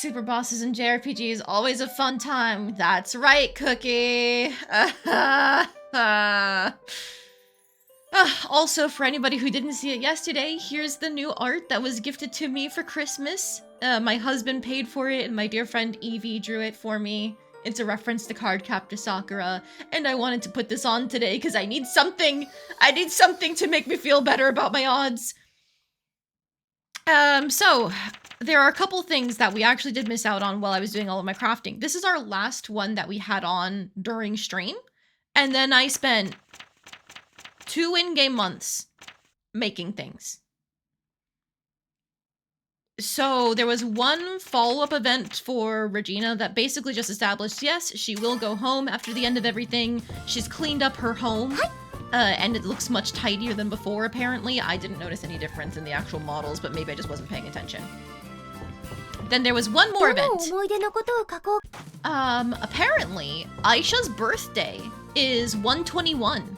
Super bosses and JRPGs, always a fun time. That's right, Cookie. Also, for anybody who didn't see it yesterday, here's the new art that was gifted to me for Christmas. My husband paid for it, and my dear friend Evie drew it for me. It's a reference to Cardcaptor Sakura, and I wanted to put this on today because I need something. I need something to make me feel better about my odds. So there are a couple things that we actually did miss out on while I was doing all of my crafting. This is our last one that we had on during stream, and then I spent 2 in-game months making things. So there was one follow-up event for Regina that basically just established, yes, she will go home after the end of everything. She's cleaned up her home, and it looks much tidier than before, apparently. I didn't notice any difference in the actual models, but maybe I just wasn't paying attention. Then there was one more event. Apparently, Ayesha's birthday is 121.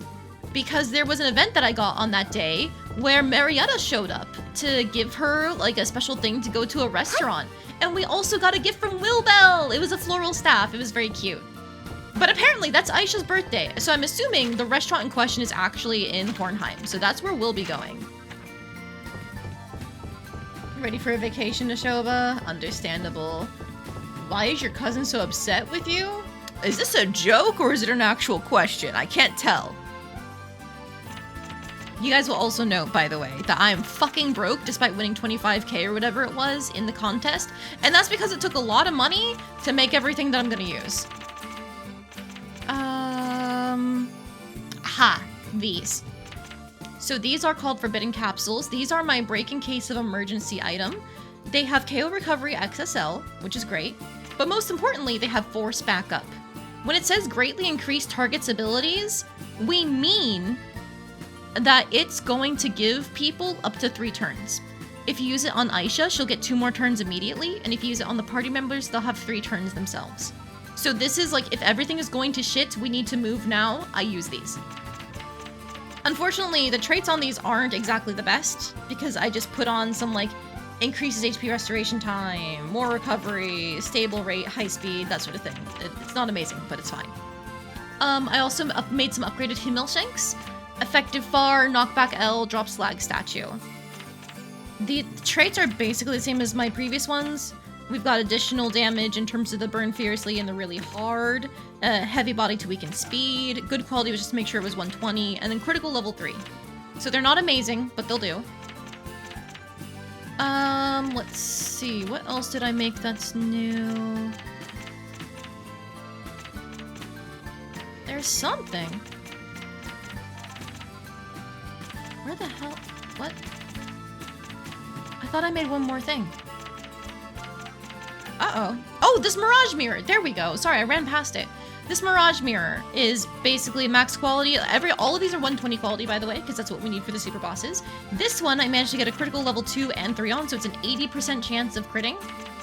Because there was an event that I got on that day where Marietta showed up to give her like a special thing to go to a restaurant. And we also got a gift from Wilbell. It was a floral staff. It was very cute. But apparently that's Ayesha's birthday. So I'm assuming the restaurant in question is actually in Hornheim. So that's where we'll be going. Ready for a vacation, Neshoba? Understandable. Why is your cousin so upset with you? Is this a joke or is it an actual question? I can't tell. You guys will also note, by the way, that I am fucking broke despite winning 25k or whatever it was in the contest. And that's because it took a lot of money to make everything that I'm gonna use. These. So these are called Forbidden Capsules. These are my break in case of emergency item. They have KO Recovery XSL, which is great. But most importantly, they have Force Backup. When it says greatly increase target's abilities, we mean that it's going to give people up to 3 turns. If you use it on Ayesha, she'll get 2 more turns immediately, and if you use it on the party members, they'll have 3 turns themselves. So this is like, if everything is going to shit, we need to move now, I use these. Unfortunately, the traits on these aren't exactly the best, because I just put on some like, increases HP restoration time, more recovery, stable rate, high speed, that sort of thing. It's not amazing, but it's fine. I also made some upgraded Himmelshanks. Effective Far, Knockback L, Drop Slag Statue. The traits are basically the same as my previous ones. We've got additional damage in terms of the Burn Fiercely and the Really Hard, heavy body to weaken speed, good quality was just to make sure it was 120, and then critical level 3. So they're not amazing, but they'll do. Let's see, what else did I make that's new? There's something. Where the hell? What? I thought I made one more thing. Uh-oh. Oh, this Mirage Mirror! There we go. Sorry, I ran past it. This Mirage Mirror is basically max quality. All of these are 120 quality, by the way, because that's what we need for the super bosses. This one, I managed to get a critical level 2 and 3 on, so it's an 80% chance of critting.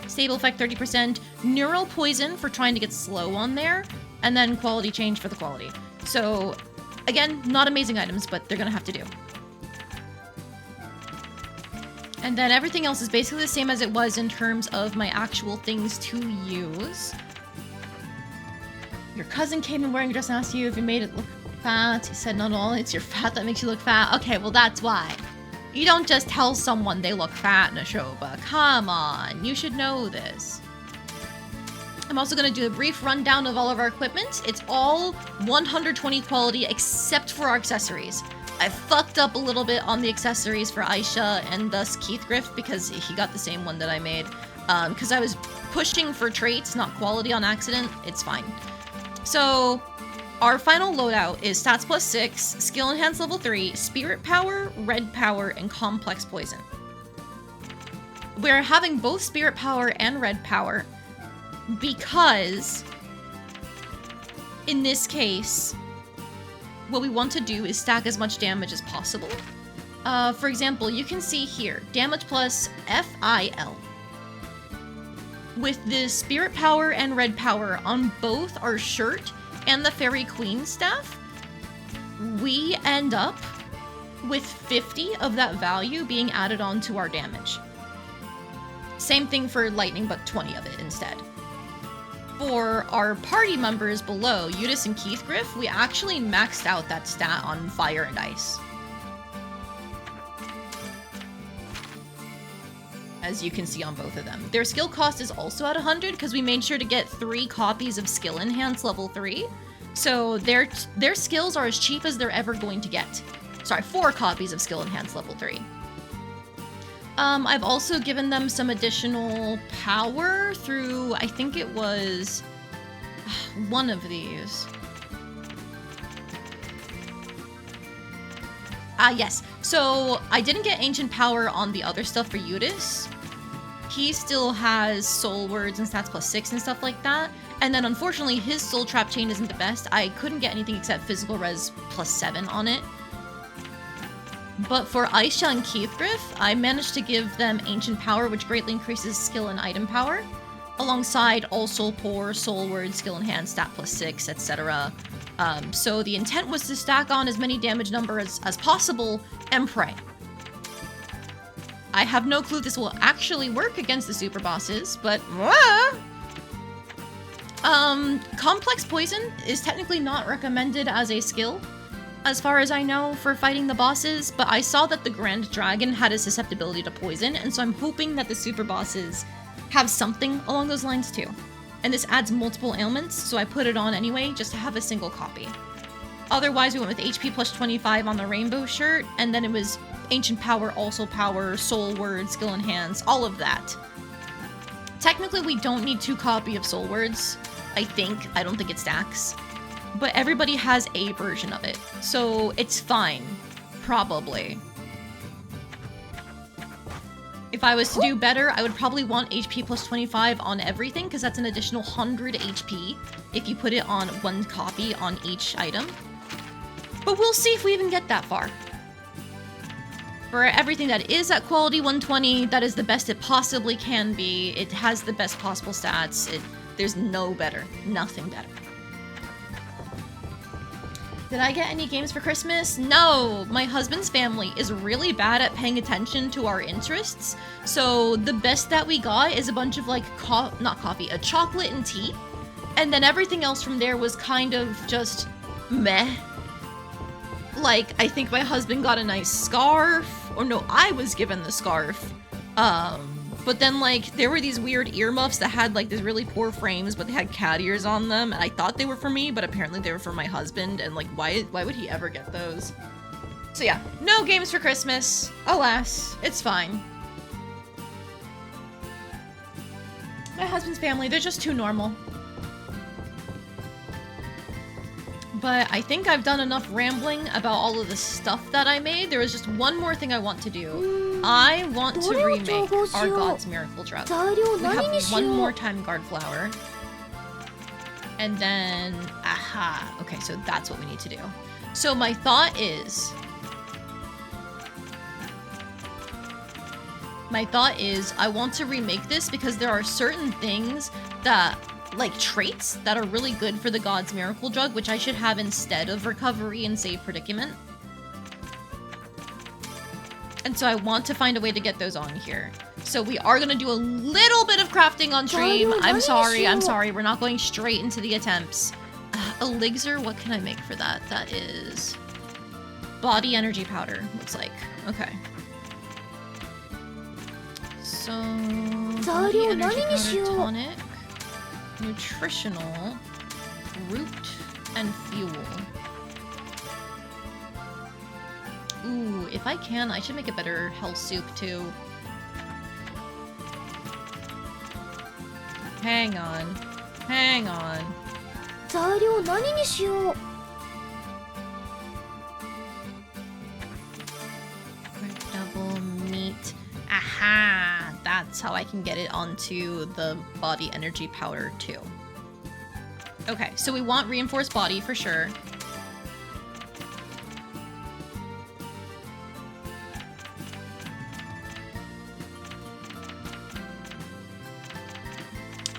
Stable effect 30%. Neural Poison for trying to get slow on there. And then quality change for the quality. So, again, not amazing items, but they're gonna have to do. And then everything else is basically the same as it was in terms of my actual things to use. Your cousin came in wearing a dress and asked you if you made it look fat. He said not only it's your fat that makes you look fat. Okay, well that's why. You don't just tell someone they look fat, Neshoba. Come on, you should know this. I'm also going to do a brief rundown of all of our equipment. It's all 120 quality except for our accessories. I fucked up a little bit on the accessories for Ayesha and thus Keithgriff because he got the same one that I made. Because I was pushing for traits, not quality on accident. It's fine. So, our final loadout is Stats plus 6, Skill Enhance level 3, Spirit Power, Red Power, and Complex Poison. We're having both Spirit Power and Red Power because, in this case, what we want to do is stack as much damage as possible. For example, you can see here, damage plus FIL. With the Spirit Power and Red Power on both our shirt and the Fairy Queen staff, we end up with 50 of that value being added on to our damage. Same thing for lightning, but 20 of it instead. For our party members below, Eudice and Keithgriff, we actually maxed out that stat on fire and ice. As you can see on both of them. Their skill cost is also at 100 because we made sure to get 3 copies of Skill Enhance level 3. So their skills are as cheap as they're ever going to get. Sorry, 4 copies of Skill Enhance level 3. I've also given them some additional power through, I think it was one of these. Yes. So I didn't get Ancient Power on the other stuff for Eudice. He still has Soul Words and Stats +6 and stuff like that. And then unfortunately his Soul Trap Chain isn't the best. I couldn't get anything except Physical Res +7 on it. But for Ayesha and Keithgriff, I managed to give them Ancient Power, which greatly increases skill and item power, alongside All Soul Pour, Soul Word, Skill Enhanced, Stat +6, etc. So the intent was to stack on as many damage numbers as possible and pray. I have no clue if this will actually work against the super bosses, but Complex Poison is technically not recommended as a skill, as far as I know, for fighting the bosses, but I saw that the Grand Dragon had a susceptibility to poison, and so I'm hoping that the super bosses have something along those lines too. And this adds multiple ailments, so I put it on anyway, just to have a single copy. Otherwise, we went with HP +25 on the rainbow shirt, and then it was Ancient Power, Also Power, Soul Word, Skill Enhance, all of that. Technically, we don't need 2 copies of Soul Words, I think. I don't think it stacks. But everybody has a version of it, so it's fine. Probably. If I was to do better, I would probably want HP +25 on everything, because that's an additional 100 HP if you put it on 1 copy on each item. But we'll see if we even get that far. For everything that is at quality 120, that is the best it possibly can be. It has the best possible stats. There's no better. Nothing better. Did I get any games for Christmas? No! My husband's family is really bad at paying attention to our interests, so the best that we got is a bunch of, like, a chocolate and tea, and then everything else from there was kind of just meh. Like, I think my husband got a nice scarf, or no, I was given the scarf, but then, like, there were these weird earmuffs that had, like, these really poor frames, but they had cat ears on them, and I thought they were for me, but apparently they were for my husband, and, like, why would he ever get those? So yeah, no games for Christmas. Alas, it's fine. My husband's family, they're just too normal. But I think I've done enough rambling about all of the stuff that I made. There is just one more thing I want to do. I want to remake our God's Miracle Drug. We have one more time Guard Flower. And then, aha. Okay, so that's what we need to do. So my thought is I want to remake this because there are certain things that, like, traits that are really good for the God's Miracle Drug, which I should have instead of Recovery and Save Predicament. And so I want to find a way to get those on here. So we are going to do a little bit of crafting on stream. I'm sorry. We're not going straight into the attempts. Elixir, what can I make for that? That is Body Energy Powder, looks like. Okay. So, Body Energy Powder Tonic. Nutritional, root, and fuel. Ooh, if I can, I should make a better health soup too. Hang on. Double meat. Aha! That's how I can get it onto the Body Energy Powder too. Okay, so we want Reinforced Body for sure.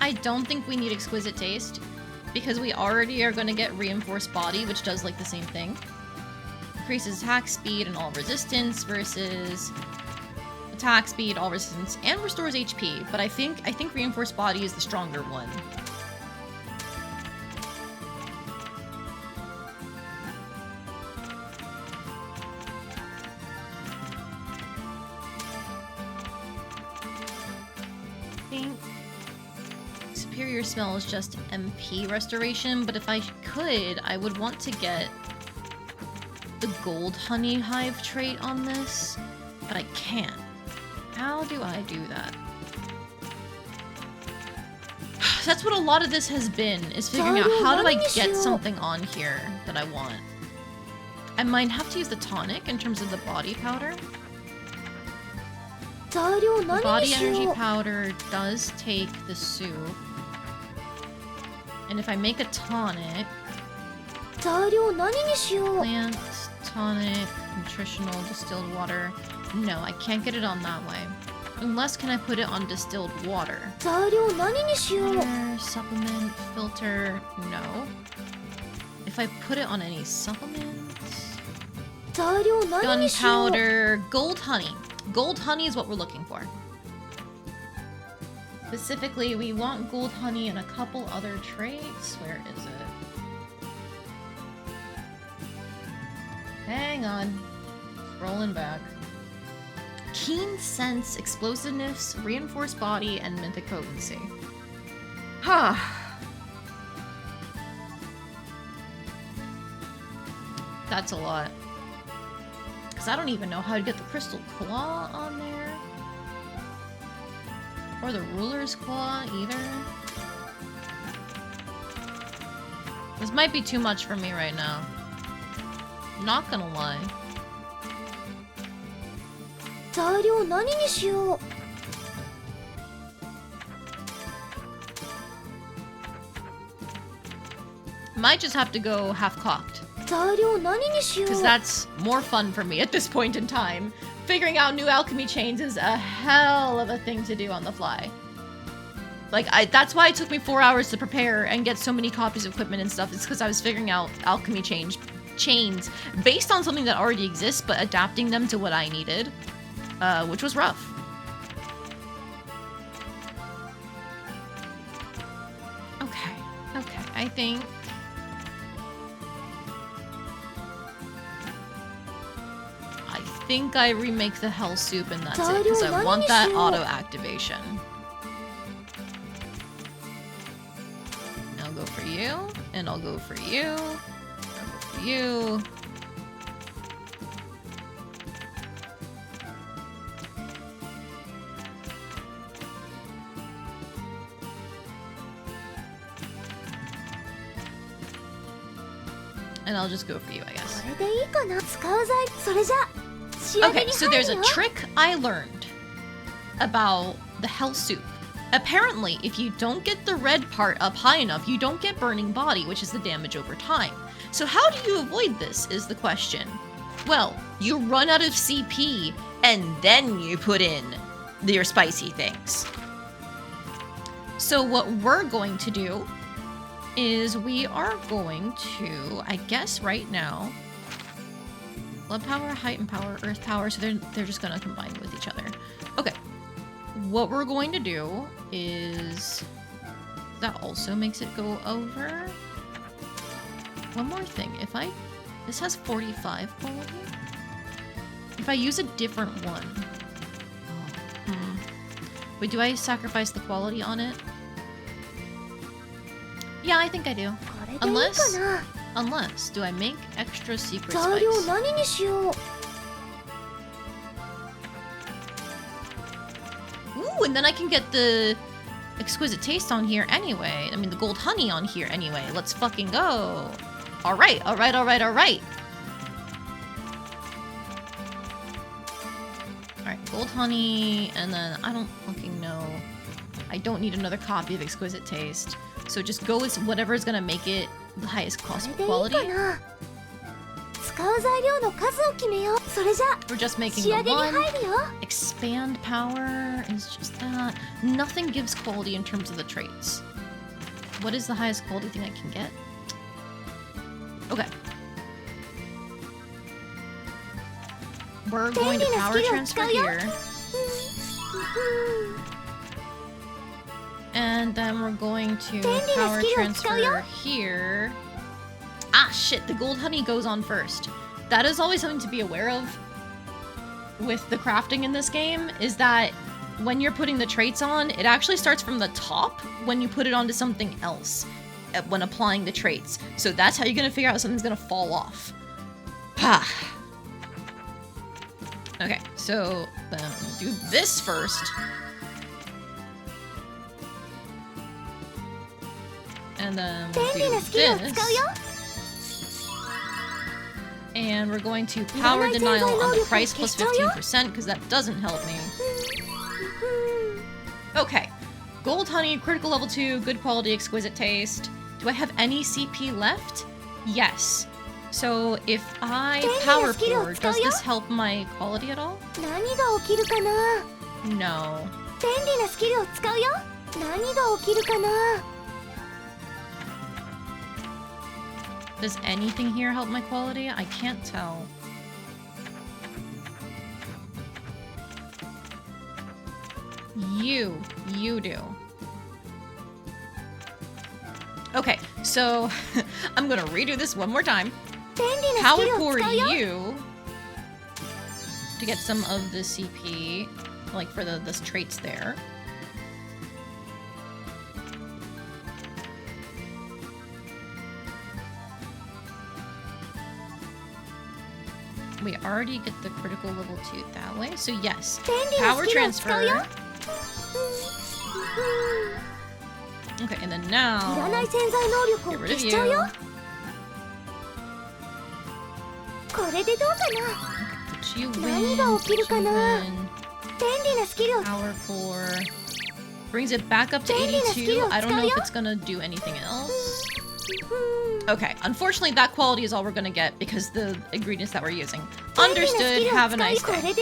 I don't think we need Exquisite Taste, because we already are going to get Reinforced Body, which does, like, the same thing. Increases attack speed and all resistance versus attack speed, all resistance, and restores HP. But I think reinforced body is the stronger one. I think superior smell is just MP restoration, but if I could, I would want to get the gold honey hive trait on this, but I can't. How do I do that? That's what a lot of this has been, is figuring out how do I get something on here that I want. I might have to use the tonic in terms of the body powder. The body energy powder does take the soup. And if I make a tonic... Plant, tonic, nutritional, distilled water. No, I can't get it on that way. Unless, can I put it on distilled water? Water, supplement, filter, no. If I put it on any supplements... Gunpowder, gold honey. Gold honey is what we're looking for. Specifically, we want gold honey and a couple other traits. Where is it? Hang on. Scrolling back. Keen sense, explosiveness, reinforced body, and mythic potency. Huh. That's a lot. Because I don't even know how to get the crystal claw on there. Or the ruler's claw, either. This might be too much for me right now. Not gonna lie. Might just have to go half-cocked. Because that's more fun for me at this point in time. Figuring out new alchemy chains is a hell of a thing to do on the fly. Like, that's why it took me 4 hours to prepare and get so many copies of equipment and stuff. It's because I was figuring out alchemy chains based on something that already exists, but adapting them to what I needed. Which was rough. Okay, I think I remake the hell soup and that's it, because I want that auto activation. I'll go for you, and I'll go for you, I'll go for you. And I'll just go for you, I guess. Okay, so there's a trick I learned about the hell soup. Apparently, if you don't get the red part up high enough, you don't get burning body, which is the damage over time. So how do you avoid this, is the question. Well, you run out of CP, and then you put in your spicy things. So what we're going to do is we are going to, I guess right now, blood power, height and power, earth power, so they're just gonna combine with each other. Okay, what we're going to do is, that also makes it go over. One more thing, this has 45 quality. If I use a different one, wait, do I sacrifice the quality on it? Yeah, I think I do. Unless, do I make extra secret spice? Ooh, and then I can get the exquisite taste on here anyway. I mean, the gold honey on here anyway. Let's fucking go. Alright. Alright, gold honey, and then I don't fucking know. I don't need another copy of exquisite taste. So just go with whatever is gonna make it the highest cost quality. We're just making the one. Expand power is just that. Nothing gives quality in terms of the traits. What is the highest quality thing I can get? Okay. We're going to power transfer here. And then we're going to power transfer here. Ah, shit, the gold honey goes on first. That is always something to be aware of with the crafting in this game, is that when you're putting the traits on, it actually starts from the top when you put it onto something else when applying the traits. So that's how you're gonna figure out if something's gonna fall off. Ha! Okay, so then do this first. And then we'll do this. And we're going to power denial on the price plus 15% because that doesn't help me. Okay. Gold honey, critical level 2, good quality, exquisite taste. Do I have any CP left? Yes. So if I power pour, does this help my quality at all? No. Does anything here help my quality? I can't tell. You do. Okay, so I'm gonna redo this one more time. Power pour you to get some of the CP, like for the traits there. We already get the critical level 2 that way, so yes. Power transfer. Okay, and then now, get rid of you. Okay, put you in. Power 4. Brings it back up to 82. I don't know if it's gonna do anything else. Okay, unfortunately that quality is all we're gonna get because the ingredients that we're using. Understood, have a nice day.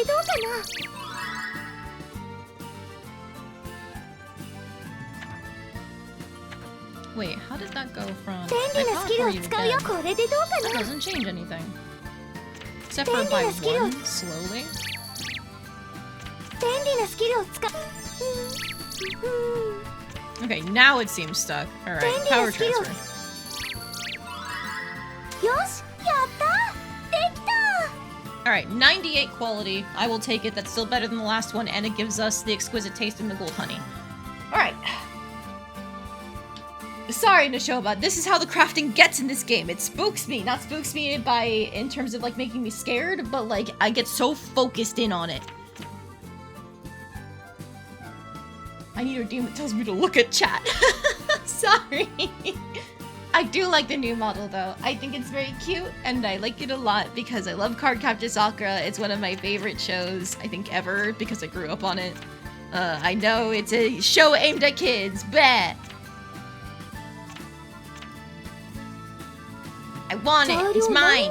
Wait, how did that go from... That doesn't change anything. Except for by 1, slowly. Okay, now it seems stuck. Alright, power transfer. Alright, 98 quality. I will take it. That's still better than the last one, and it gives us the exquisite taste and the gold honey. Alright. Sorry, Nashoba. This is how the crafting gets in this game. It spooks me. Not spooks me in terms of, like, making me scared, but, like, I get so focused in on it. I need a redeem that tells me to look at chat. Sorry. I do like the new model, though. I think it's very cute, and I like it a lot because I love Cardcaptor Sakura. It's one of my favorite shows, I think, ever, because I grew up on it. I know it's a show aimed at kids, but I want it. It's mine.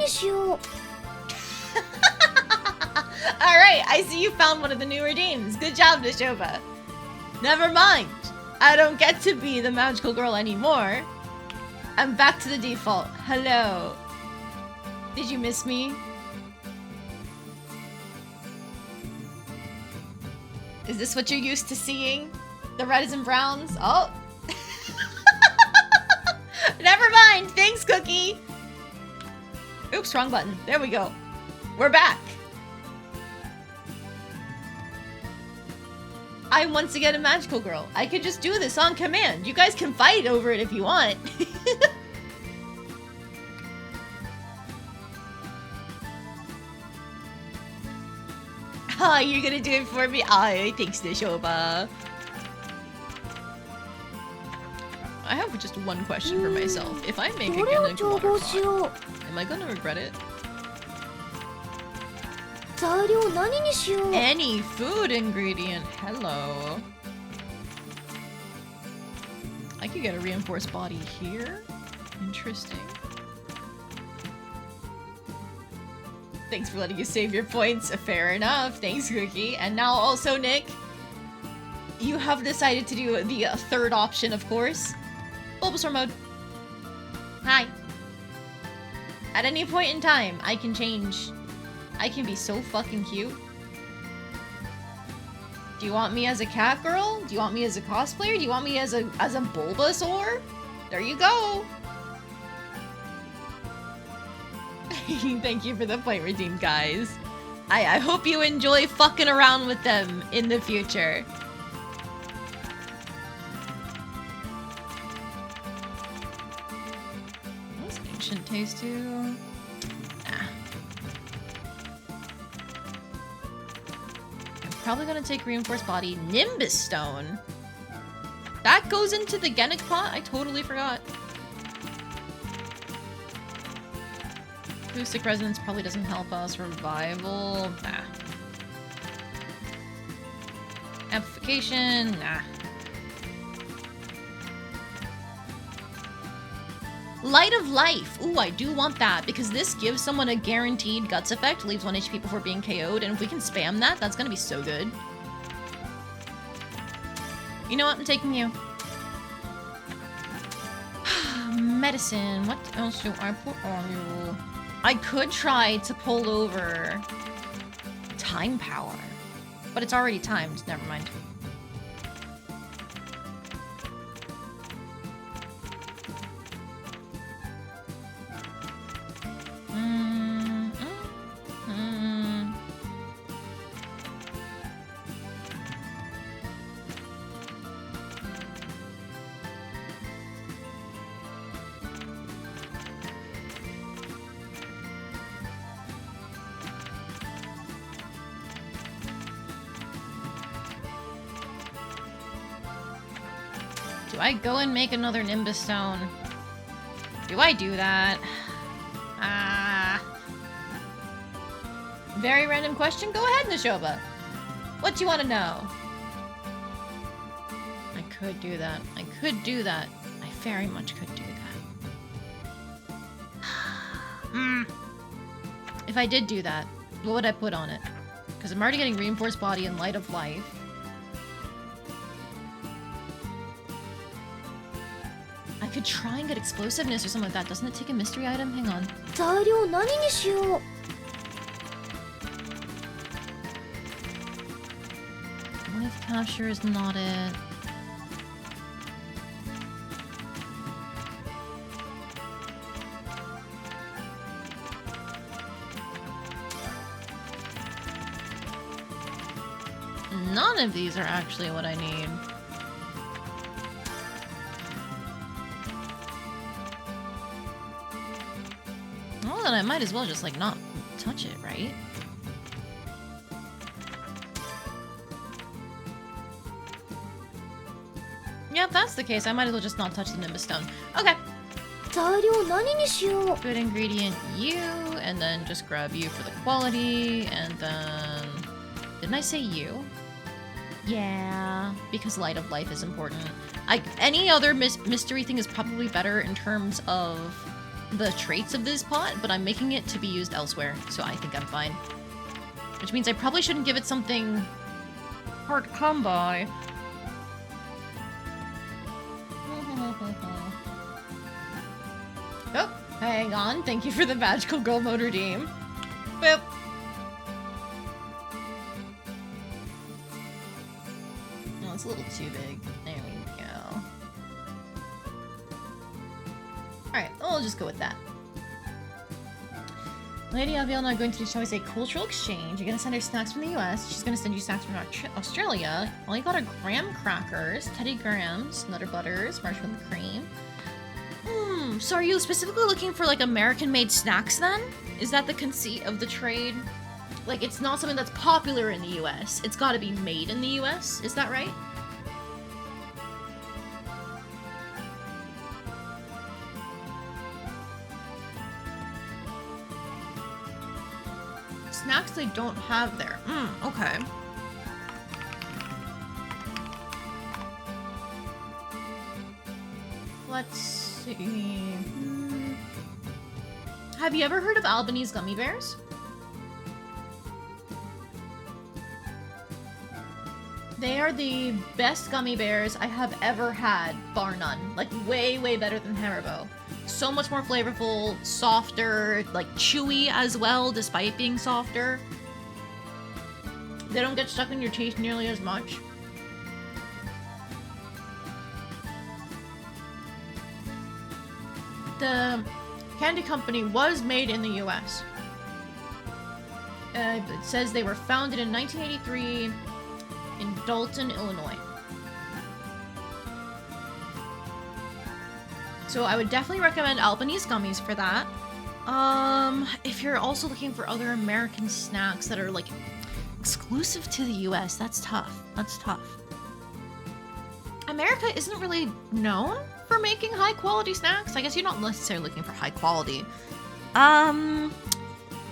Alright, I see you found one of the new redeems. Good job, Nashoba. Never mind. I don't get to be the magical girl anymore. I'm back to the default. Hello. Did you miss me? Is this what you're used to seeing? The reds and browns? Oh. Never mind. Thanks, Cookie. Oops, wrong button. There we go. We're back. I'm once again a magical girl. I could just do this on command. You guys can fight over it if you want. Ah, you're gonna do it for me? Aye, thanks, Nishoba. I have just one question for myself. If I make again a water pot, am I gonna regret it? Any food ingredient. Hello. I could get a reinforced body here. Interesting. Thanks for letting you save your points. Fair enough. Thanks, Cookie. And now also, Nick, you have decided to do the third option, of course. Bulbasaur mode. Hi. At any point in time, I can change. I can be so fucking cute. Do you want me as a cat girl? Do you want me as a cosplayer? Do you want me as a Bulbasaur? There you go. Thank you for the point redeem, guys. I hope you enjoy fucking around with them in the future. What's ancient taste too? Nah. I'm probably gonna take reinforced body. Nimbus stone. That goes into the Genic pot? I totally forgot. Acoustic resonance probably doesn't help us. Revival, nah. Amplification, nah. Light of Life. Ooh, I do want that because this gives someone a guaranteed guts effect, leaves 1 HP before being KO'd, and if we can spam that, that's gonna be so good. You know what? I'm taking you. Medicine. What else do I put on you? I could try to pull over time power, but it's already timed. Never mind. Do I go and make another Nimbus Stone? Do I do that? Very random question? Go ahead, Nashoba. What do you want to know? I could do that. I could do that. I very much could do that. If I did do that, what would I put on it? Because I'm already getting Reinforced Body and Light of Life. I could try and get Explosiveness or something like that. Doesn't it take a mystery item? Hang on. Life Capture is not it. None of these are actually what I need. Well, then I might as well just, like, not touch it, right? Yeah, if that's the case, I might as well just not touch the Nimbus Stone. Okay. Good ingredient, you, and then just grab you for the quality, and then... Didn't I say you? Yeah, because Light of Life is important. Any other mystery thing is probably better in terms of the traits of this pot, but I'm making it to be used elsewhere, so I think I'm fine. Which means I probably shouldn't give it something hard to come by. Oh, hang on. Thank you for the magical gold mode redeem. Boop. Oh, it's a little too big. There we go. Alright, we'll just go with that. Lady Abiel and I are going to do, shall we say, cultural exchange. You're gonna send her snacks from the US. She's gonna send you snacks from Australia. Only got her graham crackers, Teddy Grahams, Nutter Butters, marshmallow cream. So are you specifically looking for, like, American-made snacks, then? Is that the conceit of the trade? Like, it's not something that's popular in the US. It's gotta be made in the US. Is that right? Snacks they don't have there. Okay. Let's see. Have you ever heard of Albanese gummy bears? They are the best gummy bears I have ever had, bar none. Like, way, way better than Haribo. So much more flavorful, softer, like chewy as well, despite being softer. They don't get stuck in your teeth nearly as much. The candy company was made in the US. It says they were founded in 1983 in Dalton, Illinois. So I would definitely recommend Albanese gummies for that. If you're also looking for other American snacks that are like exclusive to the US, that's tough. That's tough. America isn't really known for making high quality snacks. I guess you're not necessarily looking for high quality.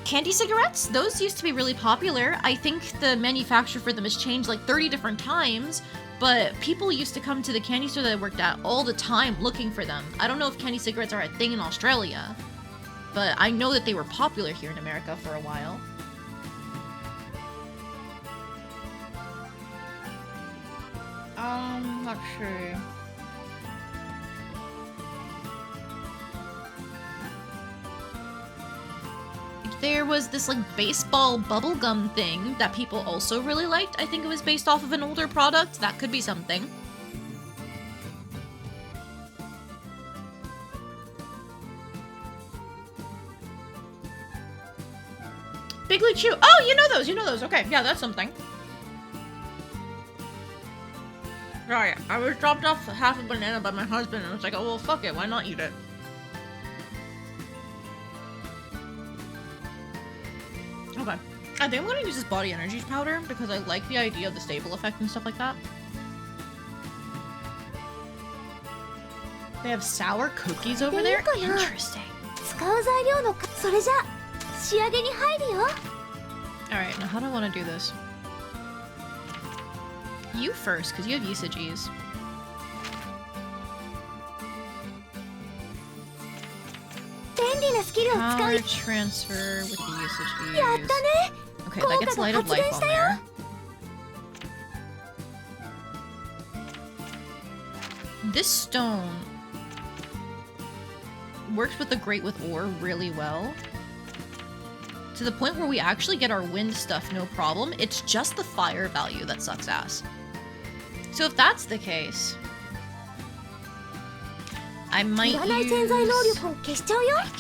Candy cigarettes, those used to be really popular. I think the manufacturer for them has changed like 30 different times, but people used to come to the candy store that I worked at all the time looking for them. I don't know if candy cigarettes are a thing in Australia, but I know that they were popular here in America for a while. Let's see. There was this like baseball bubblegum thing that people also really liked. I think it was based off of an older product. That could be something. Bigly Chew. Oh, you know those. You know those. Okay, yeah, that's something. Right, I was dropped off half a banana by my husband and I was like, oh, well, fuck it. Why not eat it? Okay. I think I'm gonna use this body energy powder because I like the idea of the stable effect and stuff like that. They have sour cookies over there? Interesting. Alright, now how do I want to do this? You first, because you have usages. Power transfer with the usages. Okay, that gets light of life on there. This stone works with the Great with Ore really well. To the point where we actually get our wind stuff no problem. It's just the fire value that sucks ass. So if that's the case, I might use... I can't for that.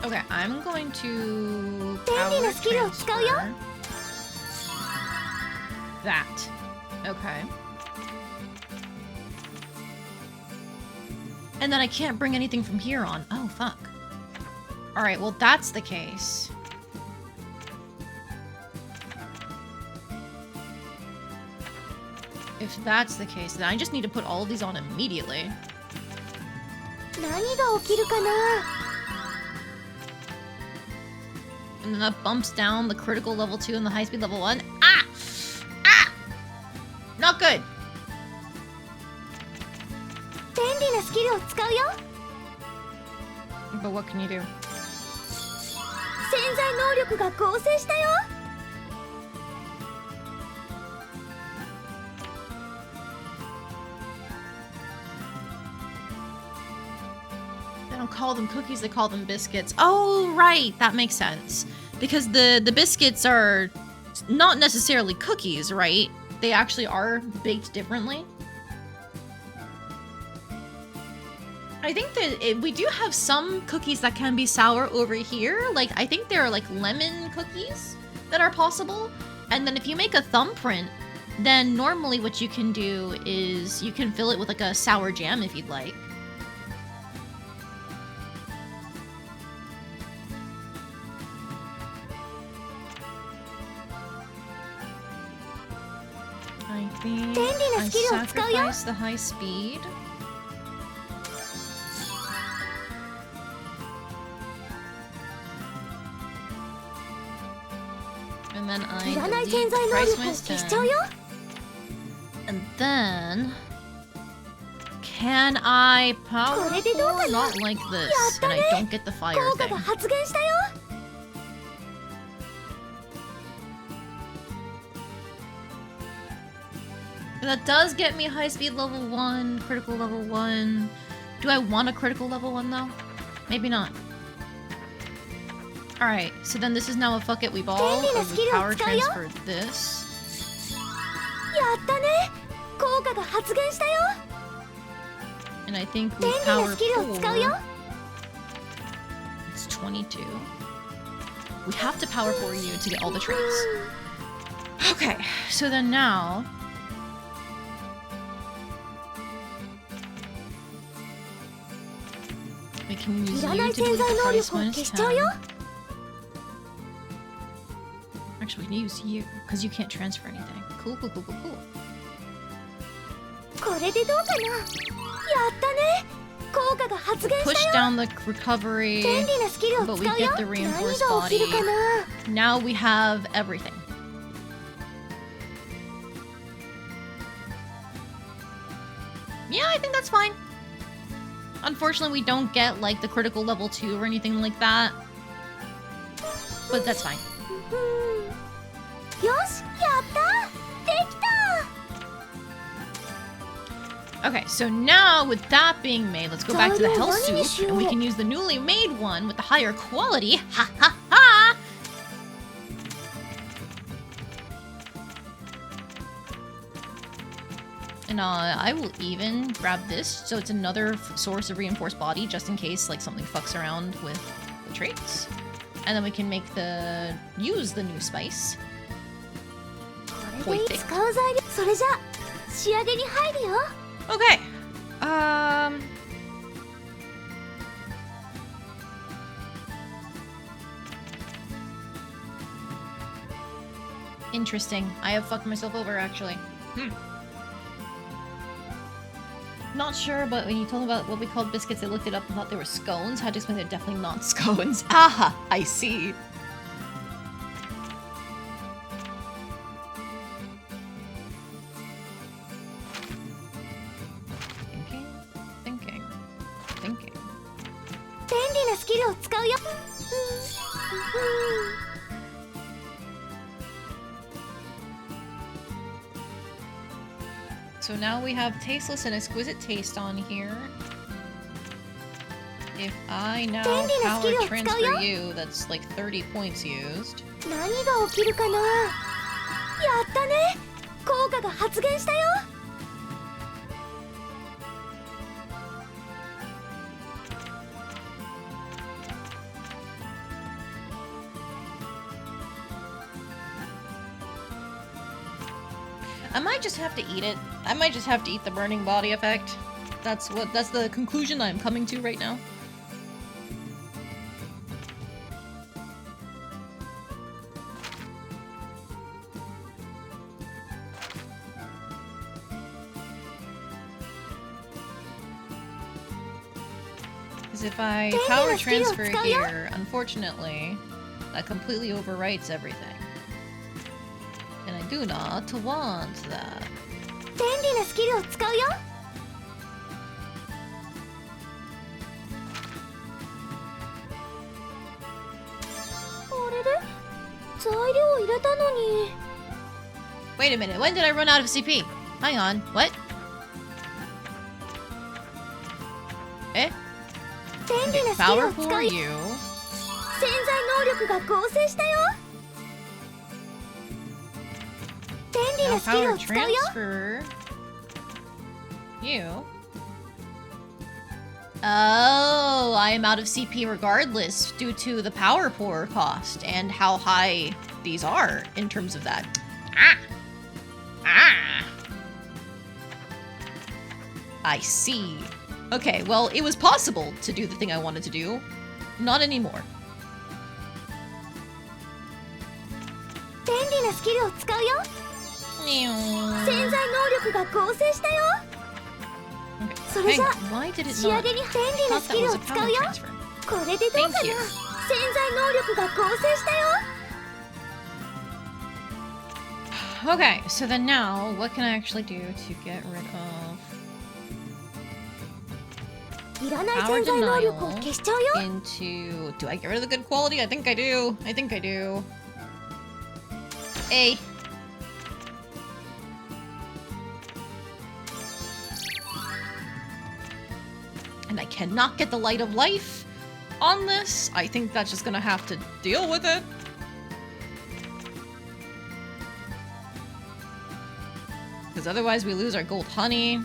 Okay. Okay, I'm going to power transfer that. Okay. And then I can't bring anything from here on. Oh, fuck. Alright, well, that's the case. If that's the case, then I just need to put all of these on immediately. And then that bumps down the critical level 2 and the high speed level 1. Ah! Ah! Not good! But what can you do? They don't call them cookies, they call them biscuits. Oh, right, that makes sense. Because the biscuits are not necessarily cookies, right? They actually are baked differently. I think that we do have some cookies that can be sour over here. Like, I think there are like lemon cookies that are possible. And then if you make a thumbprint, then normally what you can do is you can fill it with like a sour jam if you'd like. I think I sacrifice the high speed. And then I delete price wisdom. And then can I power core? Not like this, and I don't get the fire thing. But that does get me high speed level 1, critical level 1, Do I want a critical level one though? Maybe not. Alright, so then this is now a fuck it we ball. We power transfer this. And I think we power 4. It's 22. We have to power 4 you to get all the traits. Okay, so then now... we can use you to delete the price minus 10. Actually, we can use you, because you can't transfer anything. Cool, cool, cool, cool, cool. Push down the recovery, but we get the reinforced body. Now we have everything. Yeah, I think that's fine. Unfortunately, we don't get, like, the critical level 2 or anything like that. But that's fine. Okay, so now with that being made, let's go back to the Hell Soup, and we can use the newly made one with the higher quality. Ha ha ha! And I will even grab this, so it's another source of reinforced body, just in case like something fucks around with the traits. And then we can make use the new spice. Okay. Interesting. I have fucked myself over, actually. Not sure, but when you told them about what we called biscuits, they looked it up and thought they were scones. Had to explain they're definitely not scones. Aha! I see. Thinking. So now we have tasteless and exquisite taste on here. If I now power transfer you, that's like 30 points used. I might just have to eat it. I might just have to eat the burning body effect. That's the conclusion I'm coming to right now. Because if I power transfer here, unfortunately, that completely overwrites everything. And I do not want that. Wait a minute, when did I run out of CP? Hang on, what? Eh? Okay, power for you. Now power transfer you. Oh, I am out of CP regardless due to the power pour cost and how high these are in terms of that. I see. Okay, well, it was possible to do the thing I wanted to do. Not anymore. Okay, hang on. Why did it not? I thought that was a power transfer. Thank you. Okay, so then now, what can I actually do to get rid of power denial into... Do I get rid of the good quality? I think I do. I think I do. A. And I cannot get the Light of Life on this. I think that's just gonna have to deal with it. Because otherwise we lose our gold honey.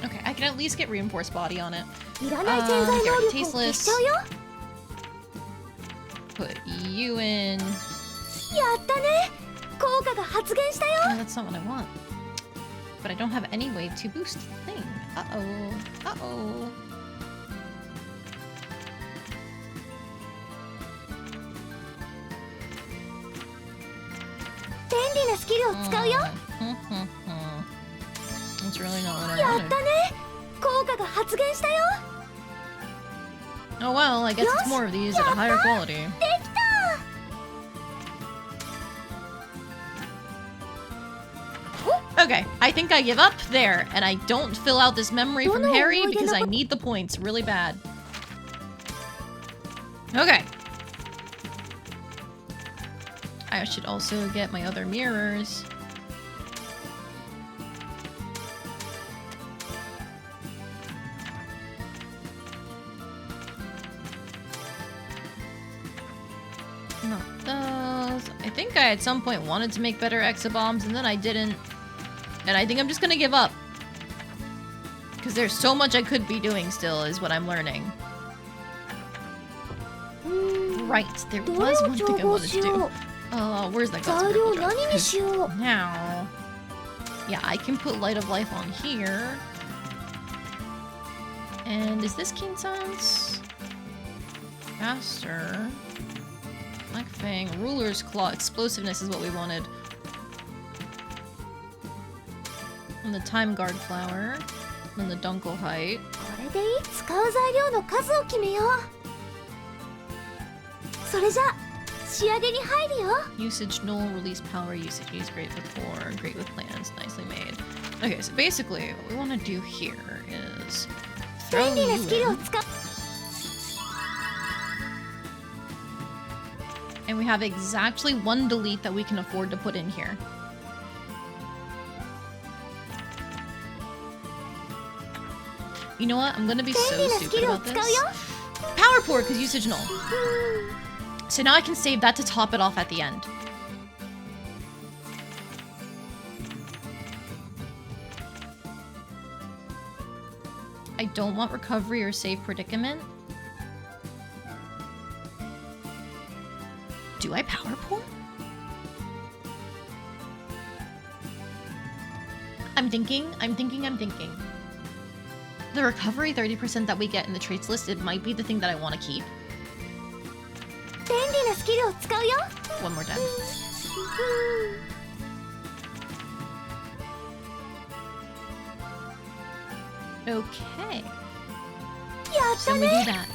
Okay, I can at least get reinforced body on it. Get rid of tasteless. Put you in. Oh, that's not what I want. But I don't have any way to boost the thing. Uh-oh. Uh-oh. That's really not what I wanted. Oh well, I guess it's more of these at a higher quality. Okay, I think I give up there, and I don't fill out this memory from Harry because I need the points really bad. Okay. I should also get my other mirrors. Not those. I think I at some point wanted to make better exobombs, and then I didn't. And I think I'm just gonna give up. Because there's so much I could be doing still, is what I'm learning. Right, there was one thing I wanted to do. Where's that got now? Yeah, I can put Light of Life on here. And is this Keen Sounds? Faster. Black Fang, Ruler's Claw, Explosiveness is what we wanted. And the Time Guard Flower. And the Dunkel Height. Usage null, release power, usage use great with 4, great with plans, nicely made. Okay, so basically what we want to do here is throw you in. And we have exactly one delete that we can afford to put in here. You know what? I'm gonna be so stupid about this. Power Pour, because usage null. So now I can save that to top it off at the end. I don't want recovery or save predicament. Do I power pour? I'm thinking. The recovery 30% that we get in the traits list, it might be the thing that I want to keep. One more time. Okay. So we do that.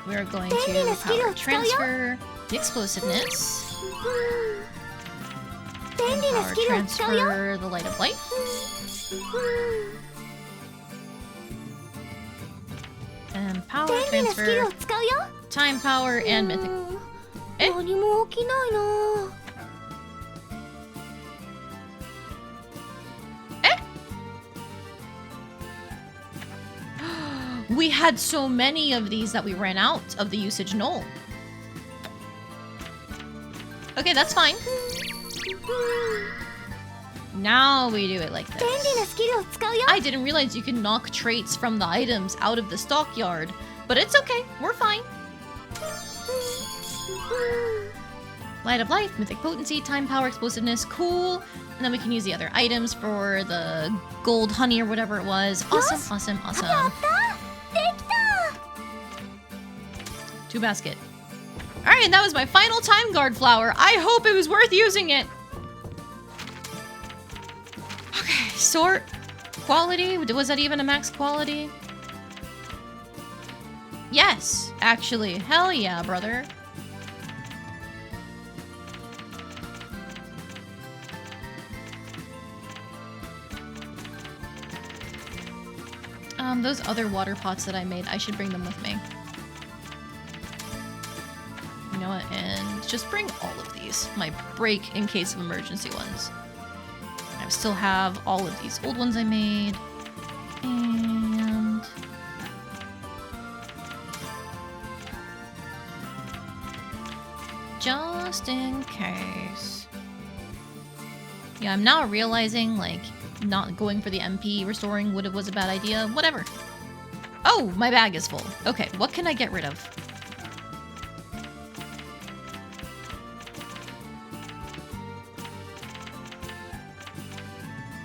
We're going to power transfer the explosiveness. And power transfer the Light of Life. And power transfer Time Power and Mythic. Eh? Eh? We had so many of these that we ran out of the usage null. Okay, that's fine. Now we do it like this. I didn't realize you can knock traits from the items out of the stockyard, but it's okay. We're fine. Light of Life, Mythic Potency, Time Power, Explosiveness, cool. And then we can use the other items for the gold honey or whatever it was. Awesome, awesome, awesome. 2 basket. Alright, and that was my final Time Guard flower. I hope it was worth using it. Okay, sort. Quality, was that even a max quality? Yes, actually. Hell yeah, brother. Those other water pots that I made, I should bring them with me. You know what? And just bring all of these. Might break in case of emergency ones. I still have all of these old ones I made. And... just in case. Yeah, I'm now realizing, like, not going for the MP restoring was a bad idea. Whatever. Oh, my bag is full. Okay, what can I get rid of?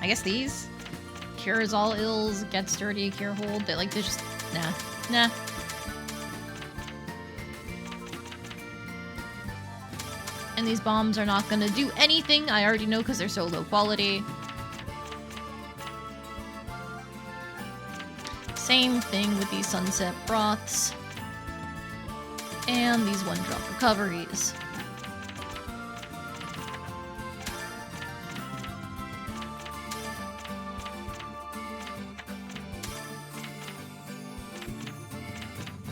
I guess these. Cures all ills, gets dirty, cure hold. They're just... Nah. And these bombs are not gonna do anything. I already know because they're so low quality. Same thing with these sunset broths. And these one-drop recoveries.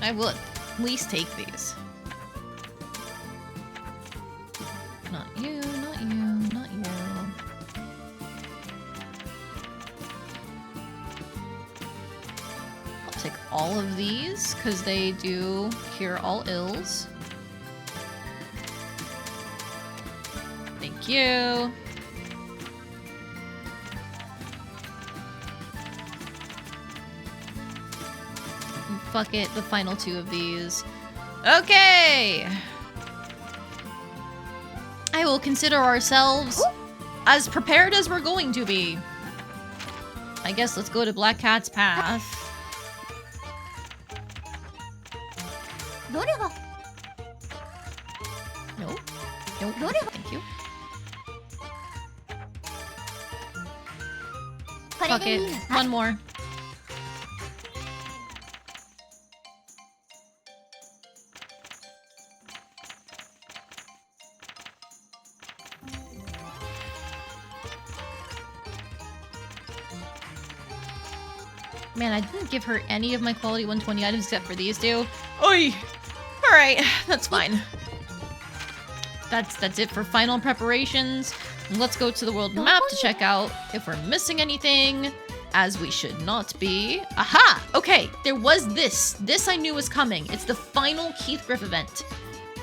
I will at least take these. Not you, not you, not you. I'll take all of these, because they do cure all ills. Thank you. Fuck it, the final two of these. Okay! I will consider ourselves as prepared as we're going to be. I guess let's go to Black Cat's path. Nope. Nope. Thank you. Fuck it. One more. Man, I didn't give her any of my quality 120 items except for these two. Oi! Alright, that's fine. That's it for final preparations. Let's go to the world map to check out if we're missing anything, as we should not be. Aha! Okay, there was this. This I knew was coming. It's the final Keith Griff event.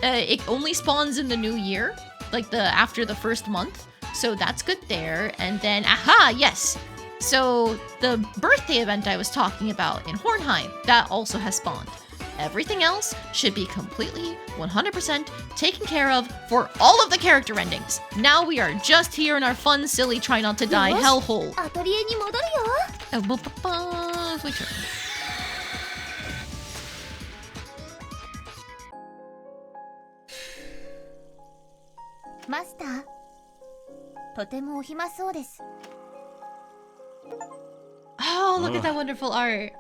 It only spawns in the new year, like after the first month. So that's good there. And then, aha, yes! So, the birthday event I was talking about in Hornheim, that also has spawned. Everything else should be completely, 100% taken care of for all of the character endings. Now we are just here in our fun, silly, try not to die hellhole. Atelierに戻るよ。It's my turn. マスター、とてもお暇そうです。Oh, look at that wonderful art.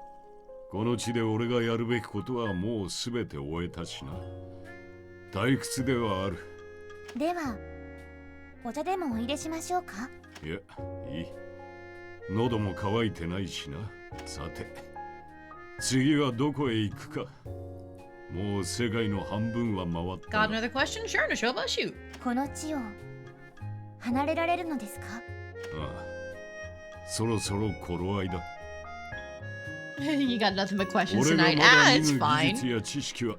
この地で俺がやるべきことはもうすべて終えたしな。退屈ではある。では、お茶でもお入れしましょうか。いや、いい。喉も渇いてないしな。さて、次はどこへ行くか。もう世界の半分は回った。Got another question? Sure, Neshoba, shoot. この地を離れられるのですか？ああ。そろそろ頃合いだ。You got nothing but questions 俺が tonight. まだ Ah, 見 it's ぬ技 fine. 術や知識は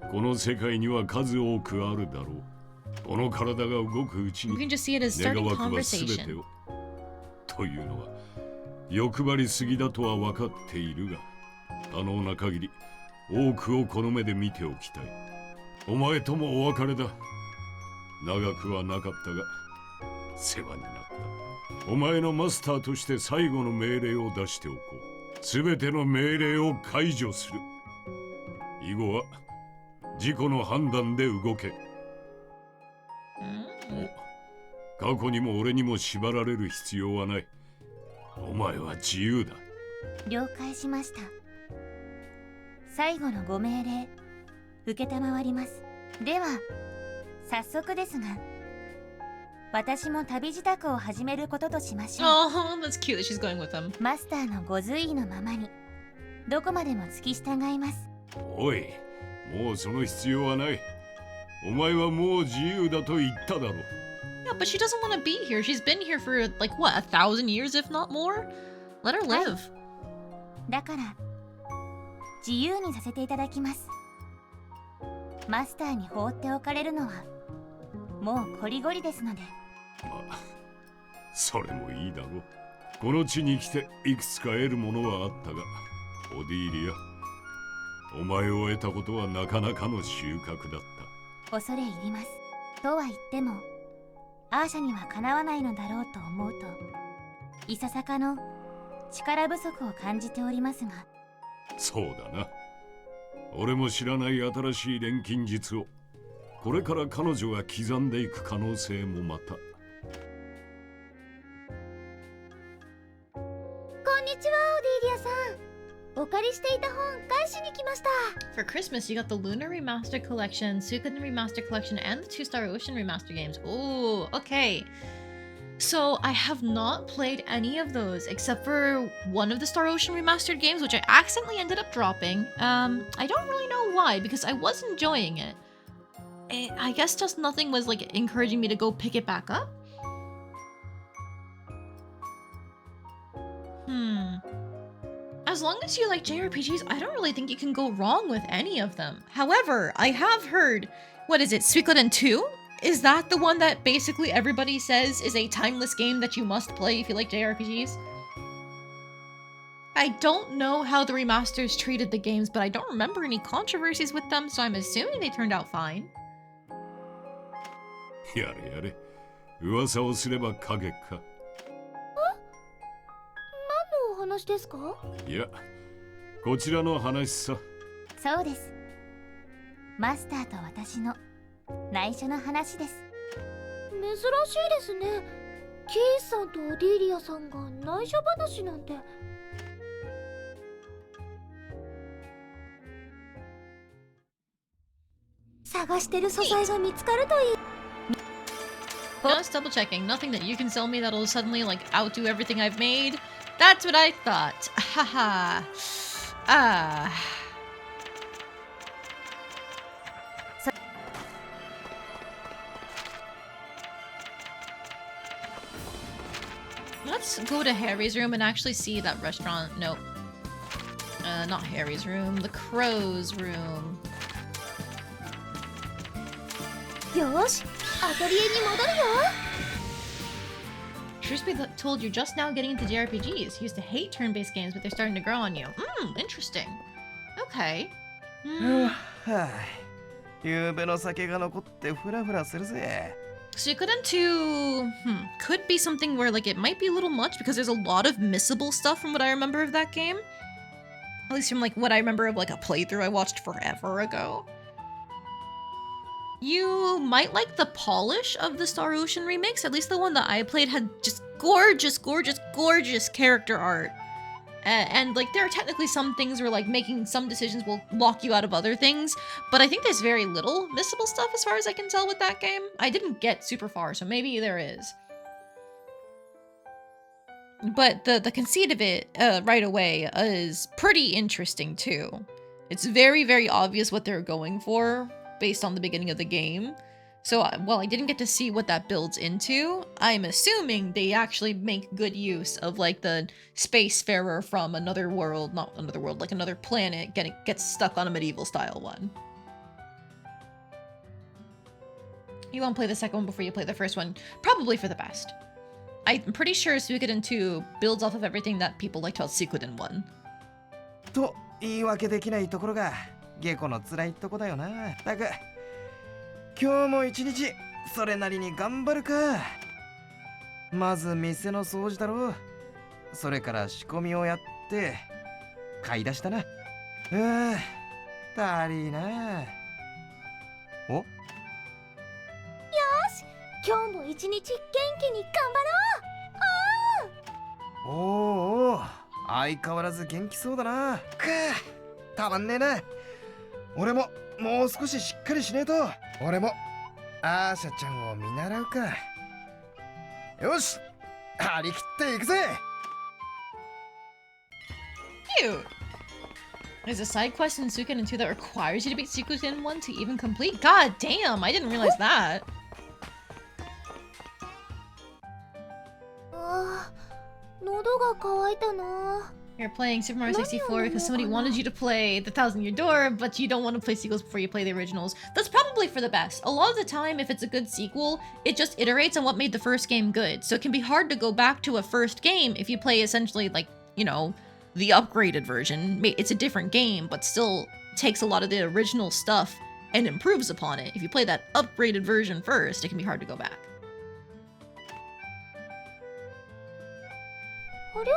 この世界には数多くあるだろう。この体が動くうち You に can just see it as 願 starting わくは全て conversation. を。というのは欲張りすぎだとは分かっているが、可能な限り多くをこの目で見ておきたい。お前ともお別れだ。長くはなかったが世話になった。お前のマスターとして最後の命令を出しておこう。すべての命令を解除する。以後は自己の判断で動け。過去にも俺にも縛られる必要はない。お前は自由だ。了解しました。最後のご命令、承ります。では、早速ですが、私も旅支度を始めることとしましょう。Oh, that's cute that she's going with them. マスターのご随意のままにどこまでも付き従います。おい、もうその必要はない。お前はもう自由だと言っただろう。Yeah, but she doesn't want to be here. She's been here for like what, 1,000 years, if not more? Let her live. だから自由にさせていただきます。マスターに放っておかれるのはもうこりごりですので。まあ、それもいいだろう。この地に来ていくつか得るものはあったが、オディーリア、お前を得たことはなかなかの収穫だった。恐れ入ります。とは言ってもアーシャにはかなわないのだろうと思うと、いささかの力不足を感じておりますが。そうだな。俺も知らない新しい錬金術をこれから彼女が刻んでいく可能性もまた。こんにちは、オディーリアさん。お借りしていた本返しに来ました。 For Christmas, you got the Lunar Remastered Collection, Suikoden Remastered Collection, and the 2-Star Ocean Remastered games. Oh, okay. So I have not played any of those except for one of the Star Ocean Remastered games, which I accidentally ended up dropping. I don't really know why, because I was enjoying it. I guess just nothing was like encouraging me to go pick it back up. As long as you like JRPGs, I don't really think you can go wrong with any of them. However, I have heard, what is it, Suikoden 2? Is that the one that basically everybody says is a timeless game that you must play if you like JRPGs? I don't know how the remasters treated the games, but I don't remember any controversies with them, so I'm assuming they turned out fine. やれやれ、噂をすれば影か。何のお話ですか？いや、こちらの話さ。そうです。マスターと私の内緒の話です。珍しいですね。キースさんとオディーリアさんが内緒話なんて。探してる素材が見つかるといい。Just double checking. Nothing that you can sell me that'll suddenly like outdo everything I've made. That's what I thought. Haha. Let's go to Harry's room and actually see that restaurant. Nope. Not Harry's room. The Crow's room. よし、アトリエに戻るよ。Truth be told, you're just now getting into JRPGs. You used to hate turn-based games, but they're starting to grow on you. Interesting. Okay. ゆうべの酒が残ってフラフラするぜ。Suikoden 2 could be something where like it might be a little much because there's a lot of missable stuff from what I remember of that game. At least from like what I remember of like a playthrough I watched forever ago. You might like the polish of the Star Ocean remix. At least the one that I played had just gorgeous, gorgeous, gorgeous character art. And like there are technically some things where like making some decisions will lock you out of other things, but I think there's very little missable stuff as far as I can tell with that game. I didn't get super far, so maybe there is. But the conceit of it right away is pretty interesting too. It's very, very obvious what they're going for based on the beginning of the game. So while I didn't get to see what that builds into, I'm assuming they actually make good use of like the spacefarer from another world, not another world, like another planet gets stuck on a medieval style one. You won't play the second one before you play the first one, probably for the best. I'm pretty sure Suikoden 2 builds off of everything that people liked about Suikoden 1. と言い訳できないところが下戸の辛いとこだよな。だが今日も一日それなりに頑張るか。まず店の掃除だろう。それから仕込みをやって買い出したな。足りな。お？よし、今日も一日元気に頑張ろう。おお、相変わらず元気そうだな。たまんねえな。俺ももう少ししっかりしねえと。俺もアーシャちゃんを見習うか。よし、張り切っていくぜ。Cute. There's a side quest in Suikoden 2 that requires you to beat Suikoden 1 to even complete? God damn, I didn't realize that. あー、喉が渇いたな。 You're playing Super Mario 64 because somebody wanted you to play The Thousand Year Door, but you don't want to play sequels before you play the originals. That's probably for the best. A lot of the time, if it's a good sequel, it just iterates on what made the first game good. So it can be hard to go back to a first game if you play essentially like, you know, the upgraded version. It's a different game, but still takes a lot of the original stuff and improves upon it. If you play that upgraded version first, it can be hard to go back. あれ？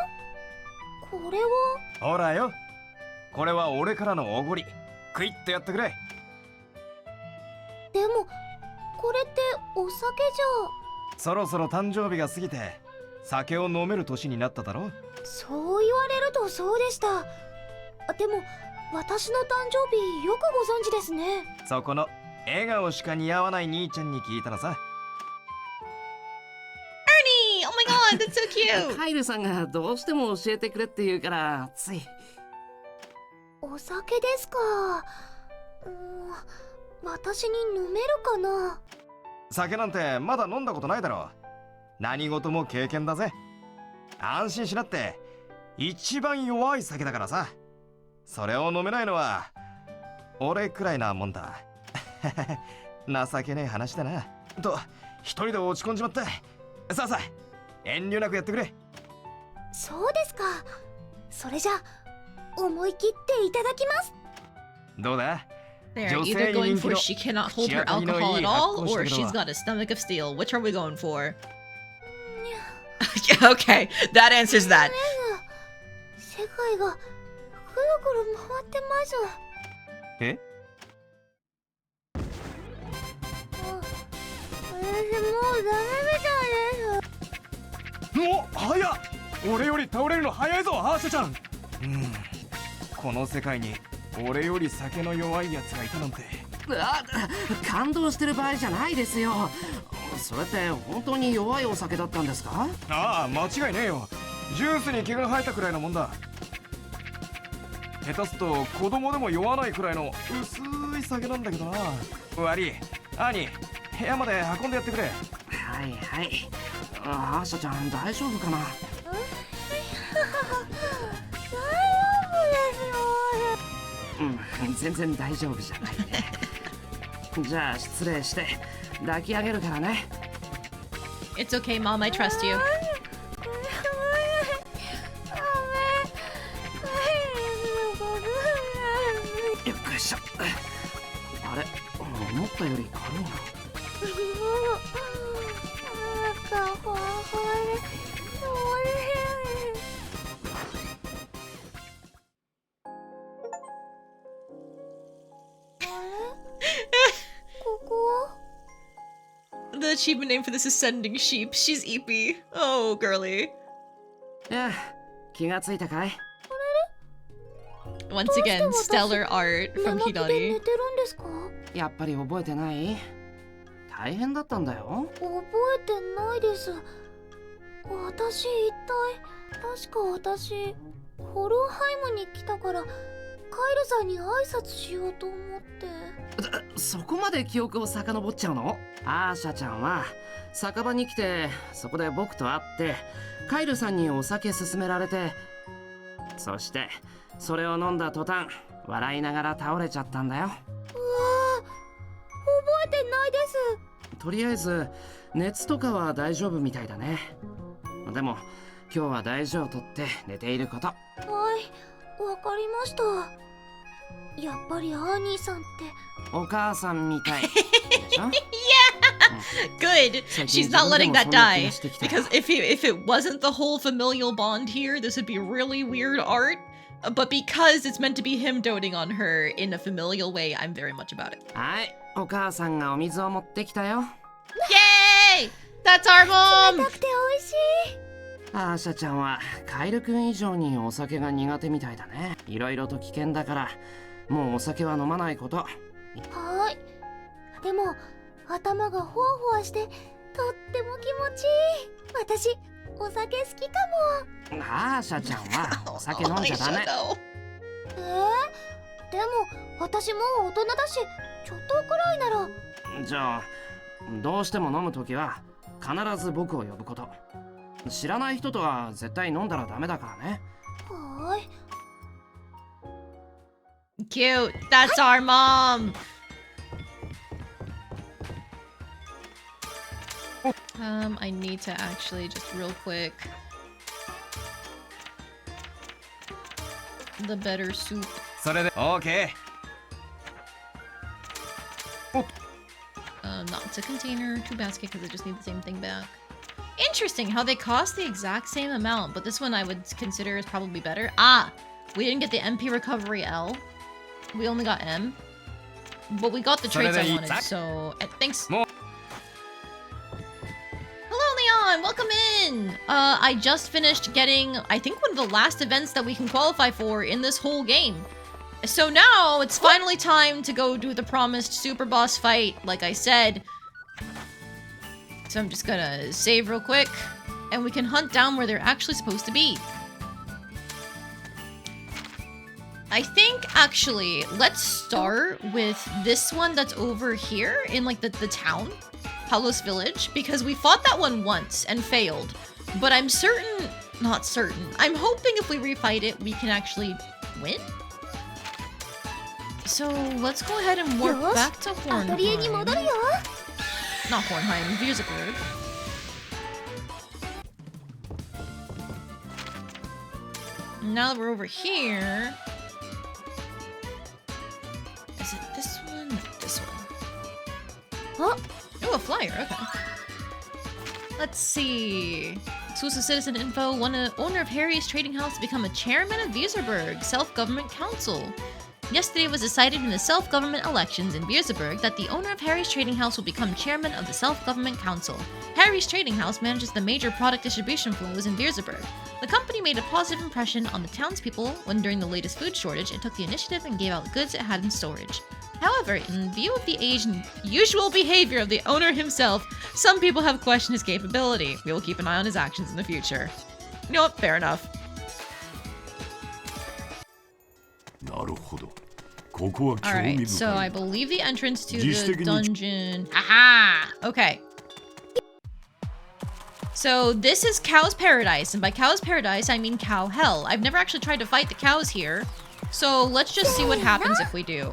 これは？ほらよ、これは俺からのおごり。クイッとやってくれ。でもこれってお酒じゃ。そろそろ誕生日が過ぎて酒を飲める年になっただろ。そう言われるとそうでした。でも私の誕生日よくご存知ですね。そこの笑顔しか似合わない兄ちゃんに聞いたのさ。Oh my god, that's so cute! カイルさんがどうしても教えてくれって言うからつい。お酒ですか。私に飲めるかな。酒なんてまだ飲んだことないだろ。何事も経験だぜ。安心しなって。一番弱い酒だからさ。それを飲めないのは俺くらいなもんだ。情けねえ話だな。と一人で落ち込んじまって。さあさあ、遠慮なくやってくれ。そうですか。それじゃ思い切っていただきます。どうだ？ They're either going for she cannot hold her alcohol at all, or she's got a stomach of steel. Which are we going for? Okay, that answers that. 世界がぐるぐる回ってます。え？私もうダメみたいです。もう早っ。俺より倒れるの早いぞ、アーシャちゃん。この世界に俺より酒の弱いやつがいたなんて。あ、感動してる場合じゃないですよ。それって本当に弱いお酒だったんですか？ああ、間違いねえよ。ジュースに毛が生えたくらいのもんだ。下手すと子供でも酔わないくらいの薄い酒なんだけどな。悪い、兄、部屋まで運んでやってくれ。はいはい。アーシャちゃん大丈夫かな？全然大丈夫じゃないね。じゃあ失礼して抱き上げるからね。It's okay, Mom. I trust you. よっしゃ。あれ、思ったより軽いな。The achievement name for this is Sending Sheep. She's Eepy. Oh, girly. いや、気がついたかい？ Once again, stellar art from 寝 Hidori. てるんですか？やっぱり覚えてない？大変だったんだよ。覚えてないです。私一体、確か私ホルンハイムに来たからカイルさんに挨拶しようと思って。そこまで記憶を遡っちゃうの？アーシャちゃんは酒場に来て、そこで僕と会ってカイルさんにお酒勧められて、そしてそれを飲んだ途端笑いながら倒れちゃったんだよ。うわー、覚えてないです。とりあえず熱とかは大丈夫みたいだね。でも今日は大事をとって寝ていること。はい、わかりました。やっぱりアーニーさんってお母さんみたいでしょ？ Good. She's not letting that die. Because if it wasn't the whole familial bond here, this would be really weird art. But because it's meant to be him doting on her in a familial way, I'm very much about it. はい、お母さんがお水を持ってきたよ。Yay! That's our 冷 mom! たくて美味しい。アーシャちゃんはカイルくん以上にお酒が苦手みたいだね。いろいろと危険だからもうお酒は飲まないこと。はーい。でも頭がほわほわしてとっても気持ちいい。私お酒好きかも。アーシャちゃんはお酒飲んじゃダメ。でも私もう大人だしちょっとくらいなら。じゃあどうしても飲むときは必ず僕を呼ぶこと。知らない人とは絶対飲んだらダメだからね。はーい。 Cute. That's our mom. I need to actually just real quick. The better soup. それで OK。 Not to container, to basket because I just need the same thing back. Interesting how they cost the exact same amount, but this one I would consider is probably better. Ah, we didn't get the MP recovery L. We only got M. But we got the traits I wanted, so thanks. Hello, Leon! Welcome in! I just finished getting, I think, one of the last events that we can qualify for in this whole game. So now, it's finally time to go do the promised super boss fight, like I said. So I'm just gonna save real quick, and we can hunt down where they're actually supposed to be. I think, actually, let's start with this one that's over here in, like, the town. Palos Village, because we fought that one once and failed. But I'm certain... not certain. I'm hoping if we refight it, we can actually win? So, let's go ahead and warp back to Atelierに戻るよ。 Not Hornheim, Viersberg. Now that we're over here... is it this one or this one? Oh, a flyer, okay. Let's see... exclusive citizen info. Owner of Harry's Trading House to become a chairman of Viersberg Self-Government Council. Yesterday it was decided in the self-government elections in Viersberg that the owner of Harry's Trading House will become chairman of the Self-Government Council. Harry's Trading House manages the major product distribution flows in Viersberg. The company made a positive impression on the townspeople when during the latest food shortage it took the initiative and gave out goods it had in storage. However, in view of the usual behavior of the owner himself, some people have questioned his capability. We will keep an eye on his actions in the future. You know what? Fair enough. Alright, so I believe the entrance to the dungeon... Aha! Okay. So this is Cow's Paradise, and by Cow's Paradise, I mean Cow Hell. I've never actually tried to fight the cows here, so let's just see what happens if we do.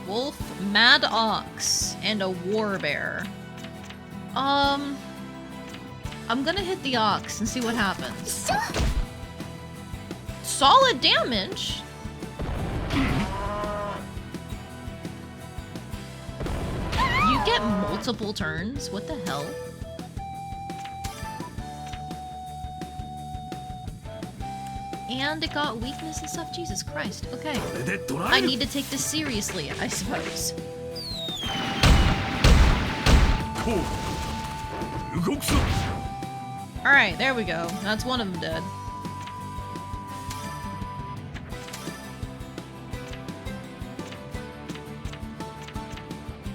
Wolf, Mad Ox, and a Warbear. I'm gonna hit the ox and see what happens. Solid damage? You get multiple turns? What the hell? And it got weakness and stuff? Jesus Christ. Okay. I need to take this seriously, I suppose. Alright, there we go. That's one of them dead.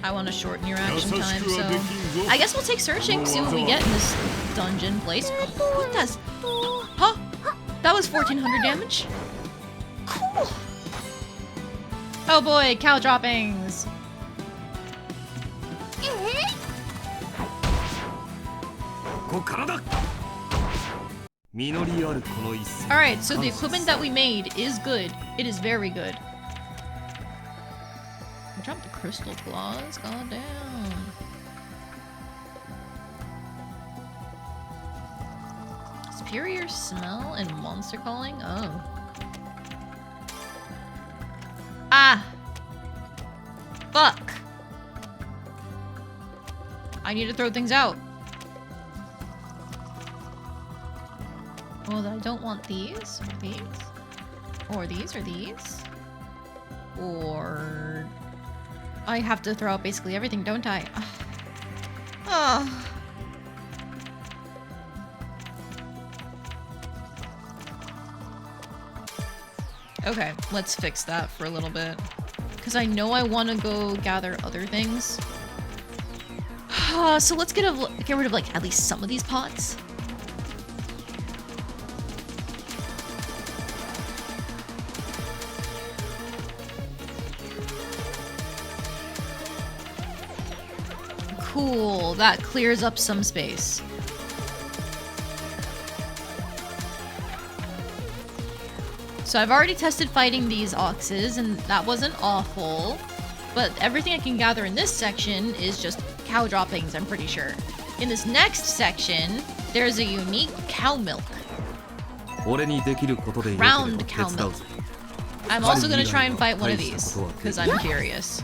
I want to shorten your action time, so... I guess we'll take searching, see what we get in this dungeon place. Oh, what does... Huh? That was 1400 damage? Cool! Oh boy, cow droppings! Alright, so the equipment that we made is good. It is very good. I dropped the crystal claws, god damn. Superior smell and monster calling? Oh. Ah! Fuck! I need to throw things out. Well, I don't want these, or these, or these, or these, or... I have to throw out basically everything, don't I? Oh. Okay, let's fix that for a little bit. Because I know I want to go gather other things. So let's get rid of like at least some of these pots. Cool. That clears up some space. So I've already tested fighting these oxes, and that wasn't awful. But everything I can gather in this section is just cow droppings, I'm pretty sure. In this next section, there's a unique cow milk. Round cow milk. I'm also gonna try and fight one of these, because I'm curious.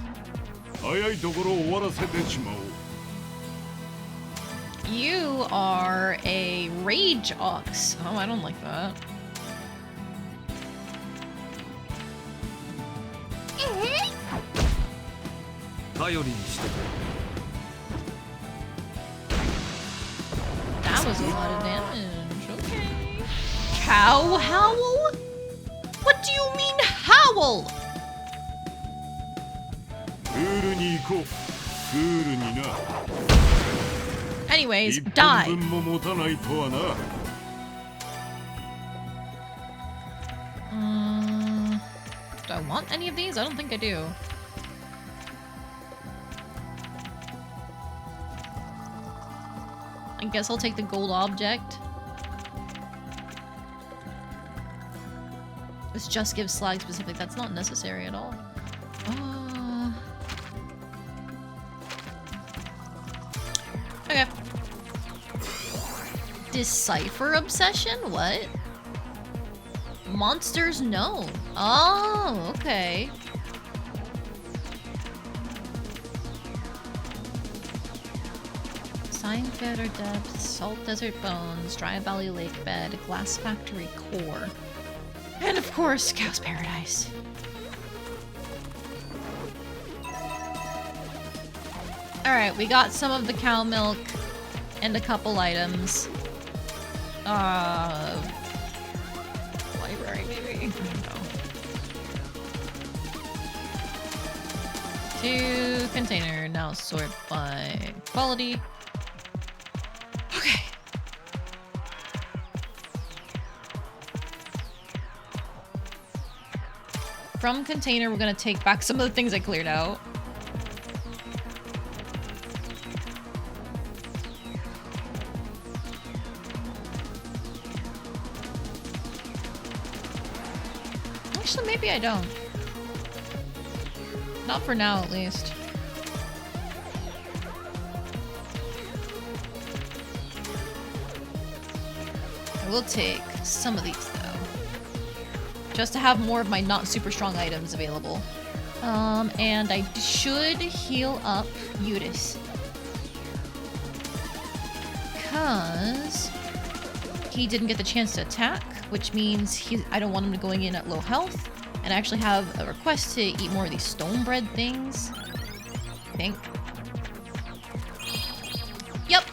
You are a rage ox. Oh, I don't like that. That was a lot of damage. Okay. Cow howl? What do you mean howl? Anyways, die. Do I want any of these? I don't think I do. I guess I'll take the gold object. This just gives slag specific. That's not necessary at all. Okay. Decipher obsession? What? Monsters known. Oh, okay. Sign Feather Depth, Salt Desert Bones, Dry Valley Lake Bed, Glass Factory Core. And of course, Cow's Paradise. Alright, we got some of the cow milk and a couple items. Library, maybe? I don't know. To container, now sort by quality. Okay. From container, we're gonna take back some of the things I cleared out. Actually, maybe I don't. Not for now, at least. I will take some of these, though. Just to have more of my not super strong items available. And I should heal up Eutis. Because he didn't get the chance to attack, which means I don't want him going in at low health. And I actually have a request to eat more of these stone bread things. I think. Yep.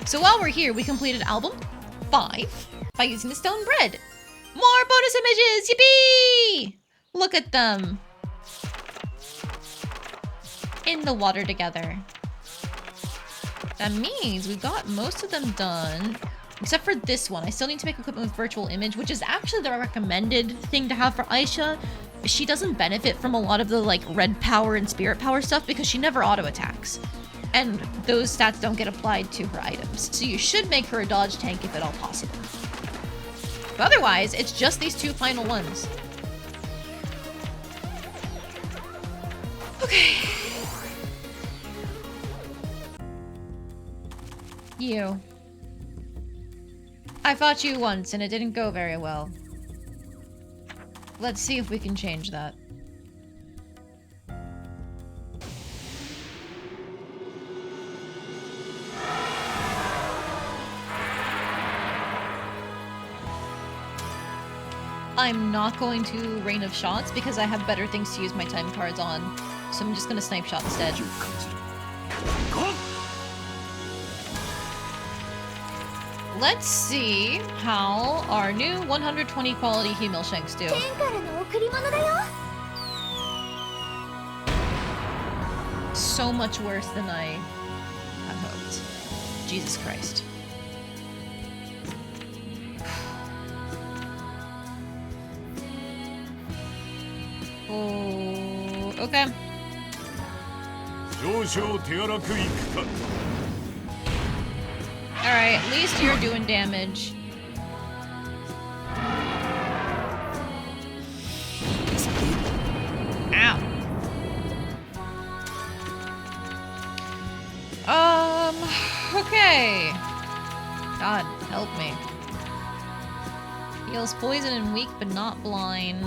So while we're here, we completed album 5 by using the stone bread. More bonus images! Yippee! Look at them. In the water together. That means we've got most of them done. Except for this one. I still need to make equipment with virtual image, which is actually the recommended thing to have for Ayesha. She doesn't benefit from a lot of the like red power and spirit power stuff because she never auto attacks. And those stats don't get applied to her items. So you should make her a dodge tank if at all possible. But otherwise, it's just these 2 final ones. Okay. You. I fought you once and it didn't go very well. Let's see if we can change that. I'm not going to Rain of Shots because I have better things to use my time cards on. So I'm just gonna Snipe Shot instead. Let's see how our new 120 quality Hemil Shanks do. So much worse than I had hoped. Jesus Christ. Oh, okay. 少々手荒くいくか。 Alright, at least you're doing damage. Ow. Okay. God, help me. Heals poison and weak, but not blind.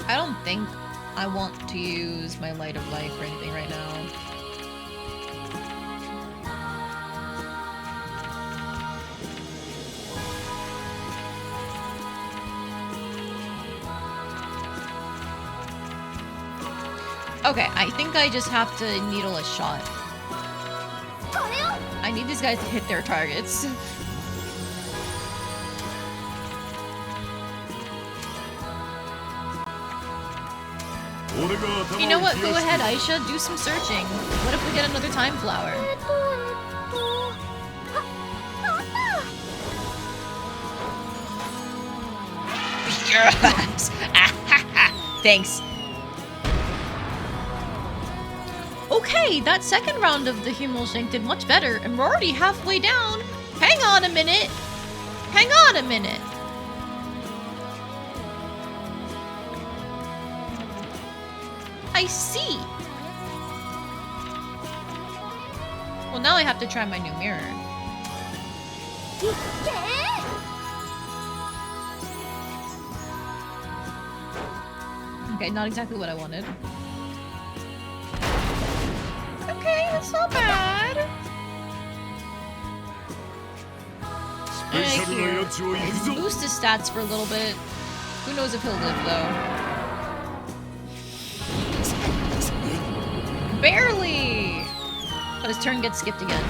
I don't think I want to use my Light of Life or anything right now. Okay, I think I just have to needle a shot. I need these guys to hit their targets. You know what? Go ahead, Ayesha. Do some searching. What if we get another time flower? Yes! Thanks. Okay, that second round of the huogh shank did much better, and we're already halfway down. Hang on a minute. Hang on a minute. I see. Well, now I have to try my new mirror. Okay, not exactly what I wanted. Okay, that's not bad. Alright, here. Boost his stats for a little bit. Who knows if he'll live, though. Barely! But his turn gets skipped again.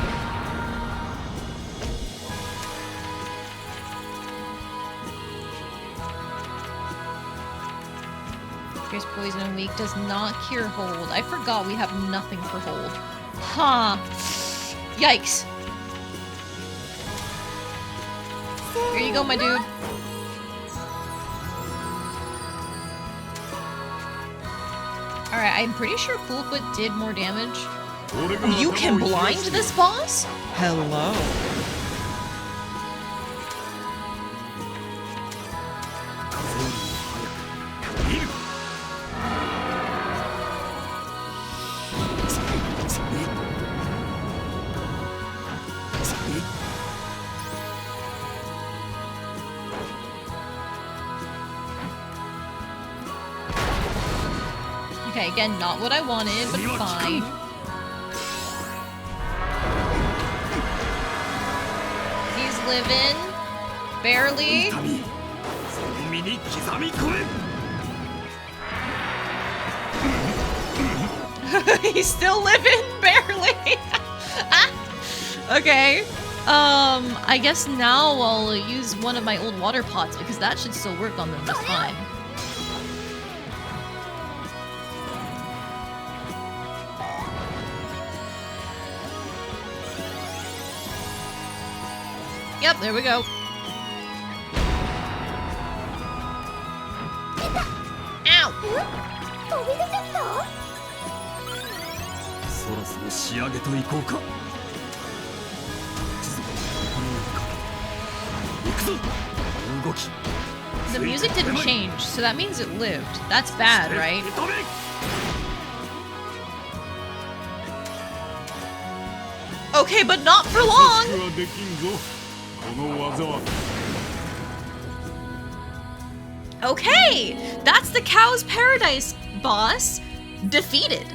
Here's poison and weak. Does not cure hold. I forgot we have nothing for hold. Huh. Yikes. Here you go, my dude. Alright, I'm pretty sure Cool Foot did more damage. You can blind this boss? Hello. Okay, again, not what I wanted, but fine. He's living. Barely. He's still living, barely. Okay. I guess now I'll use one of my old water pots because that should still work on them just fine. Yep, there we go. Ow! The music didn't change, so that means it lived. That's bad, right? Okay, but not for long! Okay! That's the Cow's Paradise boss defeated.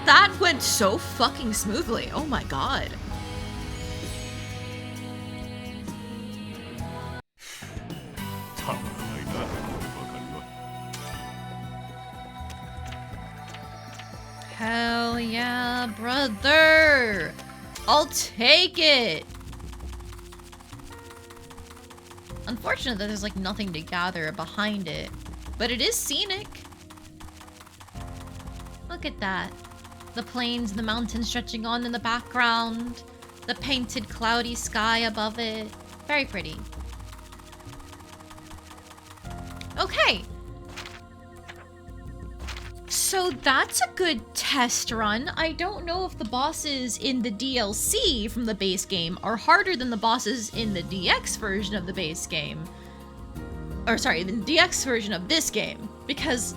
That went so fucking smoothly. Oh my god. Hell yeah, brother! I'll take it! Unfortunate that there's like nothing to gather behind it, but it is scenic. Look at that. The plains and the mountains stretching on in the background. The painted cloudy sky above it. Very pretty. Okay. So that's a good test run. I don't know if the bosses in the DLC from the base game are harder than the bosses in the DX version of the base game. Or sorry, the DX version of this game. Because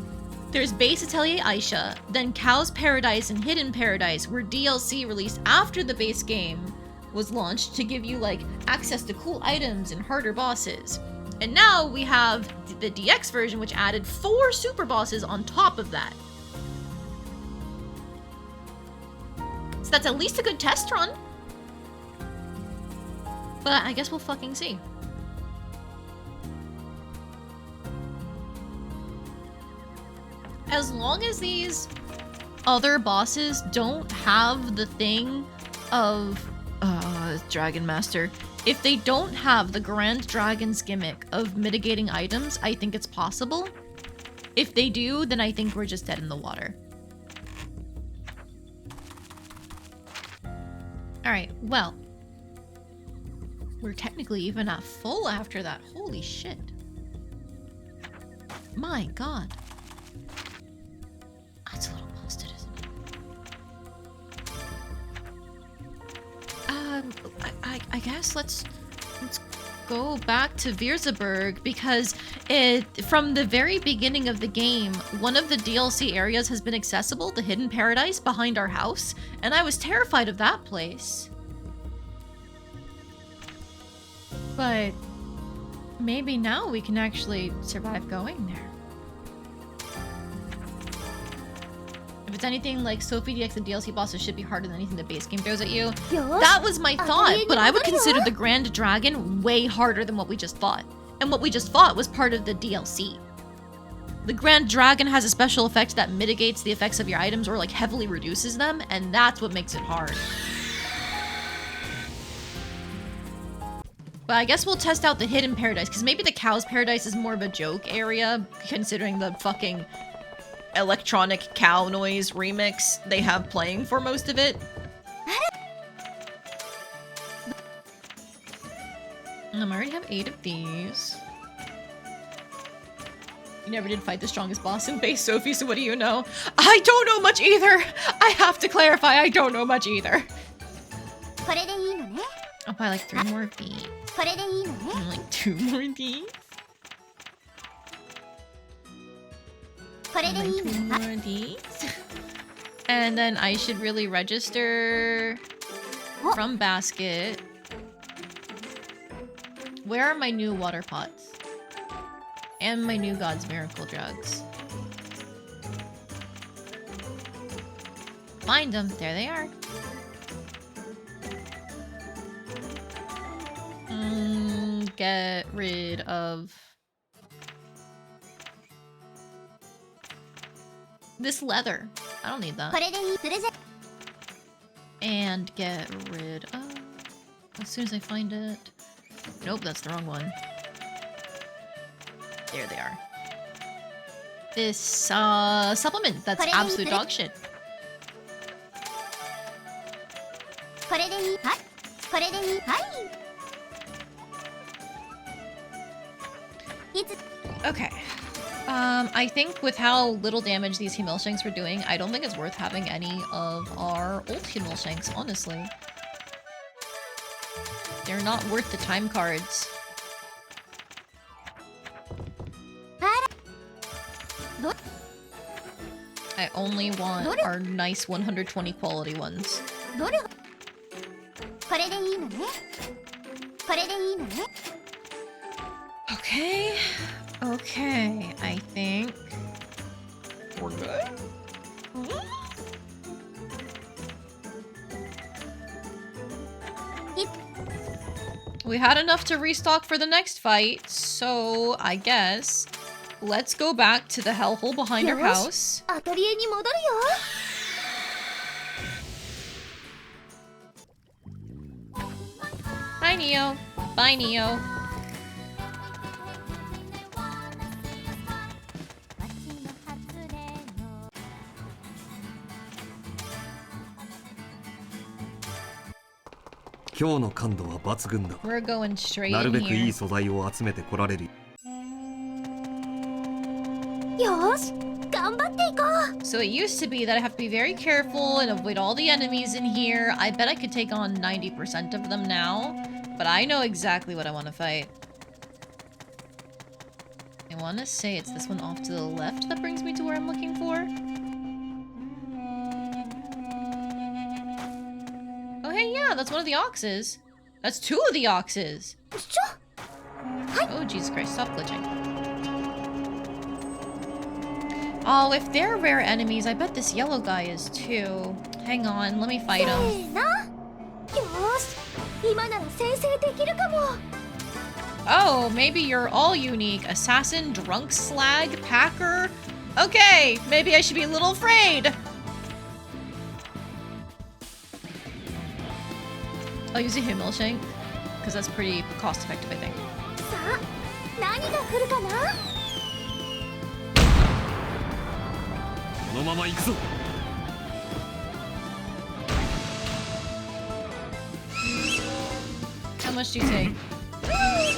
there's base Atelier Ayesha, then Cow's Paradise and Hidden Paradise were DLC released after the base game was launched to give you like access to cool items and harder bosses. And now we have the DX version, which added 4 super bosses on top of that. So that's at least a good test run. But I guess we'll fucking see. As long as these other bosses don't have the thing of Dragon Master, if they don't have the Grand Dragon's gimmick of mitigating items, I think it's possible. If they do, then I think we're just dead in the water. Alright, well. We're technically even at full after that. Holy shit. My god. That's a little busted, isn't it? I guess let's go back to Virzaburg because from the very beginning of the game, one of the DLC areas has been accessible, the Hidden Paradise behind our house, and I was terrified of that place. But maybe now we can actually survive going there. If it's anything like Sophie DX, the DLC bosses should be harder than anything the base game throws at you. That was my thought, but I would consider the Grand Dragon way harder than what we just fought. And what we just fought was part of the DLC. The Grand Dragon has a special effect that mitigates the effects of your items or like heavily reduces them, and that's what makes it hard. But I guess we'll test out the Hidden Paradise, because maybe the Cow's Paradise is more of a joke area, considering the fucking electronic cow noise remix they have playing for most of it. I already have 8 of these. You never did fight the strongest boss in base, Sophie, so what do you know? I don't know much either! I have to clarify, I don't know much either. I'll buy like 3 more of these. And like 2 more of these. And like 2 more of these. And then I should really register from basket. Where are my new water pots? And my new God's Miracle drugs. Find them. There they are. Get rid of this leather. I don't need that. And get rid of... As soon as I find it... Nope, that's the wrong one. There they are. This supplement that's absolute dog shit. Okay. I think with how little damage these Himmelshanks were doing, I don't think it's worth having any of our old Himmelshanks, honestly. They're not worth the time cards. I only want our nice 120 quality ones. Okay. Okay, I think we're good. We had enough to restock for the next fight, so I guess let's go back to the hellhole behind our house. Bye, Neo. Bye, Neo. 今日の感度は抜群だ。 We're going straight なる in べくい here. い素材を集めてこられる。よし頑張っていこう。 So it used to be that I have to be very careful and avoid all the enemies in here. I bet I could take on 90% of them now, but I know exactly what I want to fight. I want to say it's this one off to the left that brings me to where I'm looking for. Oh hey, yeah, that's one of the oxes. That's two of the oxes. Oh Jesus Christ, stop glitching. Oh, if they're rare enemies, I bet this yellow guy is too. Hang on, let me fight him. せーの。よし今なら先制できるかも。 Oh, maybe you're all unique. Assassin, drunk slag, packer. Okay, maybe I should be a little afraid. I'll use a Himmel Shank, because that's pretty cost effective, I think. さあ何が来るかな。 このまま行くぞ。 How much do you take?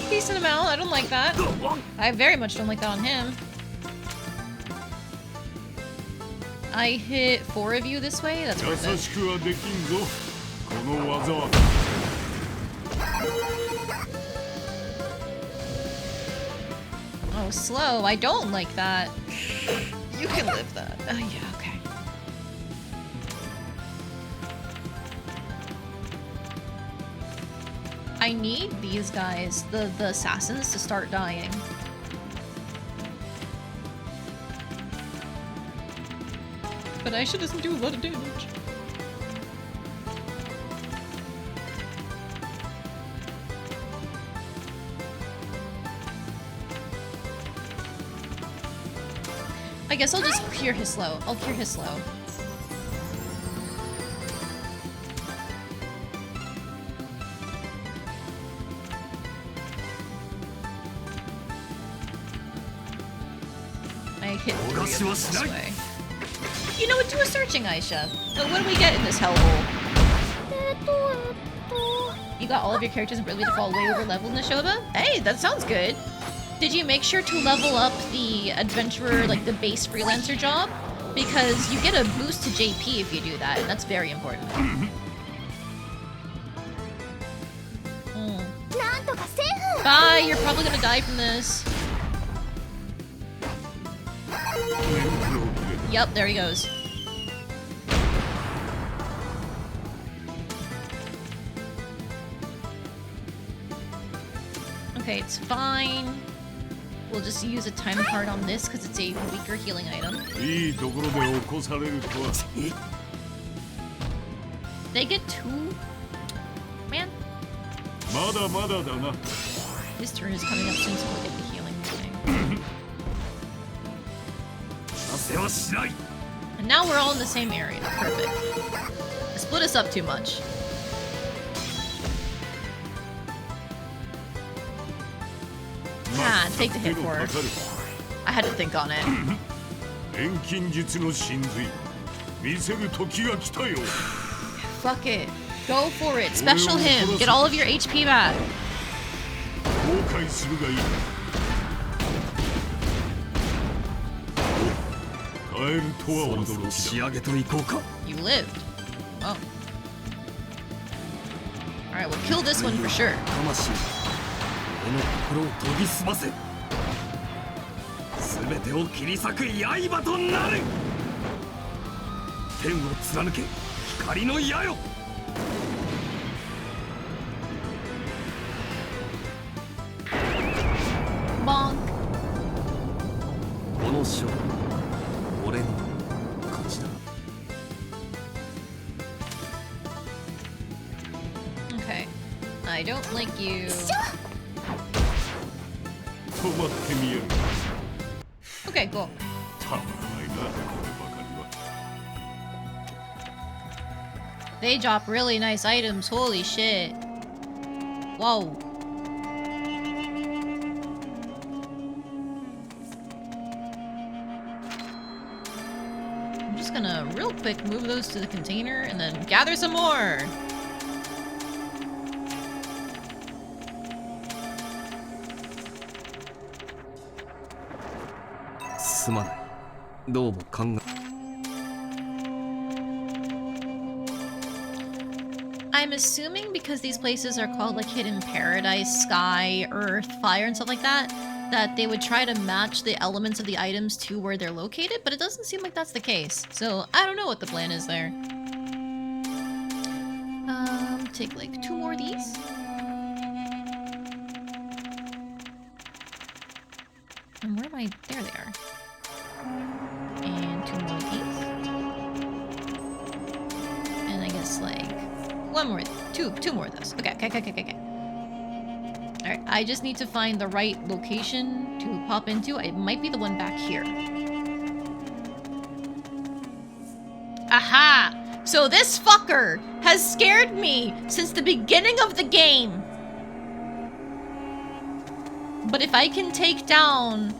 Decent amount, I don't like that. I very much don't like that on him. I hit 4 of you this way, that's worth 優 it. しくはできんぞ。この技は。 Oh, slow, I don't like that. You can live that. Oh yeah, okay. I need these guys, the assassins, to start dying. But Ayesha doesn't do a lot of damage. I guess I'll just cure his slow. I'll cure his slow. I hit 3 of them this way. You know what? Do a searching, Ayesha. But what do we get in this hellhole? You got all of your characters' ability to fall way over leveled in the Shoba? Hey, that sounds good. Did you make sure to level up the adventurer, like the base freelancer job? Because you get a boost to JP if you do that, and that's very important. Bye, you're probably gonna die from this. Yep, there he goes. Okay, it's fine. We'll just use a time card on this because it's a weaker healing item. いいところで起こされるとは。 They get 2? Man, まだまだだな。 his turn is coming up soon, so we'll get the healing thing. せはしない。 And now we're all in the same area. Perfect. I split us up too much. Ah, take the hit for her. I had to think on it. 錬金術の神髄。見せる時が来たよ。 Fuck it. Go for it. Special him. Get all of your HP back. 後悔するがいい。耐えるとは驚き仕だ。上げといこうか。 You lived. Oh. Alright, we'll kill this one for sure. 魂、俺の心を研ぎ澄ませ。すべてを切り裂く刃となる。天を貫け、光の矢よ。 Bonk. この勝負、俺の勝ちだ。 Okay. I don't like you. 止まってみよう。 Okay, cool. たまらないな、こればかりは。 They drop really nice items. Holy shit. Whoa. I'm just gonna real quick move those to the container and then gather some more. すまない。どうも考え。I'm assuming because these places are called like Hidden Paradise, Sky, Earth, Fire, and stuff like that, that they would try to match the elements of the items to where they're located, but it doesn't seem like that's the case. So I don't know what the plan is there. Take like 2 more of these. And where am I? There they are. And 2 more of these. And I guess like 1 more, two more of those. Okay. Alright, I just need to find the right location to pop into. It might be the one back here. Aha! So this fucker has scared me since the beginning of the game. But if I can take down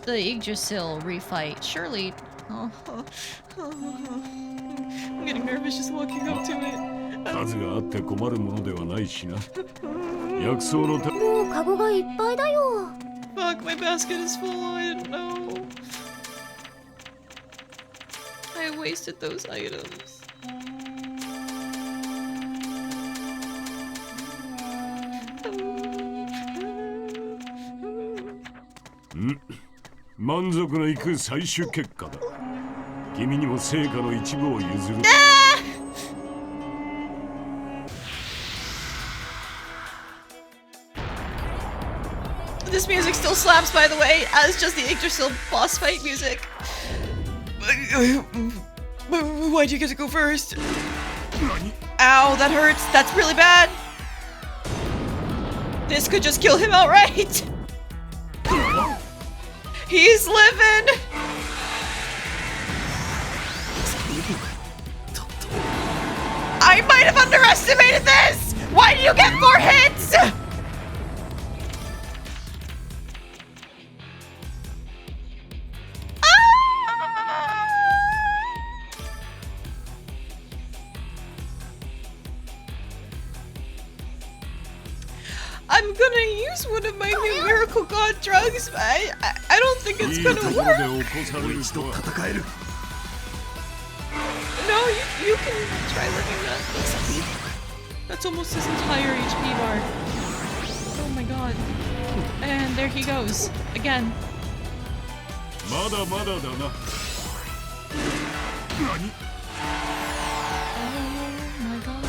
the Yggdrasil refight, surely... I'm getting nervous just walking up to it. 数があって困るものではないしな。薬草のた。もうカゴがいっぱいだよ。 Fuck, my basket is full. I didn't know. I wasted those items. 満足のいく最終結果だ。君にも成果の一部を譲る。This music still slaps, by the way, as just the Yggdrasil boss fight music. Why'd you get to go first? Ow, that hurts. That's really bad. This could just kill him outright. He's living. I might have underestimated this. Why do you get 4 hits? I'm gonna use one of my new Miracle God drugs, but I don't think it's gonna work. No, you can try living that. That's almost his entire HP bar. Oh my god. And there he goes. Again. Oh my god.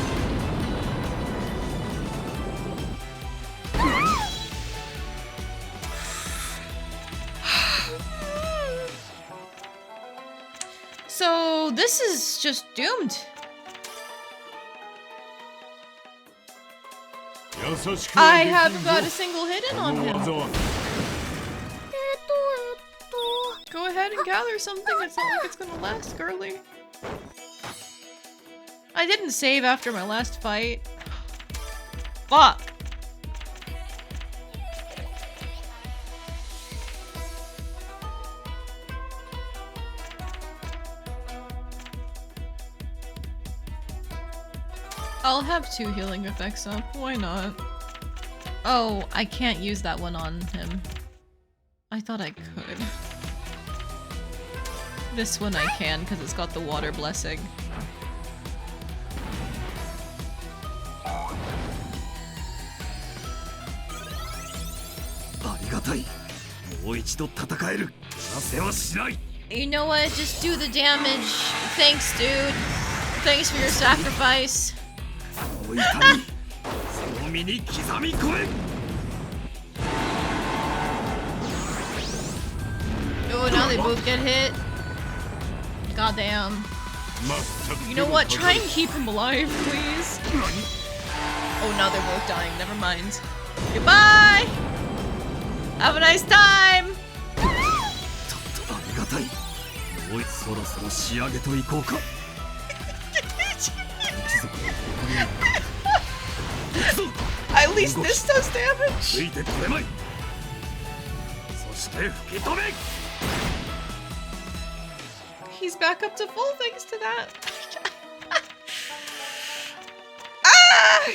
So this is just doomed. I haven't got a single hit in on him. Go ahead and gather something. It's not like it's gonna last, girly. I didn't save after my last fight. Fuck. I'll have 2 healing effects up. Why not? Oh, I can't use that one on him. I thought I could. This one I can because it's got the water blessing. You know what? Just do the damage. Thanks, dude. Thanks for your sacrifice. Oh, now they both get hit. Goddamn. You know what? Try and keep him alive, please. Oh, now they're both dying. Never mind. Goodbye! Have a nice time! At least this does damage. He's back up to full thanks to that. Ah!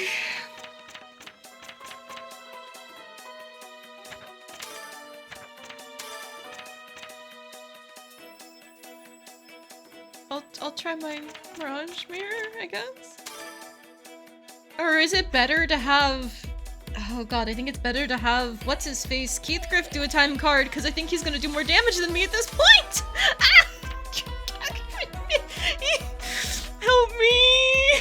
I'll try my Mirage Mirror, I guess. Or is it better to have... Oh god, I think it's better to have... What's his face? Keith Griff do a time card, because I think he's gonna do more damage than me at this point! Ah! Help me!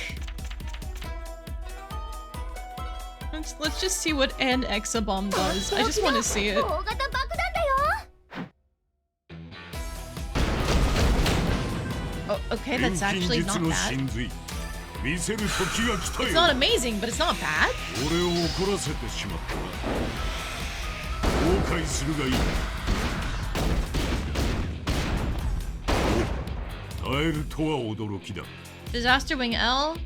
Let's just see what an Exabomb does. I just want to see it. Oh, okay, that's actually not bad. It's not amazing, but it's not bad. Disaster Wing L.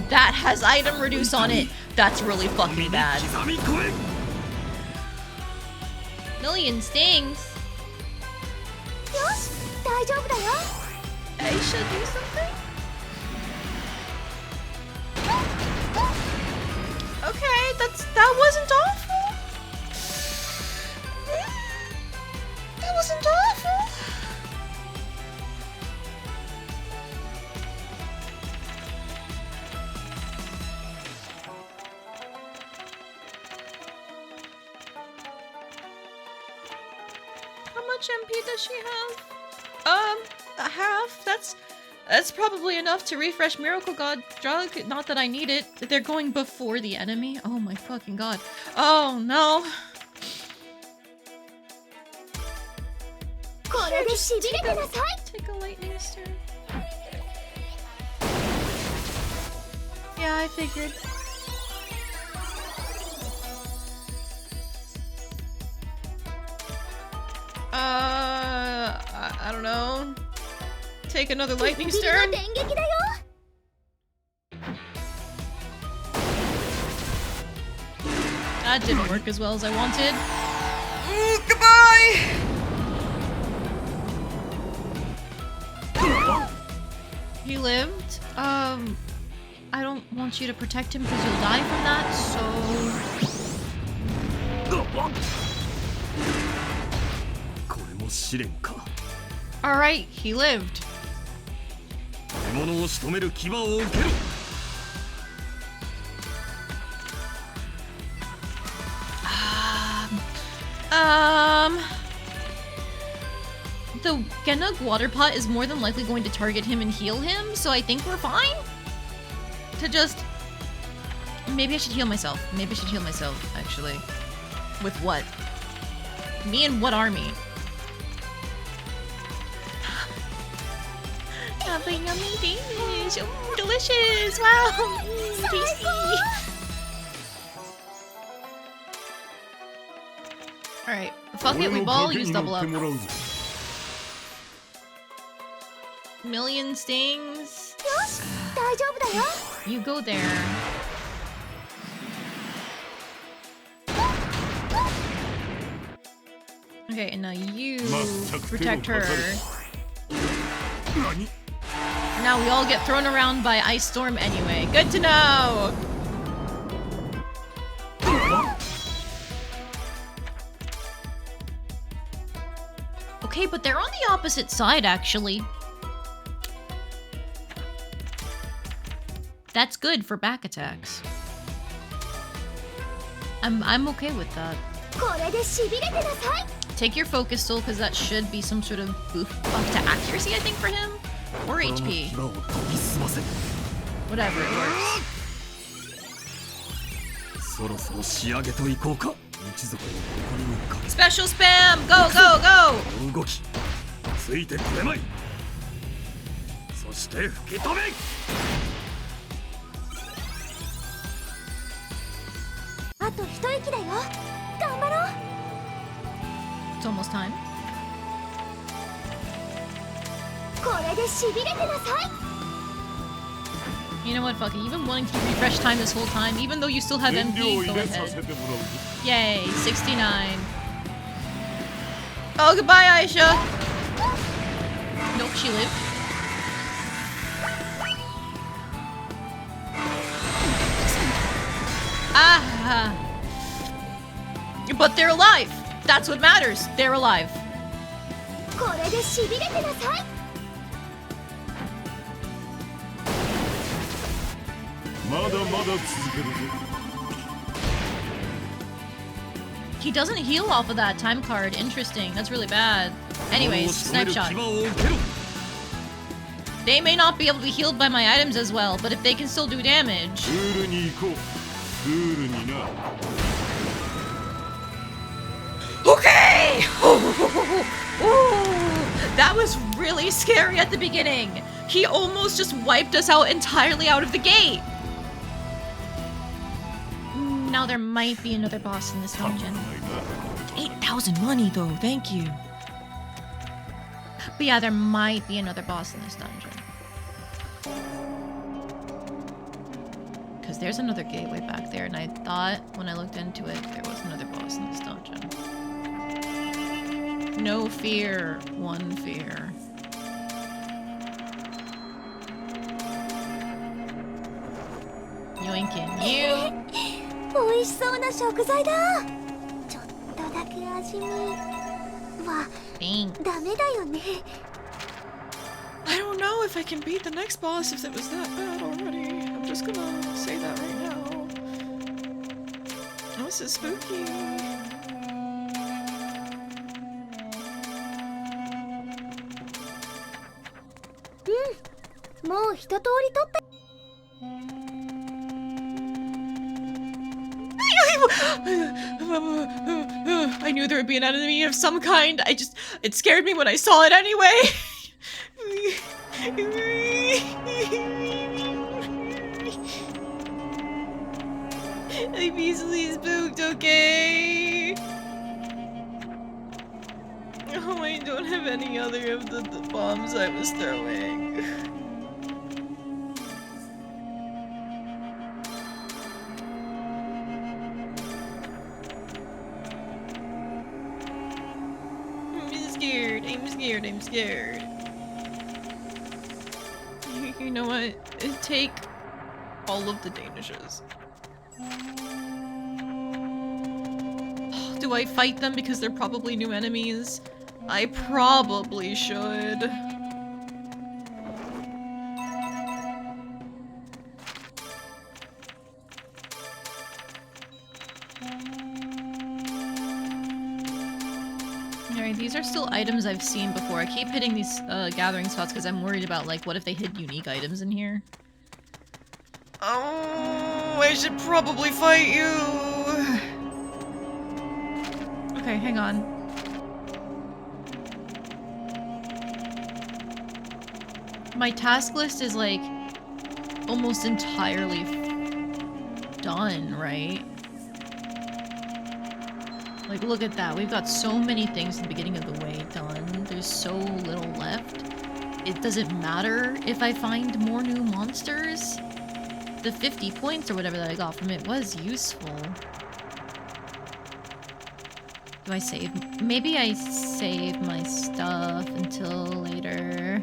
That has item reduce on it. That's really fucking bad. Million stings. Ayesha, do something? Okay, that wasn't awful. That wasn't awful. How much MP does she have? A half. That's probably enough to refresh Miracle God Drug. Not that I need it. They're going before the enemy. Oh my fucking god. Oh no. Here, just take a lightning stir. Yeah, I figured. I don't know. Take another lightning stir. That didn't work as well as I wanted. Ooh, goodbye! He lived. I don't want you to protect him because you'll die from that, so... Alright, he lived. The Genug water pot is more than likely going to target him and heal him, so I think we're fine. To just... Maybe I should heal myself. Maybe I should heal myself, actually. With what? Me and what army? Yummy, yummy dish. Ooh, delicious. Wow. Tasty. Alright. Fuck it, we've all used double up. Million stings. You go there. Okay, and now you protect her. Now we all get thrown around by Ice Storm anyway. Good to know! Okay, but they're on the opposite side, actually. That's good for back attacks. I'm okay with that. Take your focus soul, because that should be some sort of buff to accuracy, I think, for him. Or HP. Whatever, it works. Special spam! Go, go, go! It's almost time. You know what, fuck it. You've been wanting to refresh time this whole time, even though you still have MP. Go ahead. Yay, 69. Oh, goodbye, Ayesha. Nope, she lived. That's what matters. They're alive. これでしびれてなさい。まだまだ続けるぞ。 He doesn't heal off of that time card. Interesting. That's really bad. Anyways, snipe shot. They may not be able to be healed by my items as well, but if they can still do damage. ルールに行こう。ルールにな。 Okay! That was really scary at the beginning. He almost just wiped us out entirely out of the gate. Now there might be another boss in this dungeon. 8,000 money though, thank you. But yeah, there might be another boss in this dungeon. Because there's another gateway back there, and I thought when I looked into it, there was another boss in this dungeon. No fear, one fear. Yoinkin, you. 美味しそうな食材だ。ちょっとだけ味見は Thanks. ダメだよね。 I don't know if I can beat the next boss if it was that bad already. I'm just gonna say that right now. Oh, this is spooky. もう一通り取った。 I knew there would be an enemy of some kind. It scared me when I saw it anyway. I'm easily spooked, okay? Oh, I don't have any other of the bombs I was throwing. I'm scared. You know what? Take all of the Danishes. Do I fight them because they're probably new enemies? I probably should. Alright, these are still items I've seen before. I keep hitting these gathering spots because I'm worried about, like, what if they hid unique items in here? Oh, I should probably fight you! Okay, hang on. My task list is, like, almost entirely done, right? Like, look at that. We've got so many things at the beginning of the way done. There's so little left. It doesn't matter if I find more new monsters. The 50 points or whatever that I got from it was useful. Do I save? Maybe I save my stuff until later.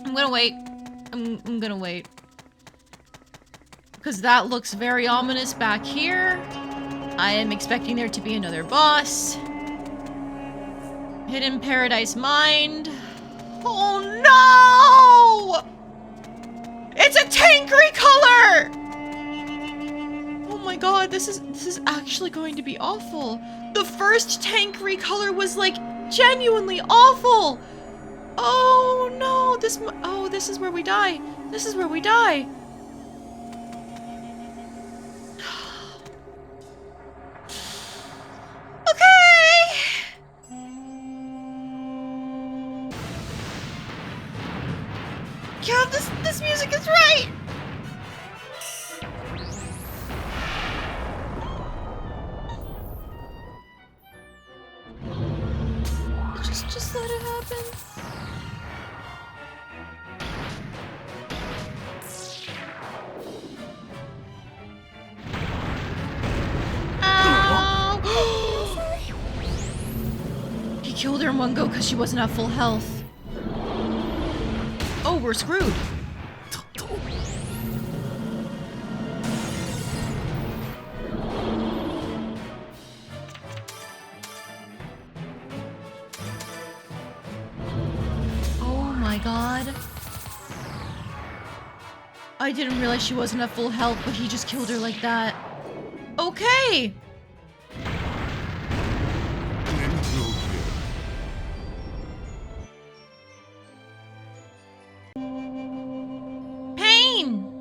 I'm gonna wait. I'm gonna wait. Because that looks very ominous back here. I am expecting there to be another boss. Hidden Paradise Mind. Oh no! It's a tankery color! Oh my god, this is actually going to be awful. The first tankery color was like genuinely awful. Oh no, this is where we die. This is where we die. Okay. Yeah, this music is right. Just let it happen. killed her in one go because she wasn't at full health. Oh, we're screwed. Oh my god. I didn't realize she wasn't at full health, but he just killed her like that. Okay! Pain!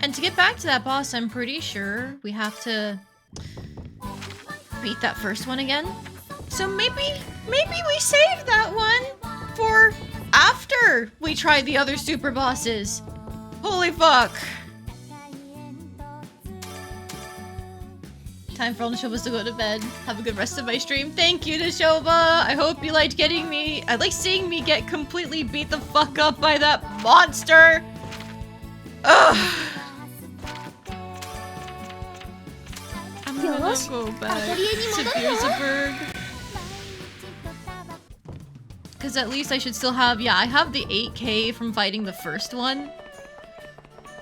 And to get back to that boss, I'm pretty sure we have to beat that first one again. So maybe we save that one for after we try the other super bosses. Holy fuck. Time for all Nashobas to go to bed. Have a good rest of my stream. Thank you, Nashoba. I hope you liked getting me. I like seeing me get completely beat the fuck up by that monster. Ugh. I'm gonna go back to Beelzebub. Because at least I should still have, yeah, I have the 8k from fighting the first one.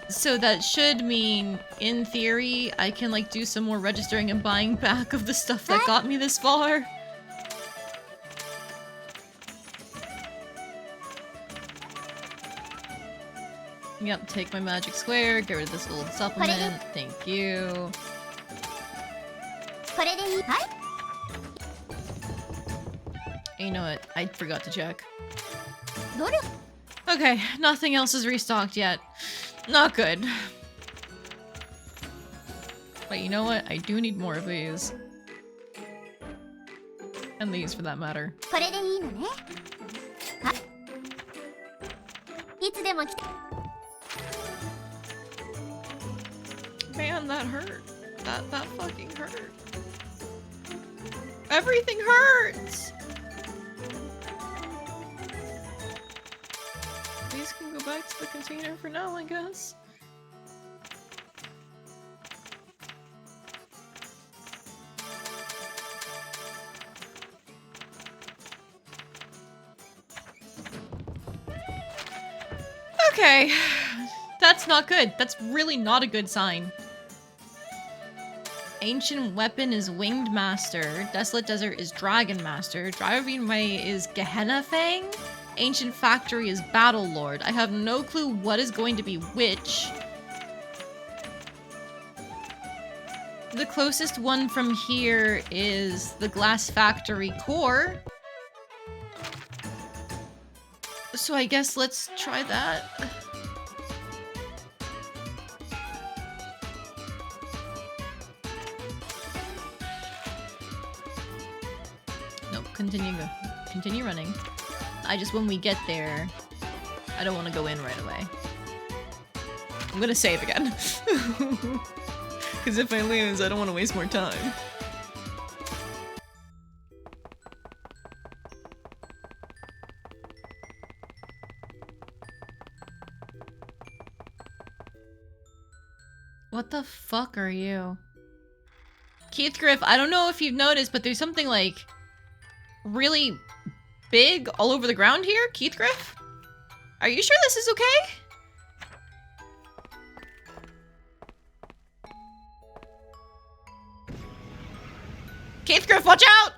So that should mean, in theory, I can like do some more registering and buying back of the stuff that got me this far. Yep, take my magic square, get rid of this old supplement, thank you. You know what? I forgot to check. Okay, nothing else is restocked yet. Not good. But you know what? I do need more of these. And these, for that matter. Man, that hurt. That fucking hurt. Everything hurts! These can go back to the container for now, I guess. Okay. That's not good. That's really not a good sign. Ancient Weapon is Winged Master. Desolate Desert is Dragon Master. Driving Way is Gehenna Fang. Ancient Factory is Battle Lord. I have no clue what is going to be which. The closest one from here is the Glass Factory Core. So I guess let's try that. Nope, continue running. I just, when we get there, I don't want to go in right away. I'm gonna save again. Because if I lose, I don't want to waste more time. What the fuck are you? Keith Griff, I don't know if you've noticed, but there's something like really big all over the ground here. Keith Griff? Are you sure this is okay? Keith Griff, watch out!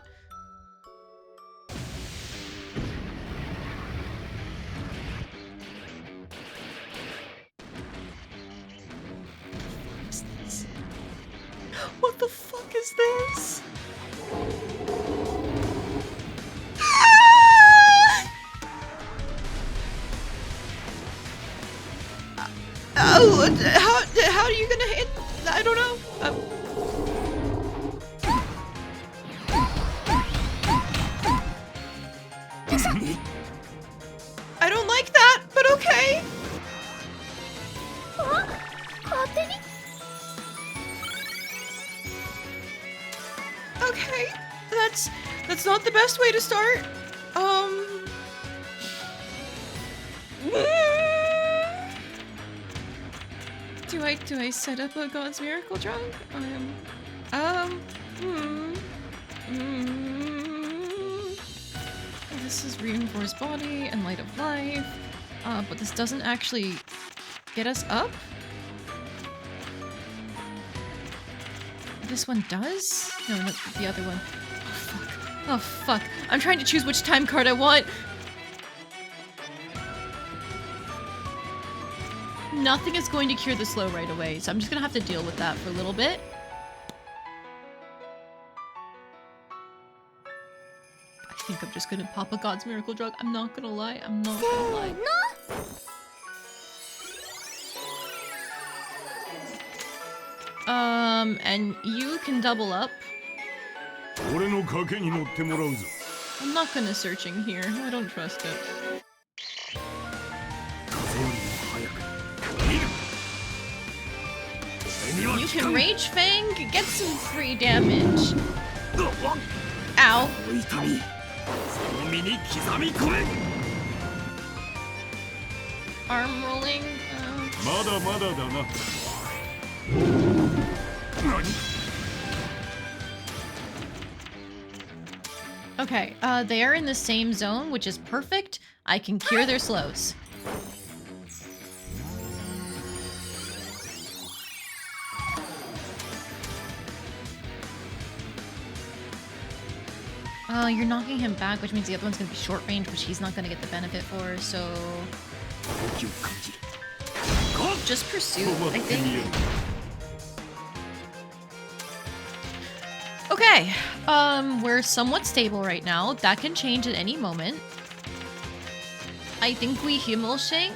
What the fuck is this? Oh, how are you gonna hit? I don't know. I don't like that, but okay. Okay, that's not the best way to start. Do I set up a God's miracle drug? This is reinforced body and light of life. But this doesn't actually get us up? This one does? No, the other one. Oh, fuck. Oh, fuck. I'm trying to choose which time card I want. Nothing is going to cure the slow right away, so I'm just gonna have to deal with that for a little bit. I think I'm just gonna pop a God's miracle drug. I'm not gonna lie. I'm not gonna lie. And you can double up.俺の賭けに乗ってもらうぞ。 I'm not gonna searching here. I don't trust it. 風よりも早く見る。目には You 効か can ん。 Rage Fang, get some free damage. うわっ Ow. この痛みその身に刻み込め。 Arm rolling. まだまだだな。 Okay, they are in the same zone, which is perfect. I can cure their slows. You're knocking him back, which means the other one's gonna be short range, which he's not gonna get the benefit for, so... 動きを感じる。 Just pursue, I think. Okay, we're somewhat stable right now. That can change at any moment. I think we Hummel Shank,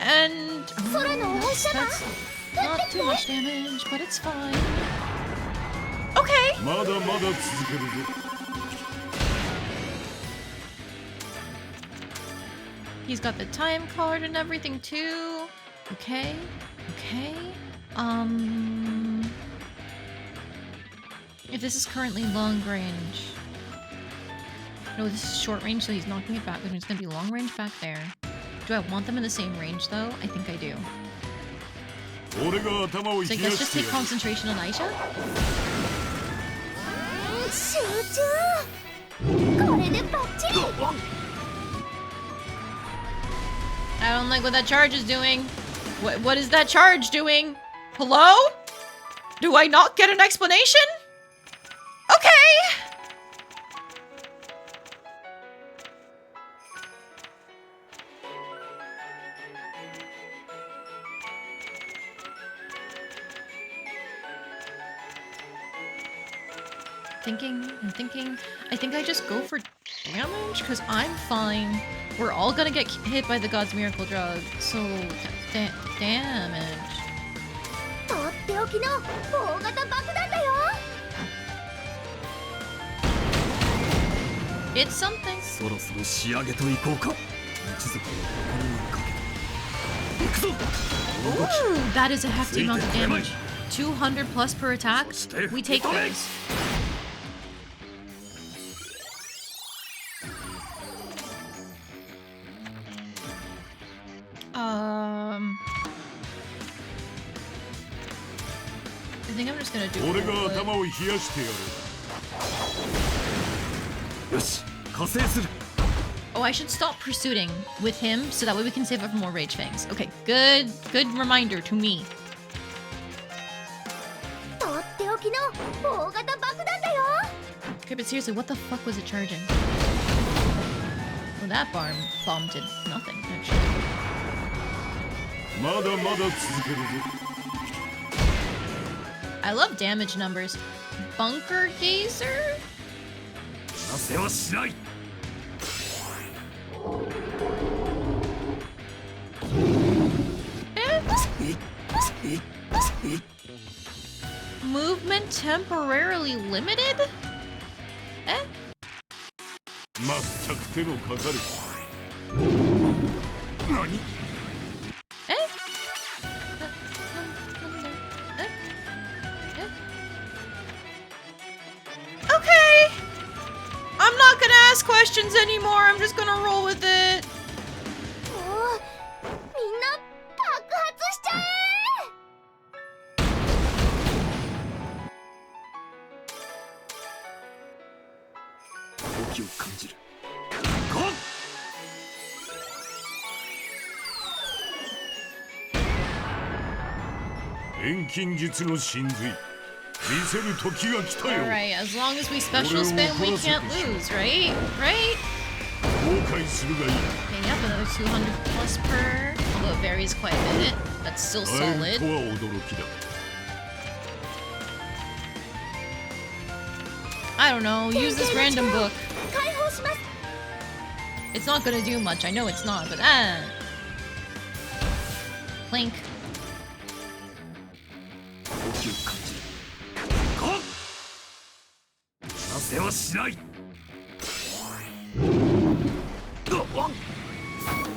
and that's not too much damage, but it's fine. Okay. まだまだ続けるぞ。 He's got the time card and everything too. Okay, okay. If this is currently long range. No, this is short range, so he's knocking it back, which means it's gonna be long range back there. Do I want them in the same range though? I think I do. 俺が頭を So 冷 I や guess just して take やる。 concentration on Ayesha? 集中これでバッチリ I don't like what that charge is doing. What is that charge doing? Hello? Do I not get an explanation? Okay! I'm thinking. I think I just go for damage, because I'm fine. We're all gonna get hit by the God's Miracle Drug, so damage. とっておきの大型爆弾だよ It's something. そろそろ仕上げといこうか。一族の心にかけて。行くぞ。動き。 Ooh, that is a hefty amount of damage. 200 plus per attack. We take those. I think I'm just gonna do 俺が bullet. 頭を冷やしてやる。よし、加勢する。 Oh, I should stop pursuing with him so that way we can save up for more Rage Fangs. Okay, good reminder to me. とっておきの大型爆弾だよ Okay, but seriously, what the fuck was it charging? Well, that bomb did nothing, actually. まだまだ続けるぞ。 I love damage numbers. Bunker Gazer? なせはしない。 Movement temporarily limited? Eh? まったく手のかかる。何？ Eh? Okay! I'm not gonna ask questions anymore. I'm just gonna roll with it. もうみんな爆発しちゃえ気を感じる。ゴッ錬金術の真髄見せる時が来たよ。 Alright, as long as we special spam, we can't lose, right? Right? 後悔するがいい。 Okay, yep, another 200 plus per. Although it varies quite a bit. That's still 会える solid. とは驚きだ。 I don't know, use this random book. 解放します。 It's not gonna do much, I know it's not, but Clink. 動きを感じる。ゴッなせはしない。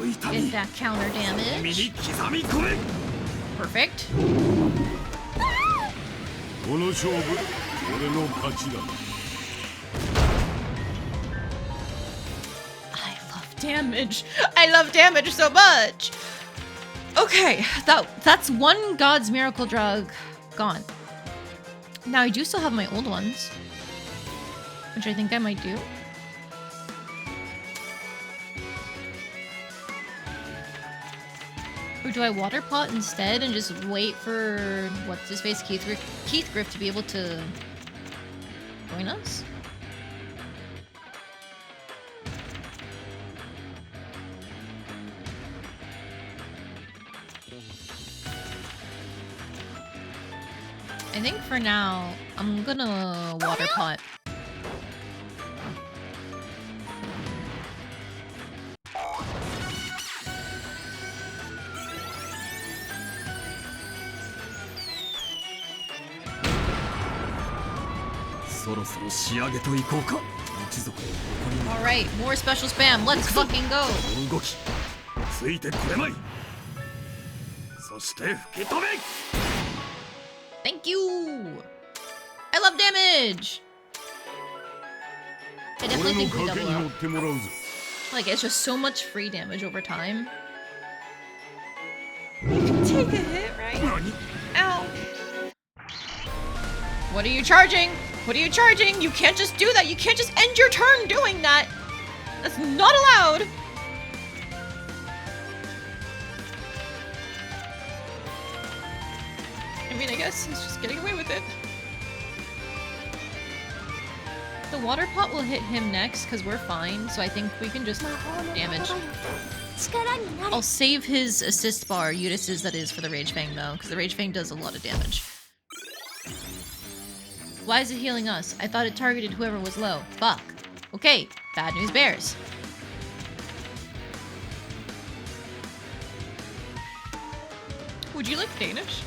痛 Get み that counter 身 damage. に刻み込め。 Perfect. この勝負俺の勝ちだ。 I love damage. I love damage so much. Okay, that's one God's miracle drug gone. Now I do still have my old ones, which I think I might do. Or do I water pot instead and just wait for what's his face Keith Griff to be able to join us? I think for now, I'm gonna water pot. Alright, more special spam. Let's fucking go. 動きついてくれまい。そして吹き飛べ。 Thank you! I love damage! I 俺 definitely の think we 賭け double に乗 up. ってもらうぞ。 Like, it's just so much free damage over time. Take a hit, right? Ow! What are you charging? What are you charging? You can't just do that! You can't just end your turn doing that! That's not allowed! I mean, I guess he's just getting away with it. The water pot will hit him next because we're fine, so I think we can just damage. 力になる。 I'll save his assist bar, Eudice's that is, for the Rage Fang though, because the Rage Fang does a lot of damage. Why is it healing us? I thought it targeted whoever was low. Fuck. Okay, bad news bears. Would you like Danish?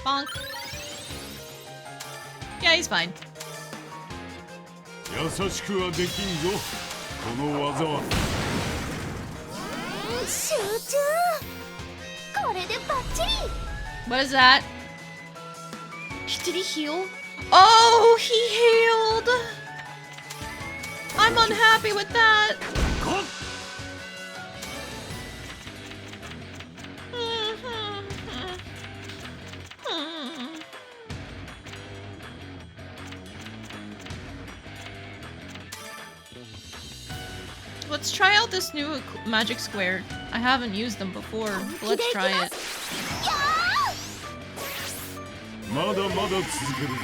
Bonk. Yeah, he's fine. 優しくはできんぞこの技は。集中。これでバッチリ。 What is that? Did he heal? Oh, he healed! I'm unhappy with that! ゴッ Let's try out this new magic square. I haven't used them before, but let's try it. まだまだ続けるぞ。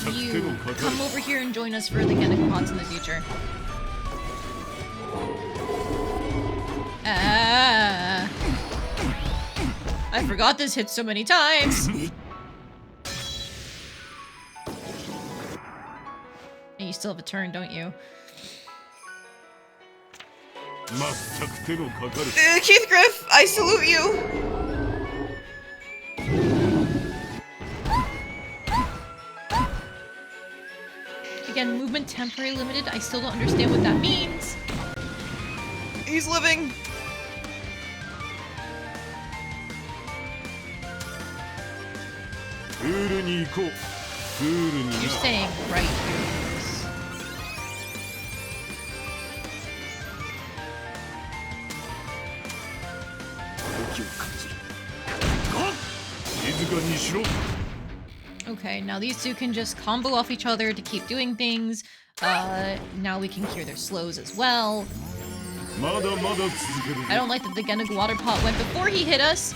全く手 You のかかる come over here and join us for the Genic pots in the future. Ah. I forgot this hit so many times. And you still have a turn, don't you? 全く手のかかる Keith Griff, I salute you. Again, movement temporary limited. I still don't understand what that means. He's living. You're staying right here. 動きを感じる。ゴッ静かにしろ。 Okay, now these two can just combo off each other to keep doing things. Now we can cure their slows as well. まだまだ続ける。 I don't like that the Genug water pot went before he hit us.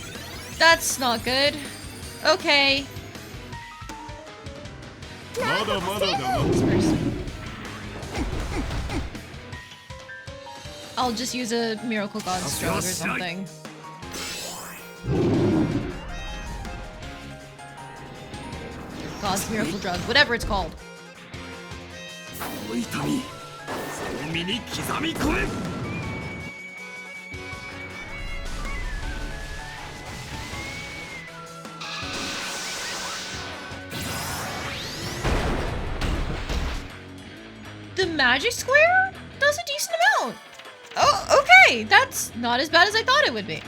That's not good. Okay. まだまだだな。 This person. I'll just use a Miracle God's Drug or something. God's Miracle Drug, whatever it's called. この痛みその身に刻み込め。 The magic square does a decent amount. Oh, okay. That's not as bad as I thought it would be.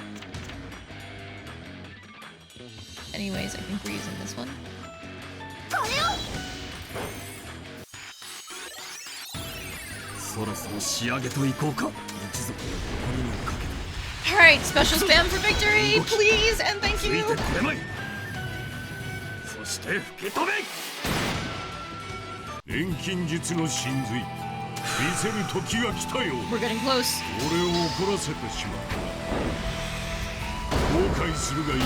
Anyways, I think we're using this one. そろそろ仕上げといこうか。一族の誇りにかけて Alright, special spam for victory, please, and thank つい you. てこれまい。そして吹き飛べ。 錬金術の真髄。見せる時が来たよ。 We're getting close. 俺を怒らせてしまった。後悔するがいい。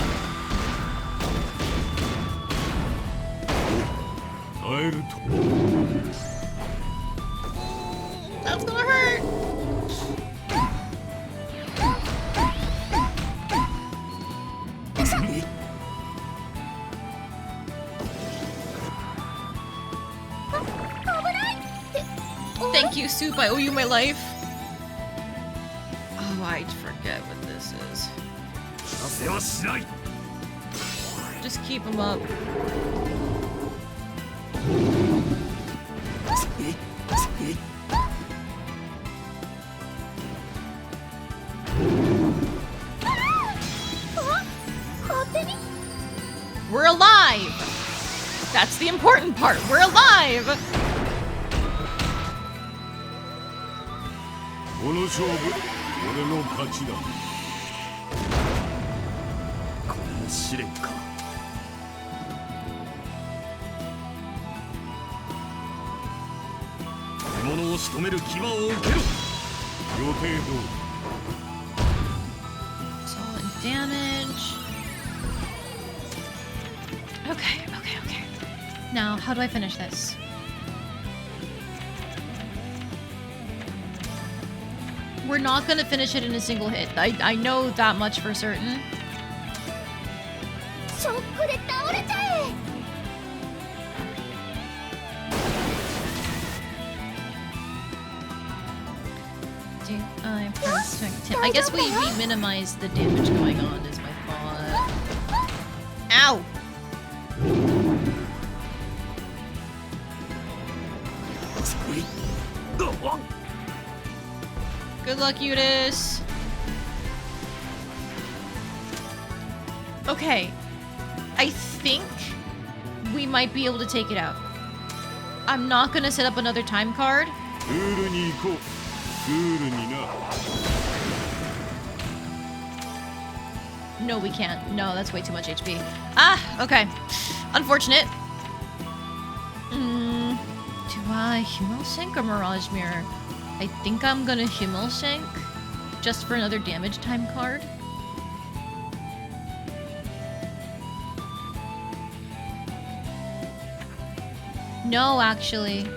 耐えると。 That's gonna hurt. Thank you, Soup. I owe you my life. Oh, I forget what this is. せはしない。 Just keep him up. We're alive! That's the important part. We're alive! この勝負、俺の勝ちだ。これも試練か。獲物を仕留める牙を受けろ。予定通り。 Solid damage. Okay. Now, how do I finish this? We're not gonna finish it in a single hit. I know that much for certain. ショックで倒れちゃえ。 Do I protect him? I guess we minimize the damage going on is my thought. Ow! Good luck, Eudice. Okay. I think we might be able to take it out. I'm not gonna set up another time card. クールに行こう。クールにな。 No, we can't. No, that's way too much HP. Ah, okay. Unfortunate. Do I Humo Sync or Mirage Mirror? I think I'm gonna Humo Sync. Just for another damage time card. No, actually.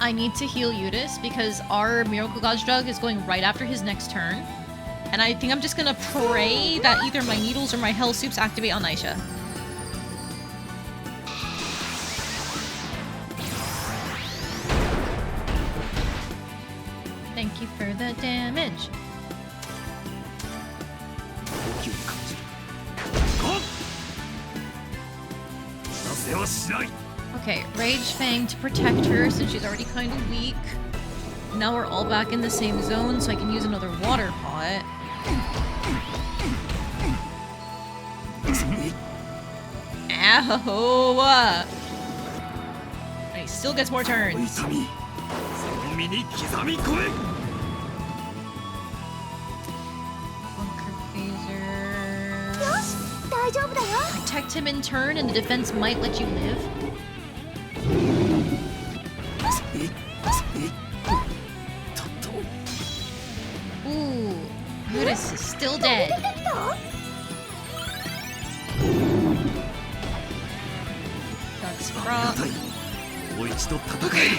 I need to heal Eudice because our Miracle God's Drug is going right after his next turn. And I think I'm just gonna pray that either my needles or my hell soups activate on Ayesha. Thank you for the damage. 大きく感じる。ゴッ。せはしない。 Okay, Rage Fang to protect her since she's already kind of weak. Now we're all back in the same zone, so I can use another water pot. Ow! And he still gets more turns. 痛み全身に刻み込め。 大丈夫だよ。 Protect him in turn, and the defense might let you live. Ooh, Judas is still dead. Dusk's prop. もう一度戦える。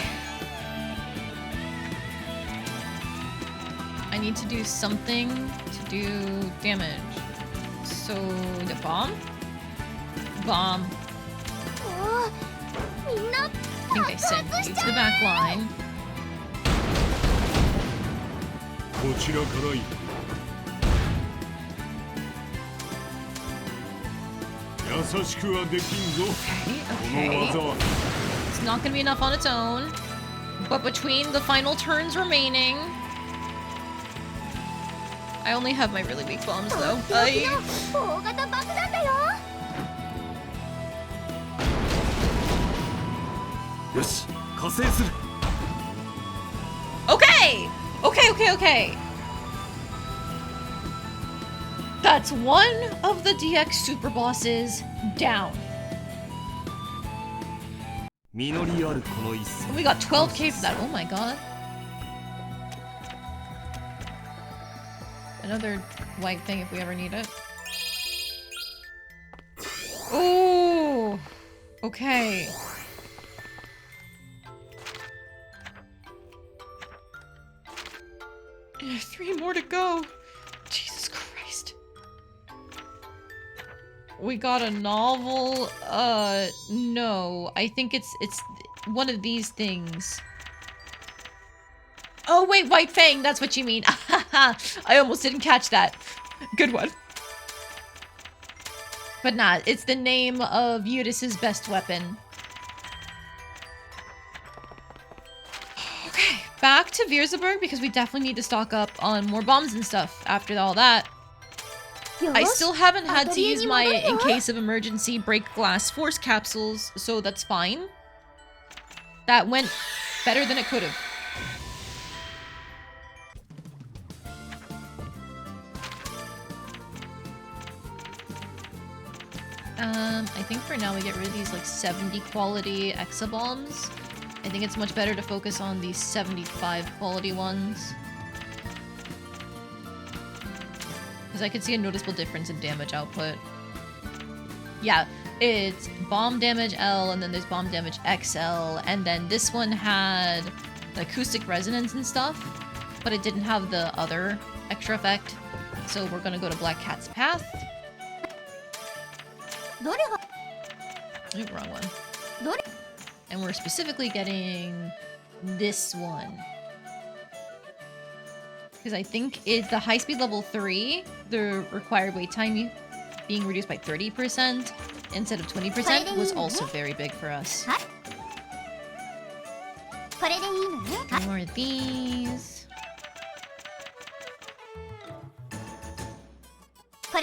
I need to do something to do damage. So the bomb? Bomb. もうみんな I think I sent you to the back line. こちらから行く。優しくはできんぞ。 Okay, この技 okay. は It's not gonna be enough on its own. But between the final turns remaining, I only have my really weak bombs though. 大型爆弾だよ。よし、加勢する。 Okay! Okay, okay, okay. That's one of the DX super bosses down. 実りあるこの一戦。 We got 12k for that. Oh my god. Another white thing if we ever need it. Ooh. Okay. Three more to go. Jesus Christ. We got a novel. No. I think it's one of these things. Oh wait, White Fang, that's what you mean. I almost didn't catch that. Good one. But nah, it's the name of Judas's best weapon. Okay, back to Vierzeburg because we definitely need to stock up on more bombs and stuff after all that. I still haven't had to use my in case of emergency break glass force capsules, so that's fine. That went better than it could have. I think for now we get rid of these like 70 quality Exa bombs. I think it's much better to focus on these 75 quality ones. Because I could see a noticeable difference in damage output. Yeah, it's bomb damage L, and then there's bomb damage XL, and then this one had acoustic resonance and stuff, but it didn't have the other extra effect. So we're gonna go to Black Cat's Path. Ooh, wrong one. And we're specifically getting this one. Because I think it's the high speed level 3, the required wait time being reduced by 30% instead of 20% was also very big for us. More of these.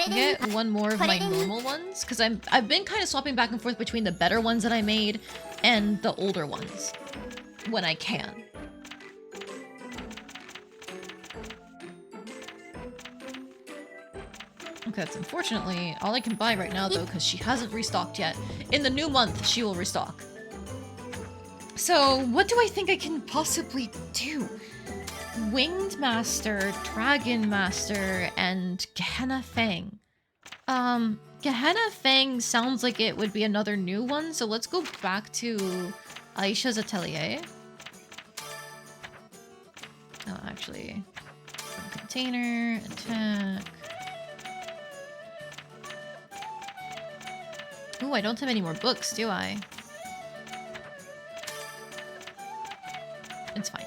Get one more of my normal ones because I've been kind of swapping back and forth between the better ones that I made and the older ones when I can. Okay, that's unfortunately all I can buy right now though because she hasn't restocked yet. In the new month, she will restock. So what do I think I can possibly do? Winged Master, Dragon Master, and Gehenna Fang. Gehenna Fang sounds like it would be another new one, so let's go back to Ayesha's Atelier. Oh, actually, container, attack. Ooh, I don't have any more books, do I? It's fine.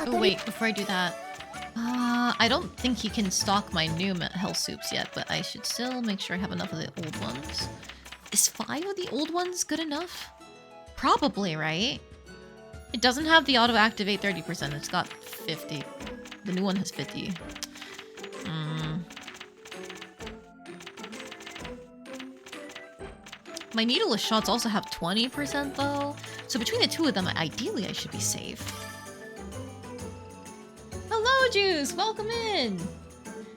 Oh wait, before I do that, I don't think he can stock my new hell soups yet, but I should still make sure I have enough of the old ones. Is 5 of the old ones good enough? Probably, right? It doesn't have the auto-activate 30%, it's got 50. The new one has 50. My needleless shots also have 20% though. So between the two of them, ideally I should be safe. Hello, Juice! Welcome in!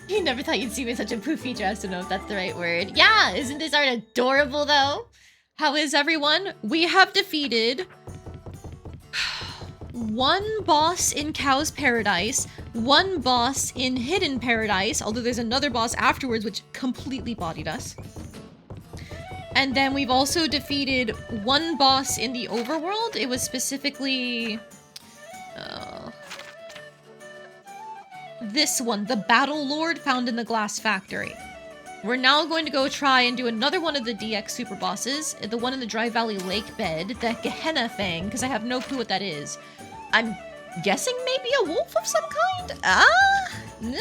You never thought you'd see me in such a poofy dress. I don't know if that's the right word. Yeah, isn't this art adorable though? How is everyone? We have defeated one boss in Cow's Paradise, one boss in Hidden Paradise, although there's another boss afterwards which completely bodied us. And then we've also defeated one boss in the overworld. It was specifically... this one, the Battle Lord found in the Glass Factory. We're now going to go try and do another one of the DX super bosses, the one in the Dry Valley Lake bed, the Gehenna thing, because I have no clue what that is. I'm guessing maybe a wolf of some kind? Nah.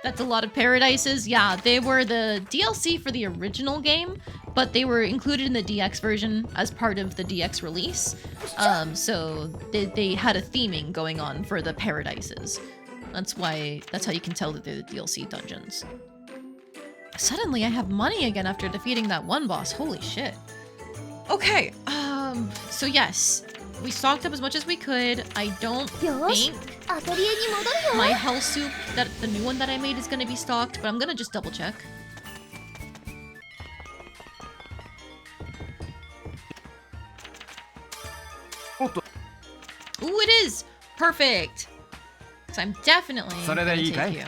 That's a lot of paradises. Yeah, they were the DLC for the original game, but they were included in the DX version as part of the DX release. So they had a theming going on for the paradises. That's how you can tell that they're the DLC dungeons. Suddenly I have money again after defeating that one boss. Holy shit. Okay, so yes, we stocked up as much as we could. I don't think my hell soup, the new one that I made, is gonna be stocked, but I'm gonna just double check. Ooh, it is! Perfect! So I'm definitely gonna take you.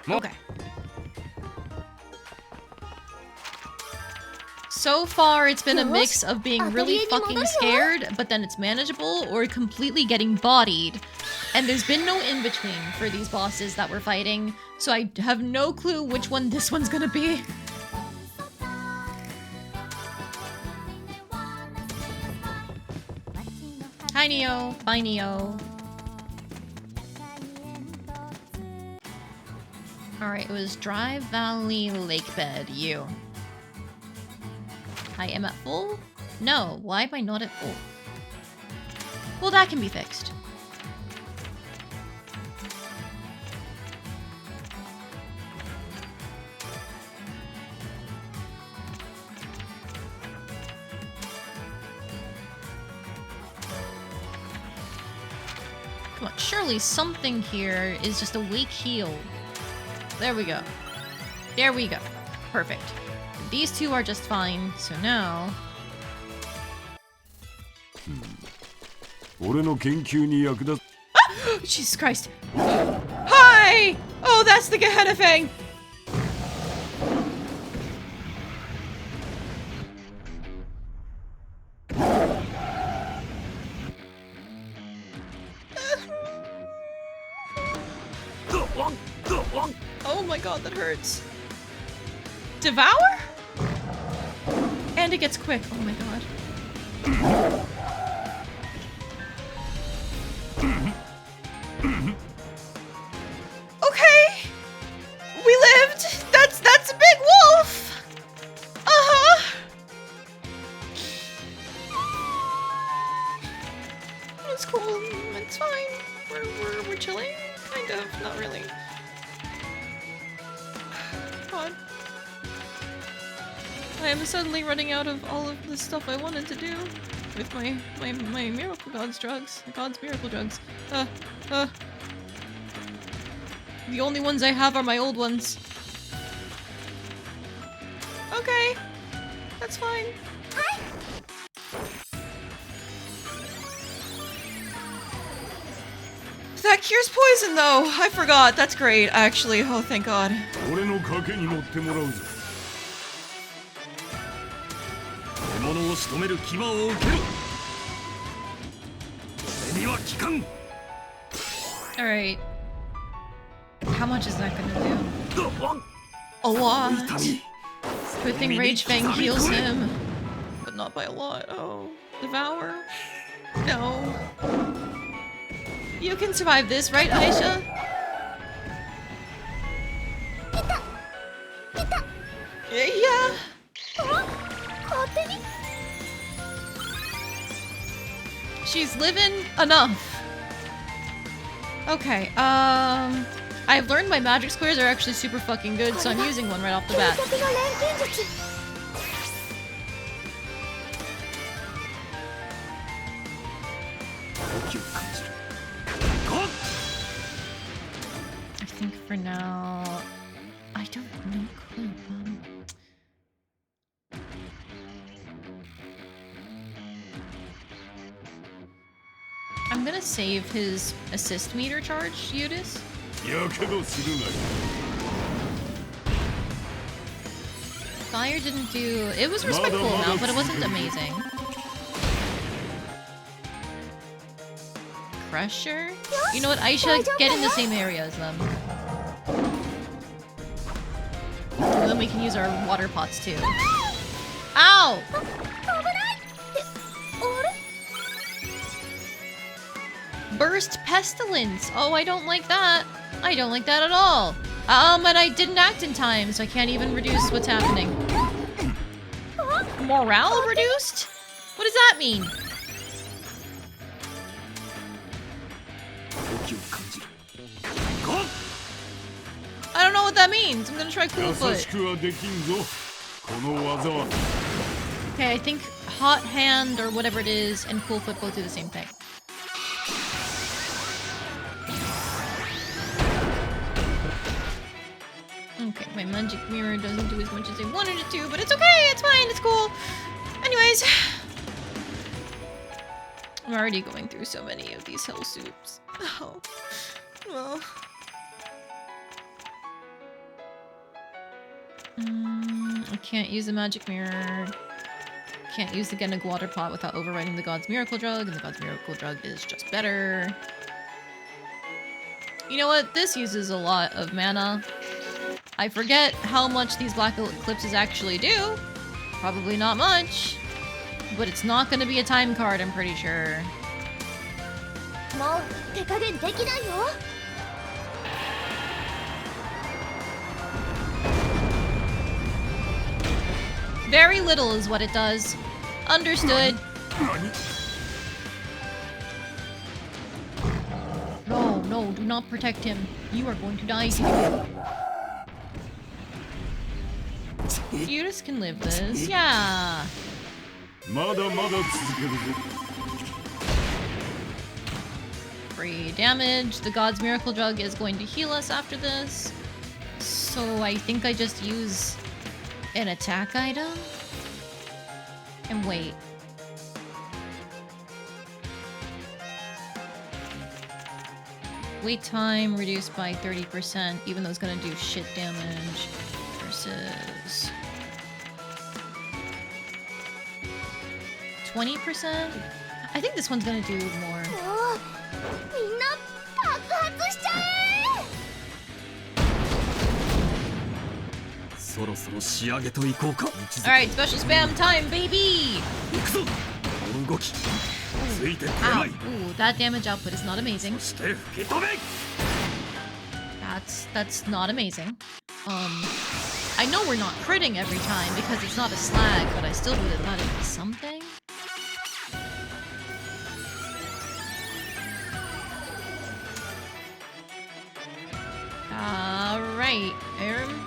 Okay. So far, it's been a mix of being really fucking scared, but then it's manageable, or completely getting bodied. And there's been no in-between for these bosses that we're fighting, so I have no clue which one this one's gonna be. Hi, Neo. Bye, Neo. Alright, it was Dry Valley Lake Bed, you. I am at full? No, why am I not at full? Well, that can be fixed. Come on, surely something here is just a weak heal. There we go. There we go. Perfect. These two are just fine, so now... Jesus Christ. Hi! Oh, that's the Gehenna thing! Oh my god, that hurts. Devour? And it gets quick. Oh my god. Okay. We lived. That's a big wolf. Uh-huh. It's cool. It's fine. We're chilling. Kind of. Not really. God. I am suddenly running out of all of the stuff I wanted to do with my miracle god's drugs. God's miracle drugs. The only ones I have are my old ones. Okay. That's fine. That cures poison though! I forgot. That's great, actually. Oh, thank god. Alright. How much is that gonna do? A lot. Good thing Rage Fang heals him. But not by a lot. Oh. Devour? No. You can survive this, right, Ayesha? Yeah. She's living enough. Okay, I've learned my magic squares are actually super fucking good, so I'm using one right off the bat. I think for now, I don't know. Clue. I'm gonna save his assist meter charge, Yudis. やけどするなよ Fire didn't do... It was respectful enough, but it wasn't amazing. Crusher? You know what, Ayesha, get in the same area as them. And then we can use our water pots too. Ow! Burst Pestilence! Oh, I don't like that. I don't like that at all. And I didn't act in time, so I can't even reduce what's happening. Morale reduced? What does that mean? I don't know what that means. I'm gonna try Cool 優 Foot. しくはできんぞこの技は Okay, I think Hot Hand or whatever it is and Cool Foot both do the same thing. Okay, my magic mirror doesn't do as much as I wanted it to, but it's okay, it's fine, it's cool. Anyways, I'm already going through so many of these hell soups. Oh, well. I can't use the magic mirror. Can't use the Gennig water pot without overriding the God's Miracle Drug, and the God's Miracle Drug is just better. You know what? This uses a lot of mana. I forget how much these Black Eclipses actually do. Probably not much. But it's not gonna be a time card, I'm pretty sure. Very little is what it does. Understood. No, no, do not protect him. You are going to die. You just can live this. Yeah. まだまだ続けるぞ Free damage. The God's Miracle Drug is going to heal us after this. So I think I just use an attack item and wait. Wait time reduced by 30%, even though it's gonna do shit damage. Versus 20%? I think this one's gonna do more. Alright, special spam time, baby! Ow. Ooh, that damage output is not amazing. That's not amazing. I know we're not critting every time because it's not a slag, but I still would have thought it'd be something. Alright, Aram.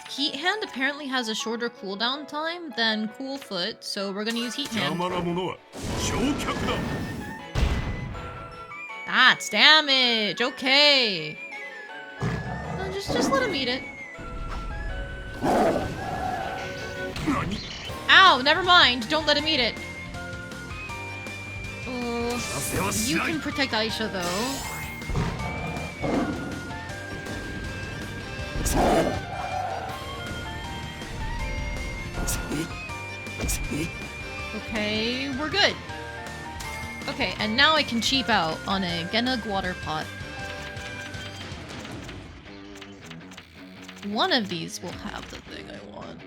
Heat Hand apparently has a shorter cooldown time than Cool Foot, so we're gonna use Heat Hand. 邪魔なものは焼却だ That's damage! Okay! Just let him eat it. Ow! Never mind! Don't let him eat it! You can protect Ayesha, though. Okay, we're good. Okay, and now I can cheap out on a Gennig water pot. One of these will have the thing I want.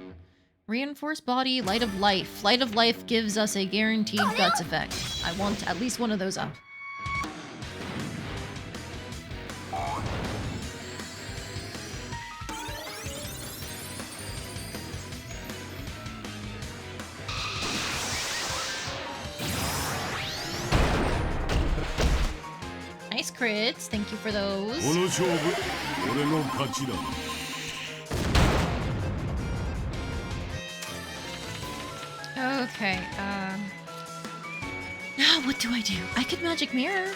Reinforced body, light of life. Light of life gives us a guaranteed guts effect. I want at least one of those up. nice crits. Thank you for those. この勝負俺の勝ちだ。 Okay, now what do I do? I could magic mirror.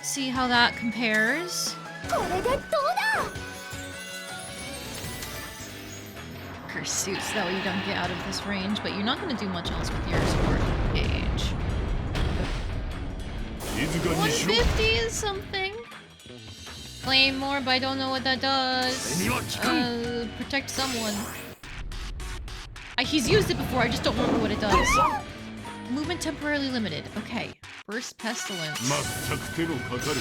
See how that compares. これでどうだ Pursuit, so that way you don't get out of this range, but you're not going to do much else with your sword gauge. 静かにしろ。 150 is something. Flame more, but I don't know what that does. Protect someone. He's used it before, I just don't remember what it does. Movement temporarily limited. Okay. Burst pestilence. 全く手のかかる。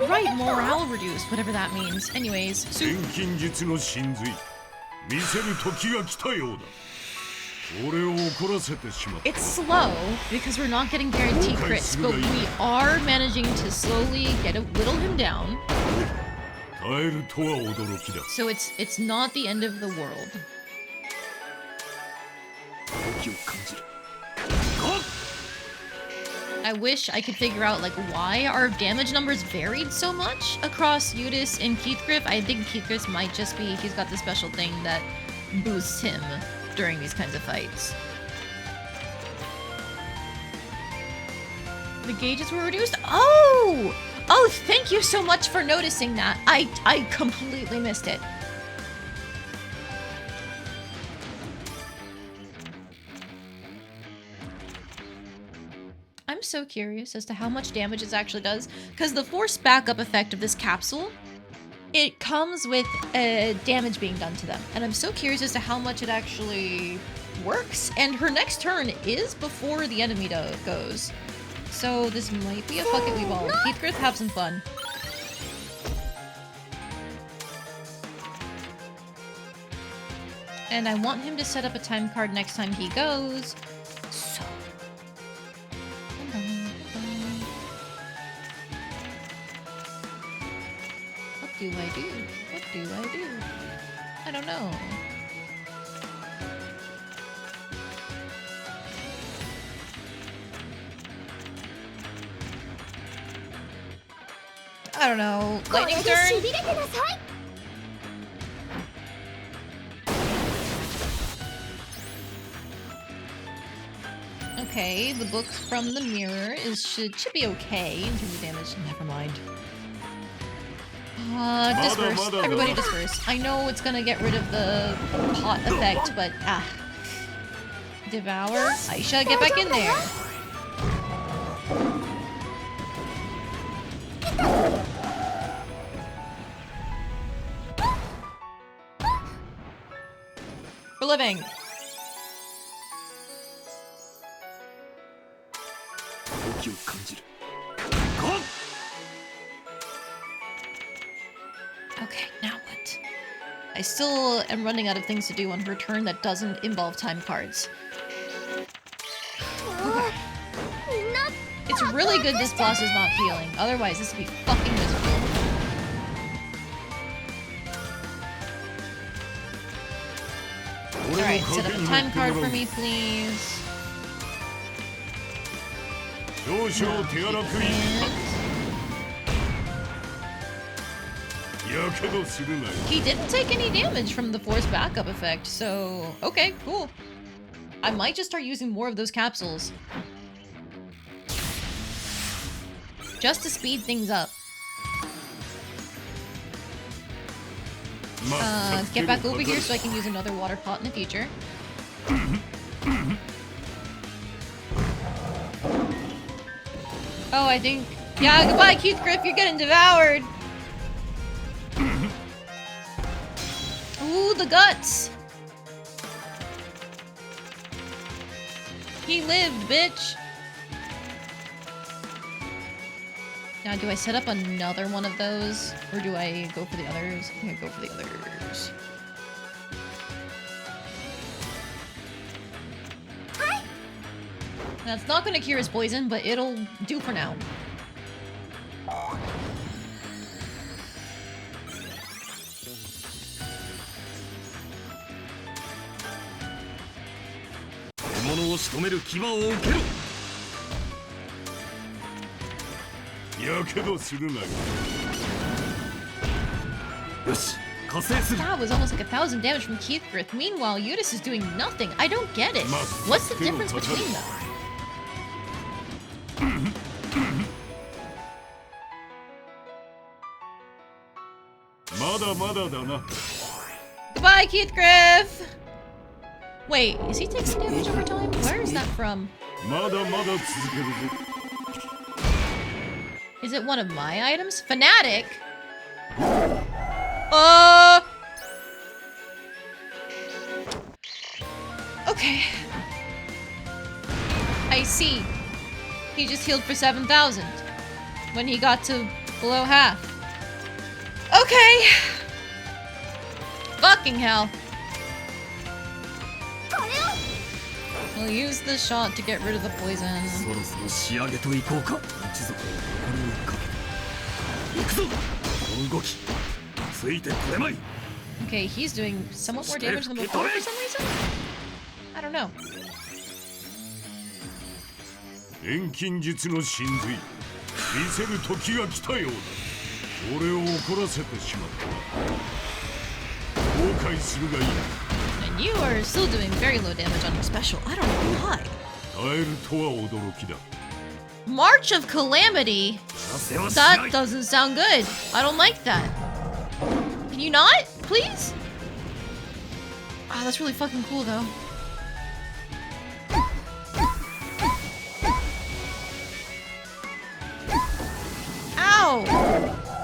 Right, morale reduced, whatever that means. Anyways, 錬金術の神髄。見せる時が来たようだ。俺を怒らせてしまった。 it's slow because we're not getting guaranteed crits, but we are managing to slowly whittle him down. 耐えるとは驚きだ。 So it's not the end of the world. 気を感じる。 I wish I could figure out like why our damage numbers varied so much across Eudes and Keithgriff. I think Keithgriff might just be he's got the special thing that boosts him during these kinds of fights. The gauges were reduced. Oh! Oh, thank you so much for noticing that. I completely missed it. I'm so curious as to how much damage this actually does, because the force backup effect of this capsule, it comes with damage being done to them, and I'm so curious as to how much it actually works. And her next turn is before the enemy goes, so this might be a fuck it we ball. Heathcliff, have some fun. And I want him to set up a time card next time he goes. So. What do I do? What do I do? I don't know. I don't know. Lightning turn? Okay, the book from the mirror should be okay in terms of damage. Never mind. Disperse. Everybody disperse. I know it's gonna get rid of the pot effect, but Devour. Ayesha, get back in there. For living. Okay, now what? I still am running out of things to do on her turn that doesn't involve time cards. Okay. It's really good this boss is not healing, otherwise this would be fucking miserable. Alright, set up a time card for me, please. He didn't take any damage from the force backup effect, so okay, cool. I might just start using more of those capsules. Just to speed things up. Get back over here so I can use another water pot in the future. Oh, I think... Yeah, goodbye, Keithgriff, you're getting devoured! Ooh, the guts! He lived, bitch! Now, do I set up another one of those? Or do I go for the others? I think I go for the others. That's not gonna cure his poison, but it'll do for now. を仕留める牙を受けろ。やけどするなよ。よし、加勢する。 That was almost like 1,000 damage from Keithgrith. Meanwhile, Eudes is doing nothing. I don't get it. What's the difference between them? まだまだだな。 Goodbye, Keithgrith! Wait, is he taking damage over time? Where is that from? まだまだ続けるぞ。 Is it one of my items? Fanatic? Okay. I see. He just healed for 7,000 when he got to below half. Okay. Fucking hell. We'll use the shot to get rid of the poison. そろそろ仕上げといこうか。一族をこれにかけて行くぞ。この動きついてくれまい。 Okay, he's doing somewhat more damage than before for some reason? I don't know. 錬金術の神髄、見せる時が来たようだ。俺を怒らせてしまった。後悔するがいい。 And you are still doing very low damage on your special. I don't know why. 耐えるとは驚きだ。 March of Calamity? せはしな That い。 doesn't sound good. I don't like that. Can you not? Please? Oh, that's really fucking cool though. Ow!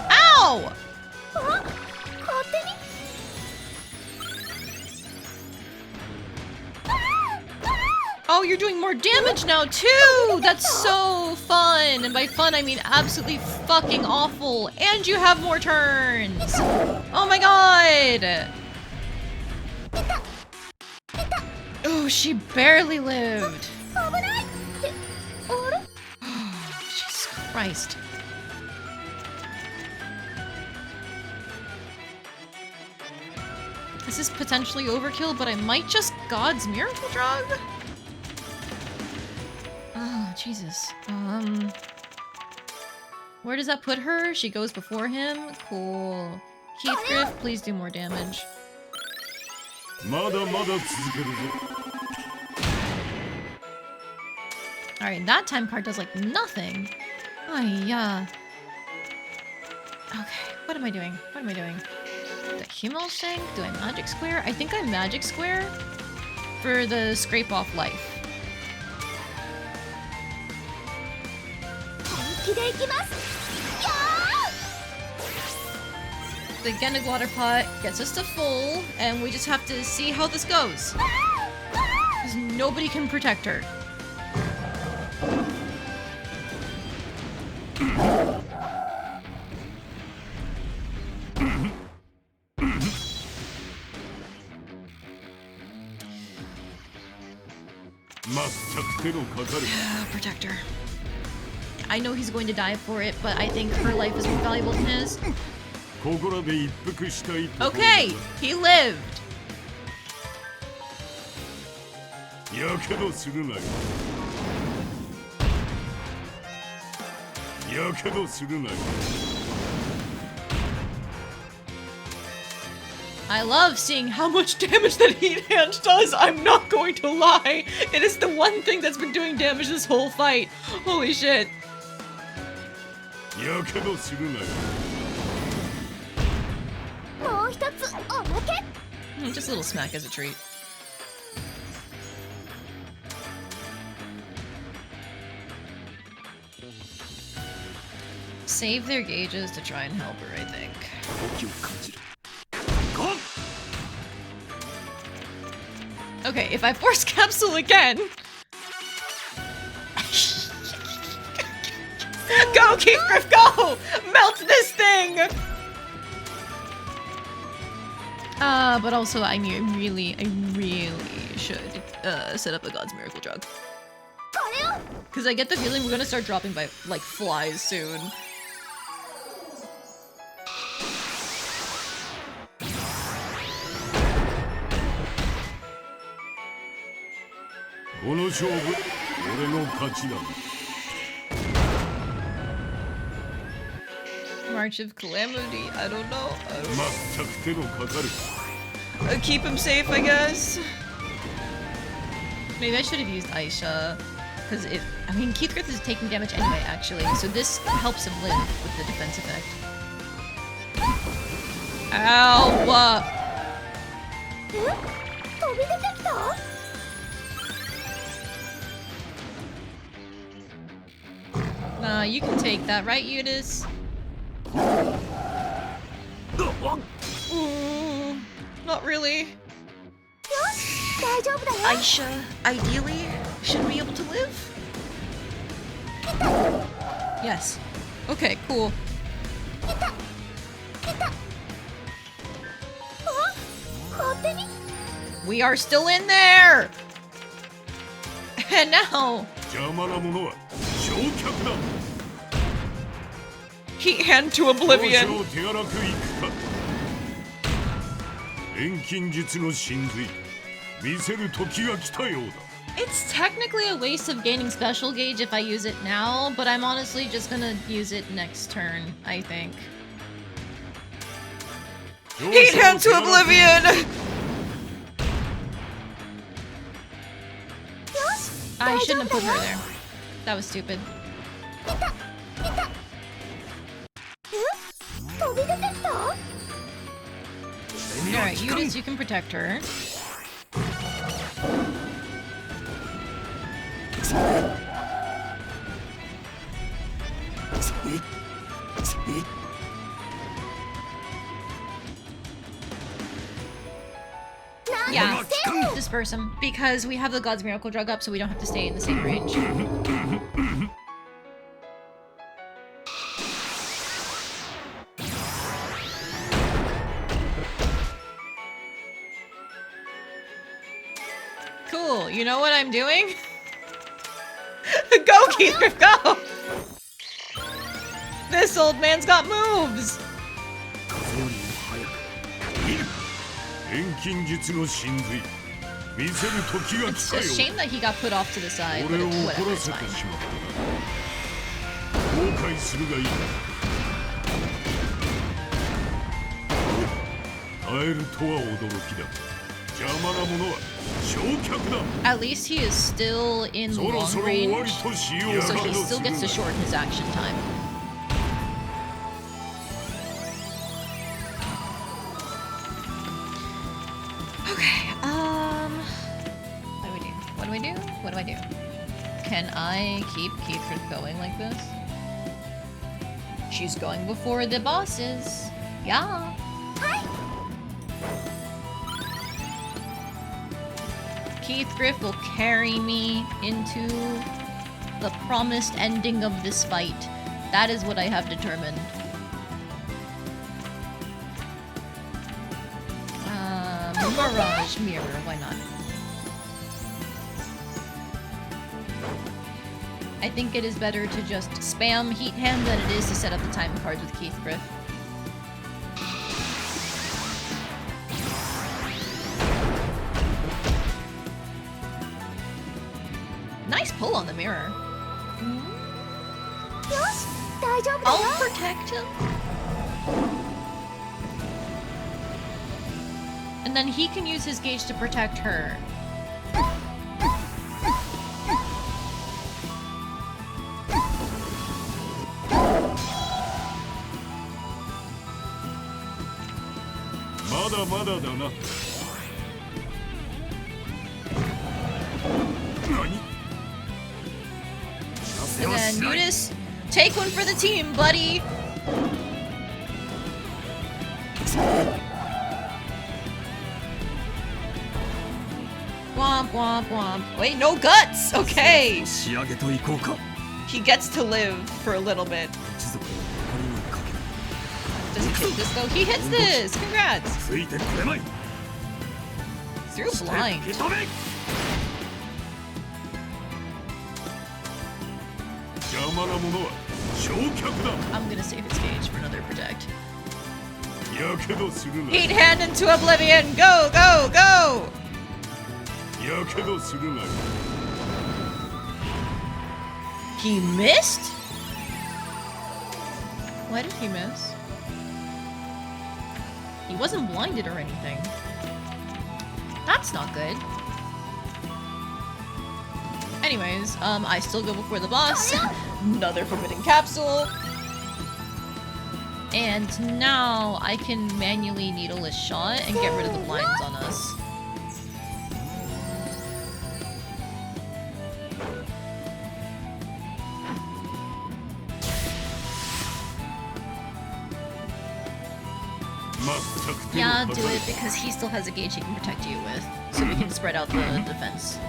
Ow! Oh, you're doing more damage now too! That's so fun! And by fun, I mean absolutely fucking awful. And you have more turns! Oh my god! Oh, she barely lived. Jesus Christ. This is potentially overkill, but I might just God's Miracle Drug? Oh, Jesus. Where does that put her? She goes before him? Cool. Keithgrith, please do more damage. まだまだ続けるぞ。 Alright, that time card does like nothing. Oh, yeah. Okay, what am I doing? What am I doing? The Humo Shank? Do I Magic Square? I think I Magic Square for the Scrape Off Life. The Gennig Water Pot gets us to full, and we just have to see how this goes. Because nobody can protect her. Protector. I know he's going to die for it, but I think her life is more valuable than his. Okay, he lived. やけどするなよ。やけどするなよ。 I love seeing how much damage that Heat Hand does. I'm not going to lie. It is the one thing that's been doing damage this whole fight. Holy shit. やけどするなよ。 Just a little smack as a treat. Save their gauges to try and help her, I think. 動きを感じる。 Okay, if I force capsule again... Go, Keithgrith, go! Melt this thing! But also, I mean, I really should set up a God's Miracle Drug. Because I get the feeling we're gonna start dropping by, like, flies soon. この勝負俺の勝ちだ。 March of Calamity. I don't know. 全く手のかかる。 Keep him safe, I guess. Maybe I should have used Ayesha. Because I mean, Keith Griffith is taking damage anyway, actually. So this helps him live with the defense effect. Ow! You can take that, right, Eunice? Not really. Ayesha, ideally, should be able to live? Yes. Okay, cool. We are still in there! And now... Heat hand to oblivion. It's technically a waste of gaining special gauge if I use it now, but I'm honestly just gonna use it next turn, I think. Heat hand to oblivion! I shouldn't have put her there. That was stupid. Alright, Eunice, you can protect her. Yeah, disperse him, because we have the God's Miracle Drug up, so we don't have to stay in the same range. Cool, you know what I'm doing? Go, Keith, go! This old man's got moves! It's a shame that he got put off to the side, but whatever, it's fine. At least he is still in the long range, so he still gets to shorten his action time. Okay, what do I do? Can I keep Keith going like this? She's going before the bosses. Yeah. Keith Griff will carry me into the promised ending of this fight. That is what I have determined. Mirage Mirror, why not? I think it is better to just spam Heat Hand than it is to set up the time cards with Keith Griff. Nice pull on the mirror. I'll protect him. And then he can use his gauge to protect her. And then Eunice, take one for the team, buddy. Womp, womp, womp. Wait, no guts! Okay! He gets to live for a little bit. Does he hit this though? He hits this! Congrats! Through blind. I'm gonna save his gauge for another protect. Heat hand into oblivion! Go, go, go! けどするがいい。 He missed? Why did he miss? He wasn't blinded or anything. That's not good. Anyways, I still go before the boss. Another forbidden capsule. And now I can manually needle a shot and get rid of the blinds on us. Yeah, do it because he still has a gauge he can protect you with, so we can spread out the defense.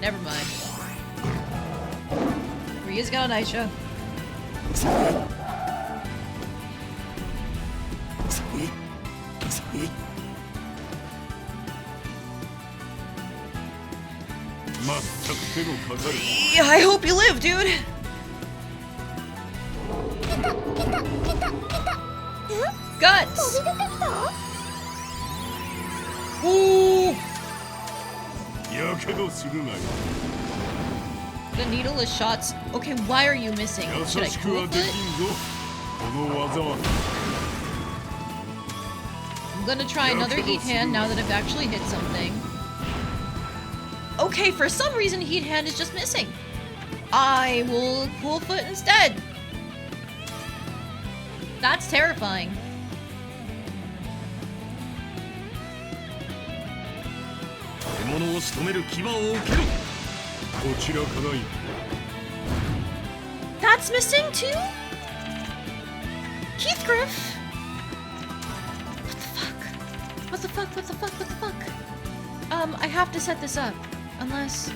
Never mind. Rya's got an Ayesha. Yeah, I hope you live, dude. Guts! Ooh! The needle is shots. Okay, why are you missing? Should I cool it? I'm gonna try another heat hand now that I've actually hit something. Okay, for some reason heat hand is just missing. I will cool foot instead. That's terrifying. That's missing too? Heathcliff? What the fuck? What the fuck? What the fuck? I have to set this up. Unless...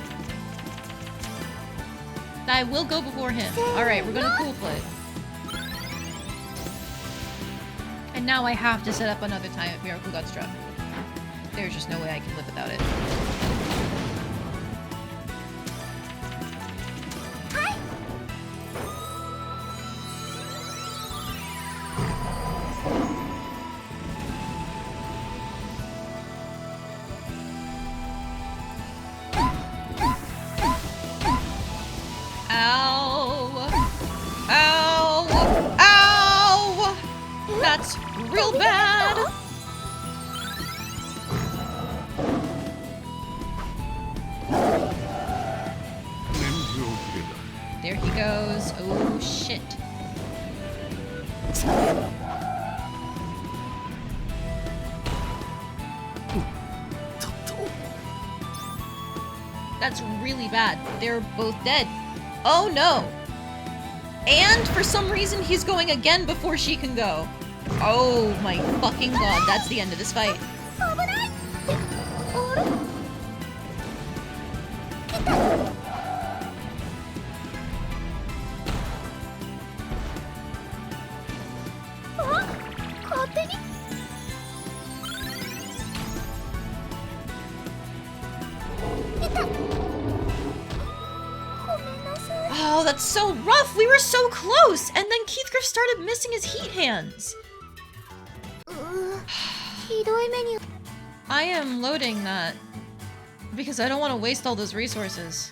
I will go before him. Alright, we're gonna cool foot. And now I have to set up another time if Miracle got struck. There's just no way I can live without it. Ow! Ow! Ow! That's real bad! There he goes. Oh shit. That's really bad. They're both dead. Oh no! And for some reason he's going again before she can go. Oh my fucking god, that's the end of this fight. Oh, that's so rough! We were so close! And then Keithgriff started missing his heat hands. I am loading that because I don't want to waste all those resources.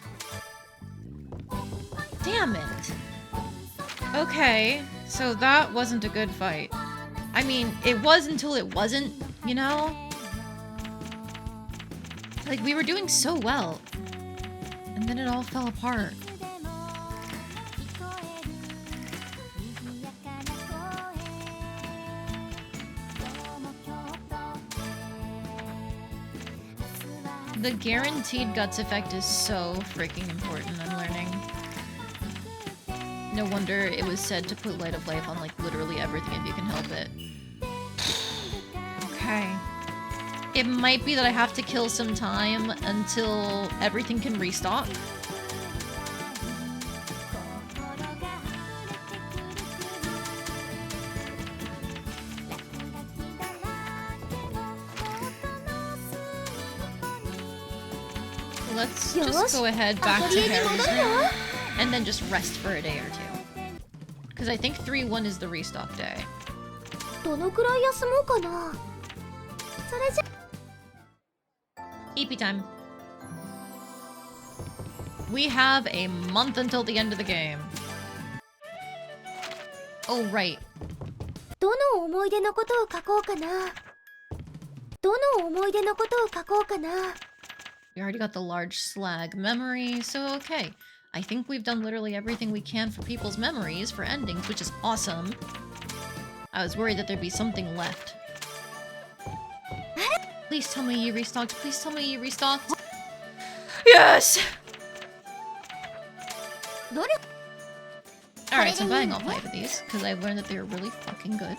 Damn it. Okay, so that wasn't a good fight. I mean, it was until it wasn't, you know? Like, we were doing so well. And then it all fell apart. The guaranteed guts effect is so freaking important, I'm learning. No wonder it was said to put Light of Life on, like, literally everything if you can help it. Okay. It might be that I have to kill some time until everything can restock. Let's just go ahead back to Harry's room and then just rest for a day or two. Because I think 3-1 is the restock day. EP time. We have a month until the end of the game. Oh, right. どの思い出のことを書こうかな。どの思い出のことを書こうかな。 We already got the large slag memory, so okay. I think we've done literally everything we can for people's memories for endings, which is awesome. I was worried that there'd be something left. Please tell me you restocked. Please tell me you restocked. Yes! Alright, so I'm buying all 5 of these, because I've learned that they're really fucking good.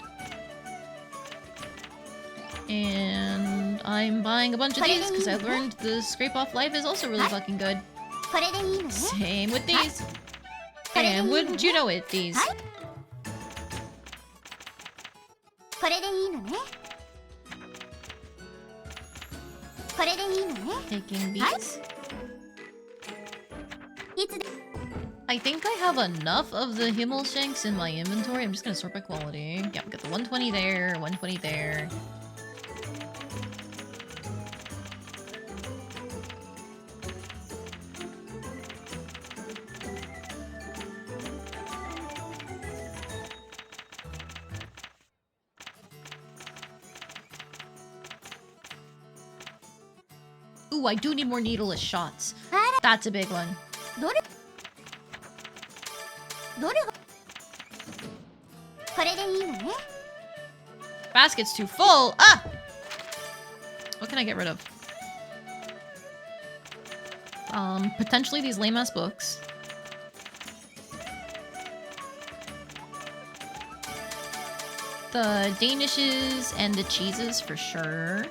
And I'm buying a bunch of these, because I've learned the scrape off life is also really fucking good. Same with these. And wouldn't you know it, these. Taking these. I think I have enough of the Himmelshanks in my inventory. I'm just gonna sort by quality. Yeah, we got the 120 there, 120 there. Ooh, I do need more needleless shots. That's a big one. Basket's too full. Ah! What can I get rid of? Potentially these lame-ass books. The Danishes and the cheeses for sure.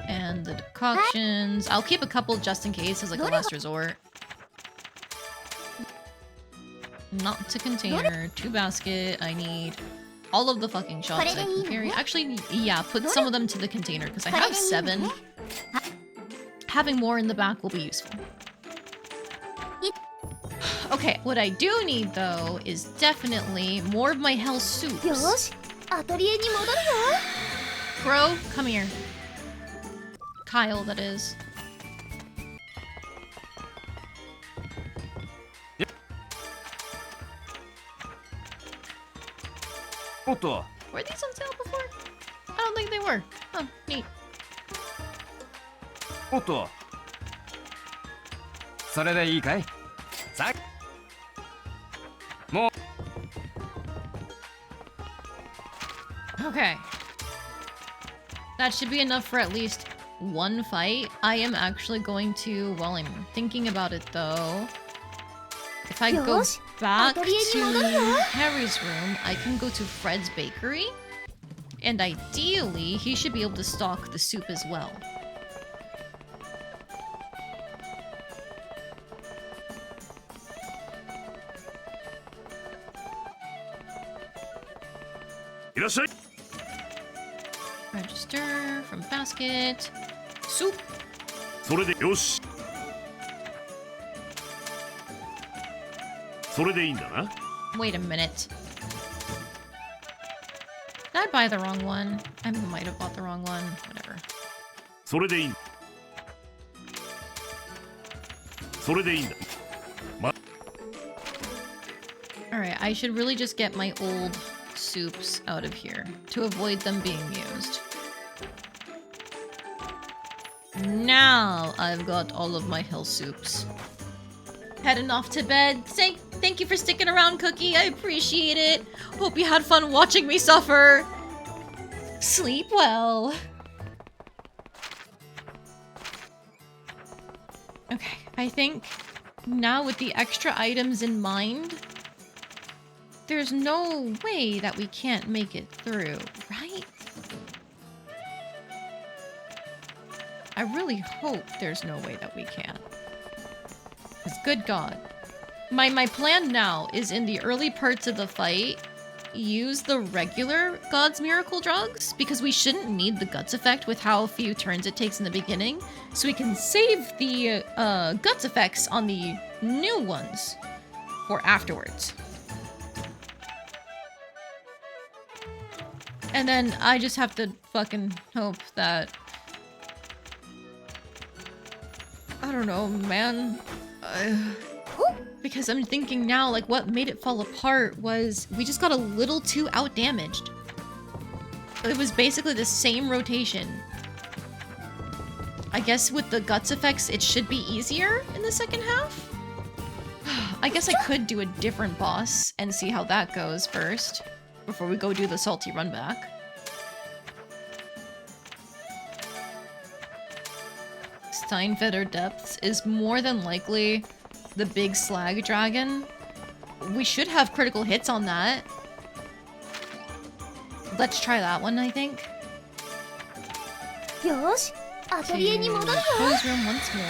And the decoctions. I'll keep a couple just in case as like a last resort. Not to container, to basket. I need all of the fucking shots I can carry. Actually, yeah, put some of them to the container because I have 7. Having more in the back will be useful. Okay, what I do need though is definitely more of my hell soups. Bro, come here. Kyle, that is. Were these on sale before? I don't think they were. Oh, neat. Okay. That should be enough for at least one fight. I am actually going to, while I'm thinking about it though, if I go back to Harry's room, I can go to Fred's bakery. And ideally, he should be able to stock the soup as well. Register from basket. Soup. Wait a minute. Did I buy the wrong one? I might have bought the wrong one. Whatever. Alright, I should really just get my old soups out of here to avoid them being used. Now I've got all of my hill soups. Heading off to bed. Thank you for sticking around, Cookie. I appreciate it. Hope you had fun watching me suffer. Sleep well. Okay, I think now with the extra items in mind, there's no way that we can't make it through, right? I really hope there's no way that we can. Because good God. My plan now is in the early parts of the fight, use the regular God's Miracle drugs, because we shouldn't need the guts effect with how few turns it takes in the beginning, so we can save the guts effects on the new ones for afterwards. And then I just have to fucking hope that... I don't know, man. Because I'm thinking now, like, what made it fall apart was we just got a little too outdamaged. It was basically the same rotation. I guess with the guts effects, it should be easier in the second half. I guess I could do a different boss and see how that goes first, before we go do the salty run back. Steinfeder Depths is more than likely the big slag dragon. We should have critical hits on that. Let's try that one, I think. よし、アトリエに戻るわ。 Pose room once more.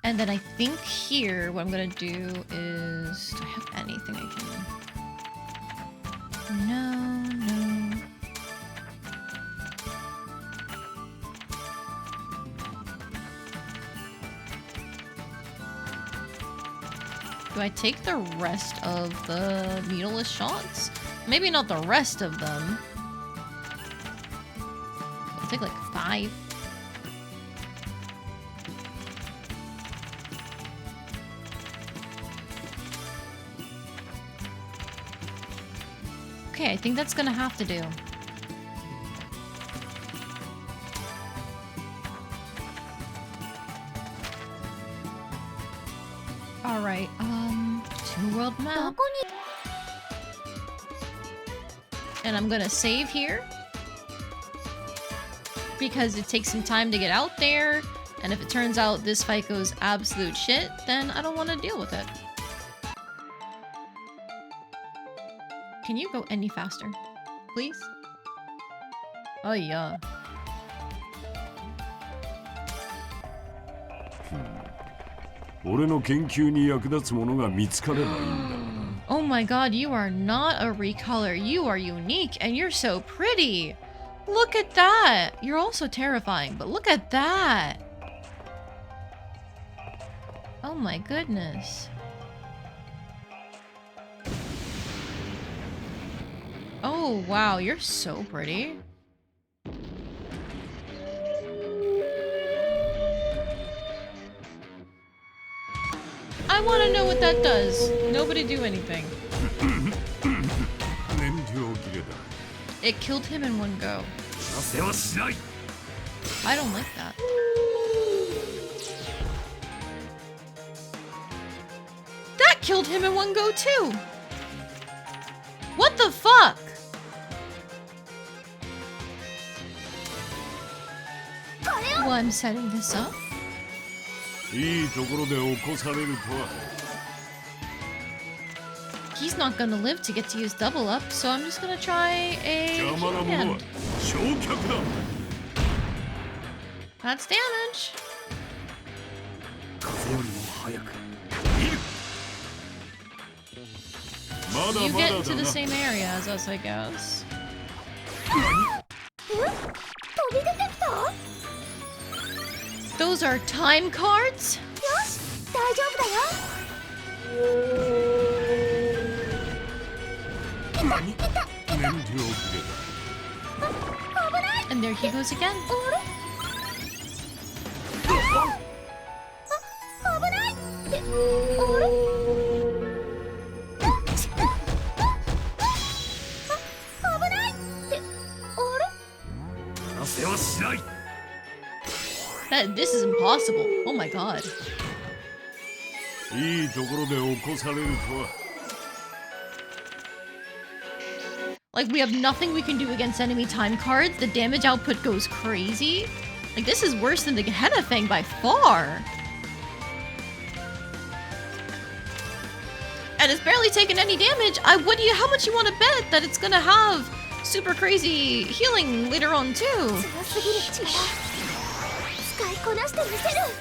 And then I think here, what I'm gonna do is... Do I have anything I can... No. Do I take the rest of the needleless shots? Maybe not the rest of them. I'll take like 5. Okay, I think that's gonna have to do. Alright, 2-world map. And I'm gonna save here. Because it takes some time to get out there. And if it turns out this fight goes absolute shit, then I don't want to deal with it. Can you go any faster? Please? Oh yeah. Oh my god, you are not a recolor. You are unique and you're so pretty. Look at that. You're also terrifying, but look at that. Oh my goodness. Oh wow, you're so pretty. I want to know what that does. Nobody do anything. It killed him in one go. I don't like that. That killed him in one go too. What the fuck? Well, I'm setting this up. He's not gonna live to get to use double up, so I'm just gonna try a hand. That's damage. You get into the same area as us, I guess. Those are time cards? And there he goes again. This is impossible. Oh my god. Like, we have nothing we can do against enemy time cards. The damage output goes crazy. Like, this is worse than the Gehenna Fang by far. And it's barely taken any damage. How much you want to bet that it's gonna have super crazy healing later on too?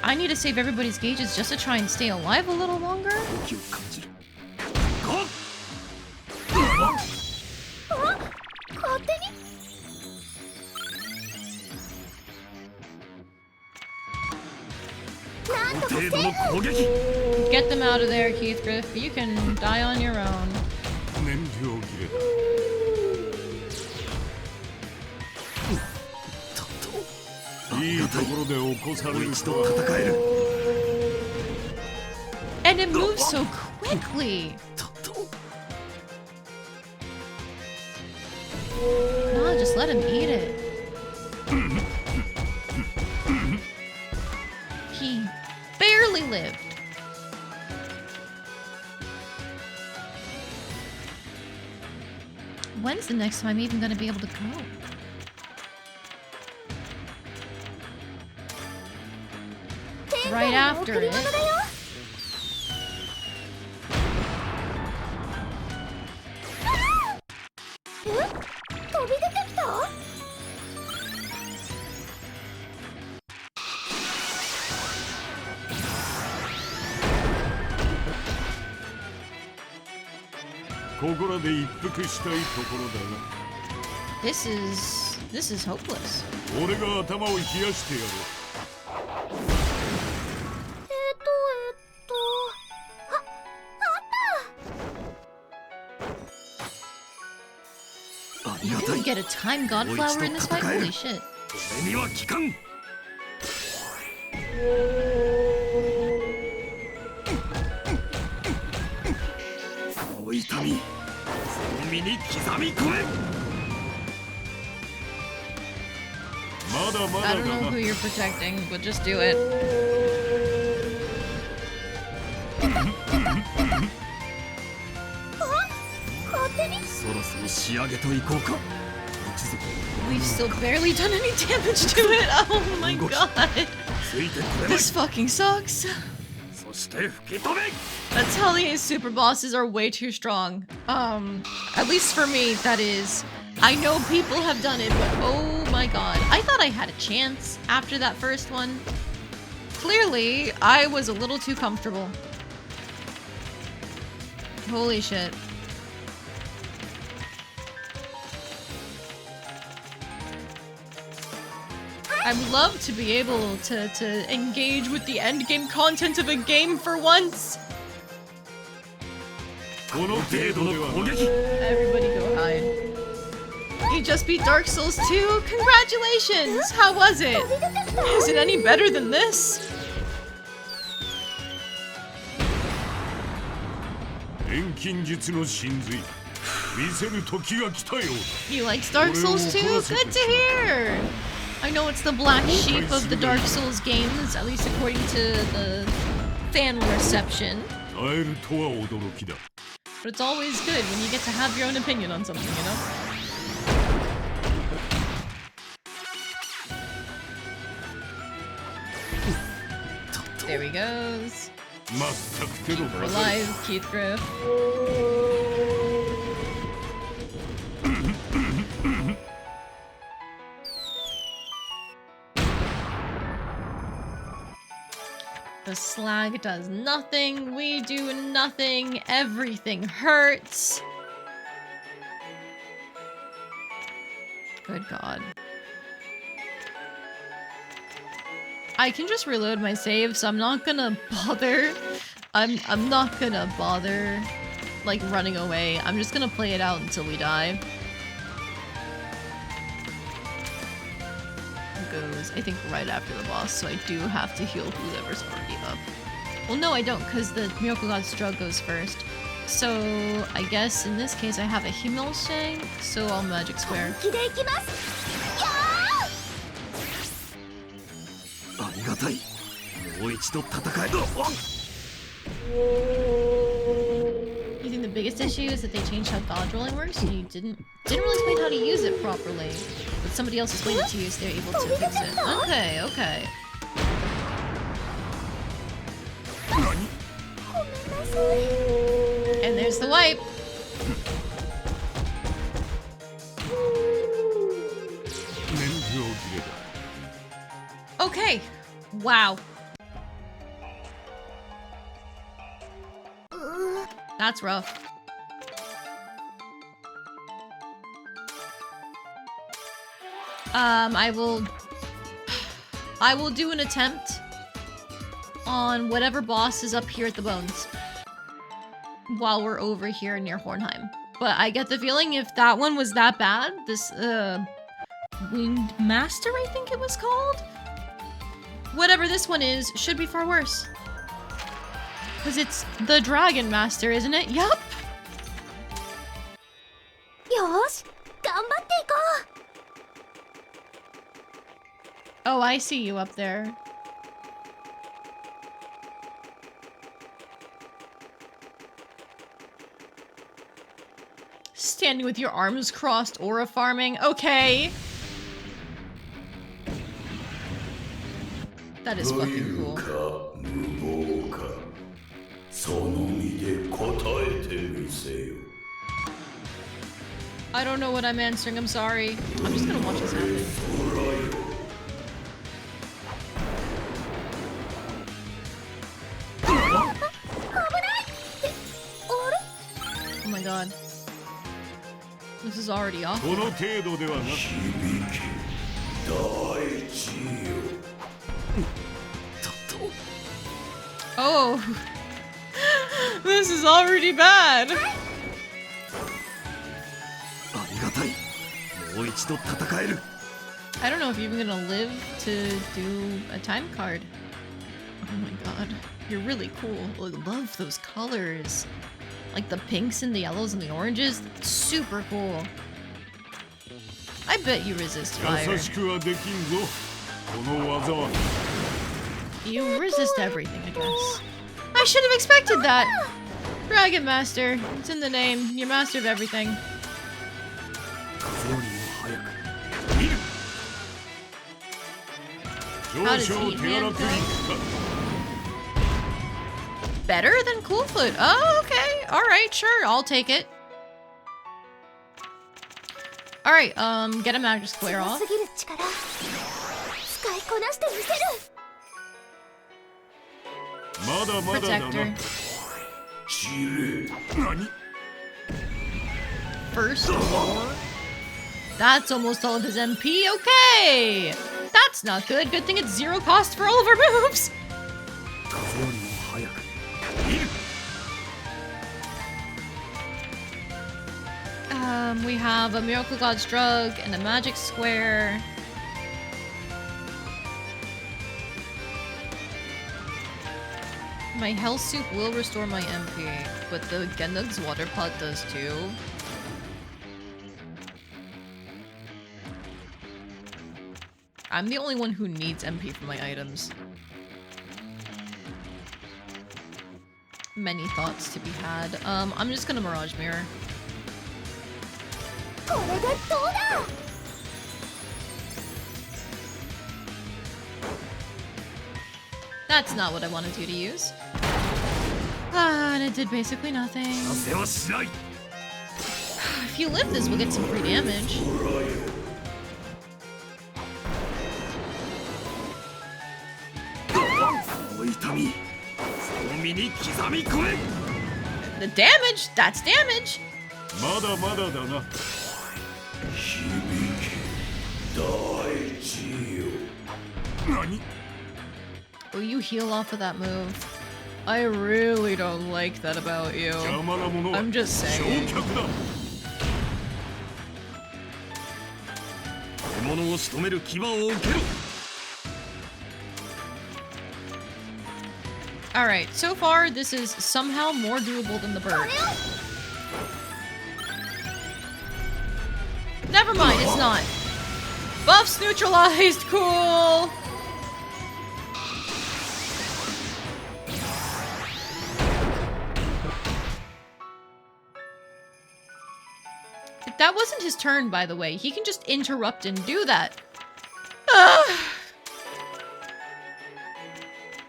I need to save everybody's gauges just to try and stay alive a little longer. Get them out of there, Keithgriff. You can die on your own. ところで起こされる一度戦える。 And it moves so quickly. とっと。 No, just let him eat it. He barely lived. When's the next time I'm even gonna be able to go? Right after it. This is hopeless. 俺が頭を冷やしてやる。You can get a time god flower in this fight? Holy shit. 俺には効かん。その痛み、その身に刻み込め。 I don't know who you're protecting, but just do it. そろそろ仕上げといこうか。 We've still barely done any damage to it. Oh my god. ついてくれない。 This fucking sucks. そして吹き飛べ。 Atelier super bosses are way too strong. At least for me, that is. I know people have done it, but oh my god. I thought I had a chance after that first one. Clearly, I was a little too comfortable. Holy shit. I'd love to be able to engage with the endgame content of a game for once. この程度の攻撃。 Everybody go hide. You just beat Dark Souls 2? Congratulations! How was it? Is it any better than this? 錬金術の神髄。見せる時が来たよ。 You liked Dark Souls 2? Good to hear! I know it's the black sheep of the Dark Souls games, at least according to the fan reception. 耐えるとは驚きだ。 But it's always good when you get to have your own opinion on something, you know? There he goes. 全く手の We're alive, Keith Griff. The slag does nothing, we do nothing, everything hurts. Good god. I can just reload my save, so I'm not gonna bother. I'm not gonna bother like running away. I'm just gonna play it out until we die. Goes, I think, right after the boss, so I do have to heal whoever's already up. Well, no, I don't, because the Miracle God's Drug goes first. So, I guess in this case I have a Himmel Shank, so I'll Magic Square. ありがたい。もう一度戦えと。 You think the biggest issue is that they changed how dodge rolling works? And you didn't really explain how to use it properly. But somebody else explained it to you, so they're able to fix it. Okay, okay. And there's the wipe. Okay. Wow. That's rough. I will do an attempt on whatever boss is up here at the bones while we're over here near Hornheim. But I get the feeling if that one was that bad, this Winged Master, I think it was called, whatever this one is should be far worse. Because it's the Dragon Master, isn't it? Yup. よーし頑張っていこ Oh, I see you up there. Standing with your arms crossed, aura farming. Okay. That is fucking cool. I don't know what I'm answering, I'm sorry. I'm just gonna watch this happen. Oh my god. This is already awful. Oh. This is already bad. ありがたい。もう一度戦える。 I don't know if you're even gonna live to do a time card. Oh my god. You're really cool. I love those colors. Like the pinks and the yellows and the oranges. That's super cool. I bet you resist fire. You resist everything, I guess. I should have expected that! Dragon Master. It's in the name. You're master of everything. How does Heat Man thing? Better than Cool Flute. Oh, okay. Alright, sure. I'll take it. Alright, get a magic square off. すぎる力使いこなしてみせる Protector. First war. That's almost all of his MP. Okay! That's not good. Good thing it's 0 cost for all of our moves. We have a Miracle God's Drug and a Magic Square. My health soup will restore my MP, but the Gendug's water pot does too. I'm the only one who needs MP for my items. Many thoughts to be had. I'm just gonna Mirage Mirror. これでどうだ That's not what I wanted you to use. Ah, and it did basically nothing. If you live this, we'll get some free damage. The damage? That's damage! Oh, you heal off of that move. I really don't like that about you. I'm just saying. Alright, so far this is somehow more doable than the bird. Never mind, it's not. Buffs neutralized, cool! That wasn't his turn, by the way. He can just interrupt and do that.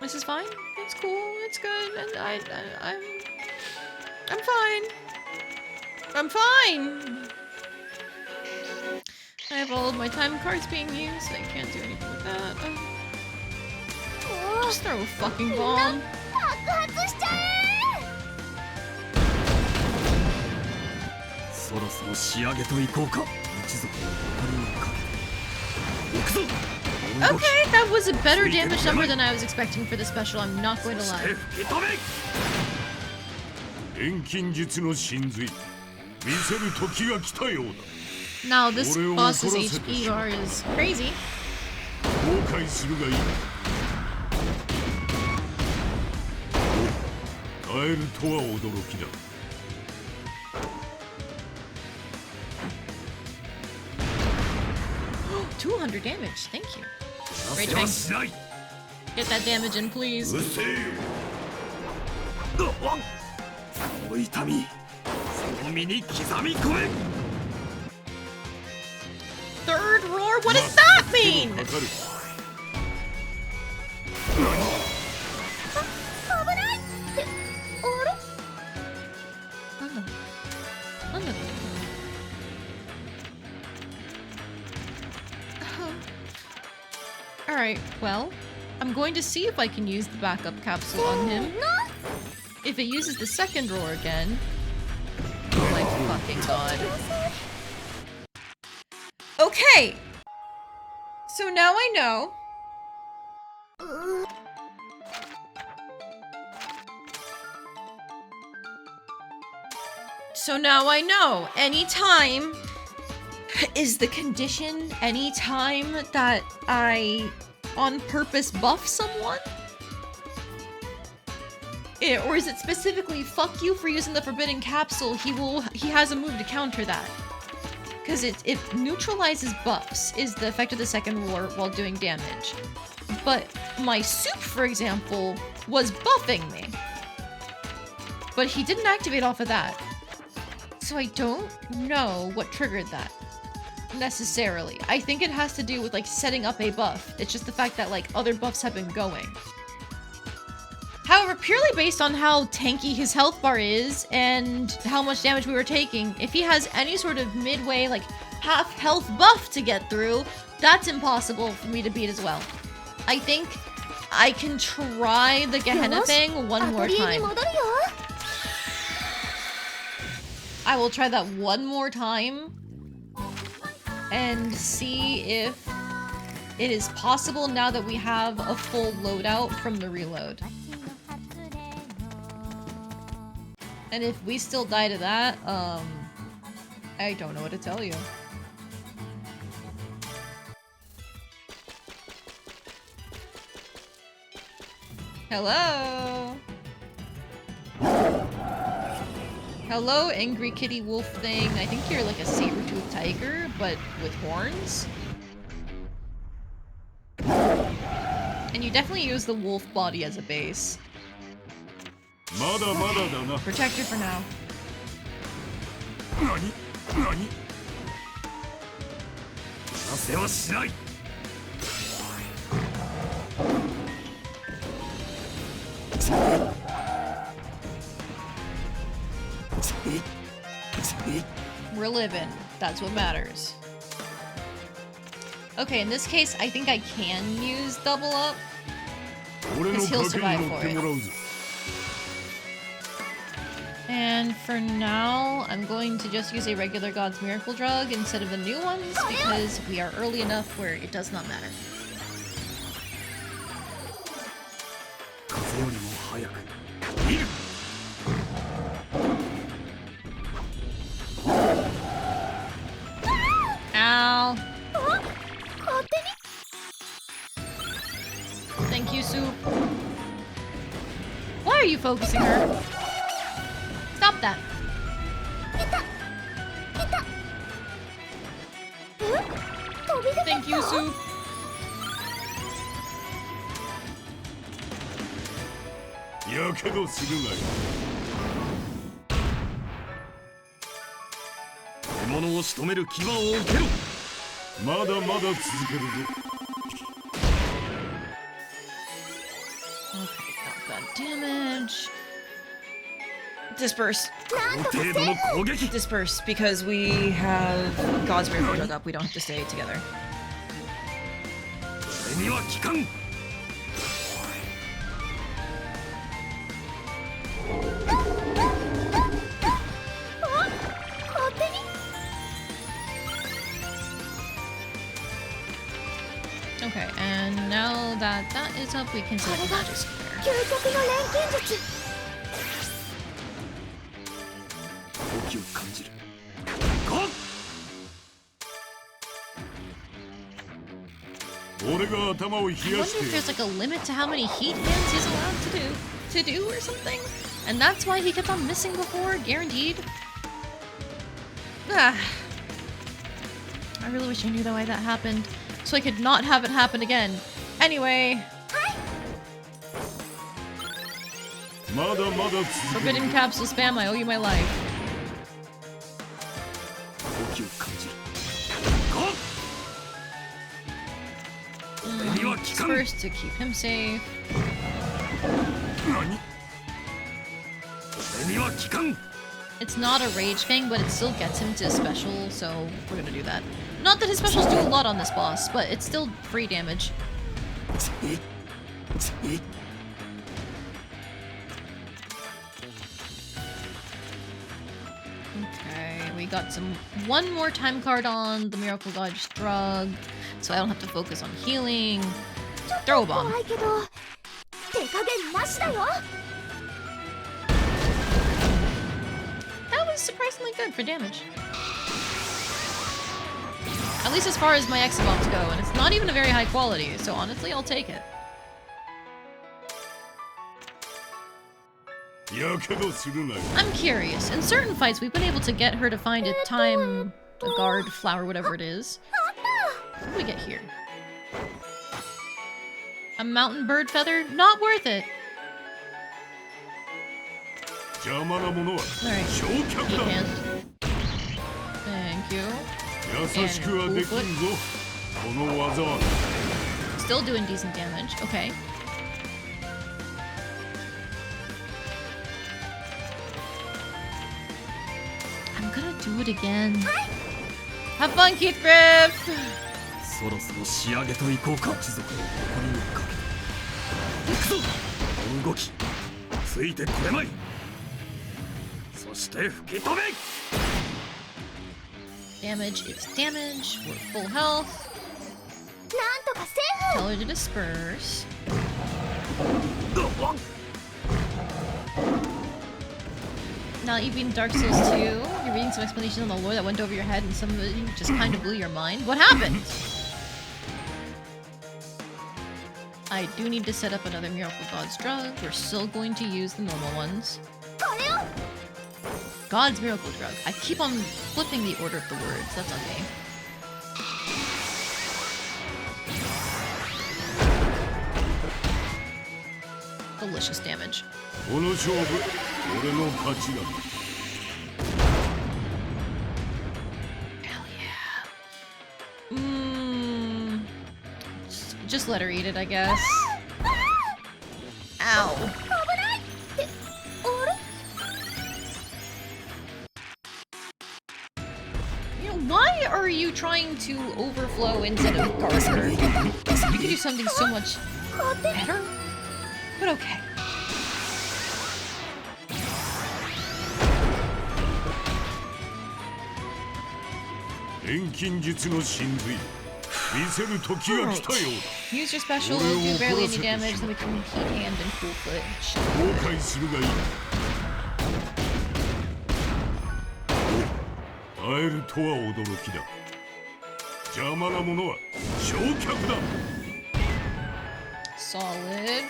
This is fine. It's cool. It's good. And I'm fine. I'm fine. I have all of my time cards being used. I can't do anything with that. Just throw a fucking bomb. 爆発しちゃえ そろそろ仕上げといこうか。一族の誇りにかけて。行くぞ。Okay, that was a better damage number than I was expecting for the special. I'm not going to lie. 錬金術の真髄。見せる時が来たようだ。 Now this boss's HP bar is crazy. 後悔するがいい。えるとは驚きだ。 200 damage. Thank you. させはしない。 Get that damage in, please. うせえよ。この痛み、その身に刻み込め。 Third roar? What does that mean? かかる。危ないってあれなんだなんだ Alright, well, I'm going to see if I can use the backup capsule on him. If it uses the second roar again... Oh my fucking god. Okay! So now I know. So now I know. Anytime is the condition anytime that I on purpose buff someone? Or is it specifically fuck you for using the forbidden capsule? He has a move to counter that. Because it neutralizes buffs is the effect of the second roar while doing damage. But my soup, for example, was buffing me. But he didn't activate off of that. So I don't know what triggered that. Necessarily. I think it has to do with like setting up a buff. It's just the fact that like other buffs have been going. However, purely based on how tanky his health bar is and how much damage we were taking, if he has any sort of midway like half health buff to get through, that's impossible for me to beat as well. I think I can try the Gehenna thing one more time. I will try that one more time and see if it is possible now that we have a full loadout from the reload. And if we still die to that, I don't know what to tell you. Hello? Hello, angry kitty wolf thing. I think you're like a saber-toothed tiger, but with horns. And you definitely use the wolf body as a base. Protector for now. We're living. That's what matters. Okay, in this case, I think I can use double up. Because he'll survive for it. And for now, I'm going to just use a regular God's Miracle Drug instead of the new ones because we are early enough where it does not matter. Ow. Thank you, Soup. Why are you focusing her? Stop that. Thank you, Soup. Okay, not bad damage. Disperse. Disperse, because we have God's Miracle Drug up. We don't have to stay together. Okay, and now that that is up, we can select the Magic Square. I wonder if there's like a limit to how many heat hands he's allowed to do or something. And that's why he kept on missing before, guaranteed. Ah. I really wish I knew why that happened, so I could not have it happen again. Anyway. Forbidden capsule spam, I owe you my life. First to keep him safe. It's not a rage thing, but it still gets him to special, so we're gonna do that. Not that his specials do a lot on this boss, but it's still free damage. Okay, we got one more time card on the Miracle Dodge Drug, so I don't have to focus on healing. Throw a bomb. That was surprisingly good for damage. At least as far as my exo bombs go, and it's not even a very high quality, so honestly, I'll take it. I'm curious. In certain fights, we've been able to get her to find a guard flower, whatever it is. What do we get here? A mountain bird feather? Not worth it. Alright. Heat hand. Thank you. And still doing decent damage. Okay. I'm gonna do it again. Have fun, Keithgriff! そろそろ仕上げといこうか。一族の誇りにかけて。行くぞ。この動きついてこれまい。そして吹き飛べ。 Damage is damage. We're full health. Tell her to disperse. Now that you've beaten Dark Souls 2, you're reading some explanation on the lore that went over your head and some of it just kind of blew your mind. What happened? I do need to set up another Miracle God's Drug. We're still going to use the normal ones. God's Miracle Drug. I keep on flipping the order of the words. That's okay. Delicious damage. Hell yeah. Just let her eat it, I guess. Ow. Why are you trying to overflow instead of guard her? You could do something so much better. But okay. Use your special, do barely any damage, then we can heat hand and cool foot. Solid.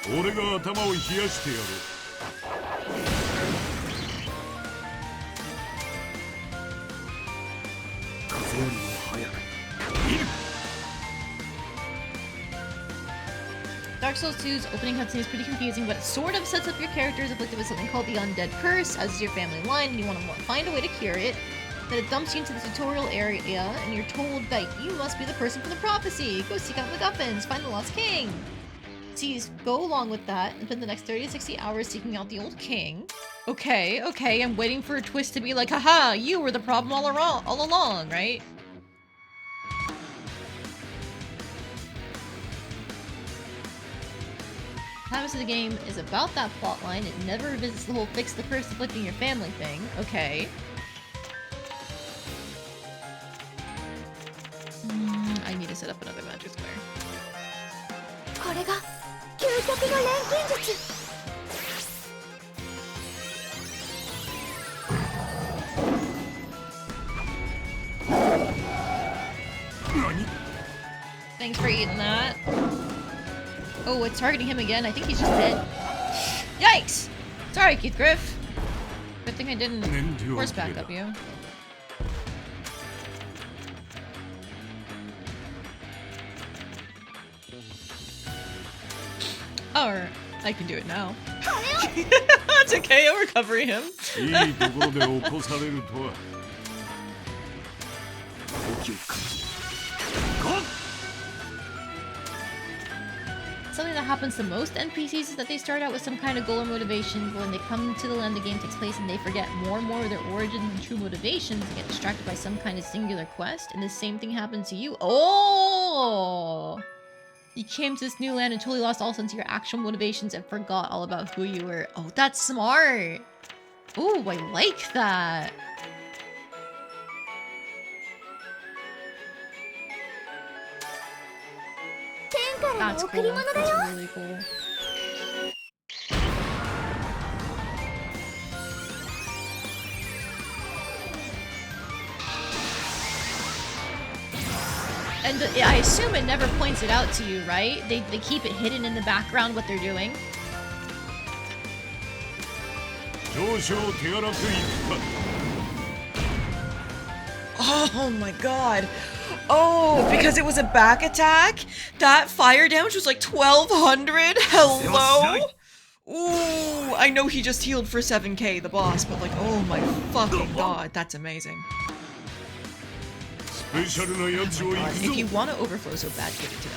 Dark Souls 2's opening cutscene is pretty confusing, but it sort of sets up your characters afflicted with something called the Undead Curse, as is your family line, and you want to find a way to cure it. Then it dumps you into the tutorial area, and you're told that you must be the person from the prophecy. Go seek out MacGuffins, find the Lost King. So you go along with that, and spend the next 30 to 60 hours seeking out the old king. Okay, I'm waiting for a twist to be like, haha, you were the problem all along, right? The premise of the game is about that plotline. It never revisits the whole fix the curse afflicting your family thing. Okay. I need to set up another magic square. Thanks for eating that. Oh, it's targeting him again. I think he's just dead. Yikes! Sorry, Keith Griff. Good thing I didn't 燃料 force 切れ back だ up you. Or I can do it now. It's okay, I'll recover him. いいところで起こされるとは。高級感 Something that happens to most NPCs is that they start out with some kind of goal or motivation, but when they come to the land the game takes place and they forget more and more of their origins and true motivations and get distracted by some kind of singular quest, and the same thing happens to you. Oh! You came to this new land and totally lost all sense of your actual motivations and forgot all about who you were. Oh, that's smart! Ooh, I like that! That's cool. That's really cool. And I assume it never points it out to you, right? They keep it hidden in the background what they're doing. 上昇手荒くいくか。 Oh my god. Oh, because it was a back attack? That fire damage was like 1200? Hello? Ooh, I know he just healed for 7k, the boss, but like, oh my fucking god, that's amazing. スペシャルなやつを行く If you ぞ。 want to overflow so bad, give it to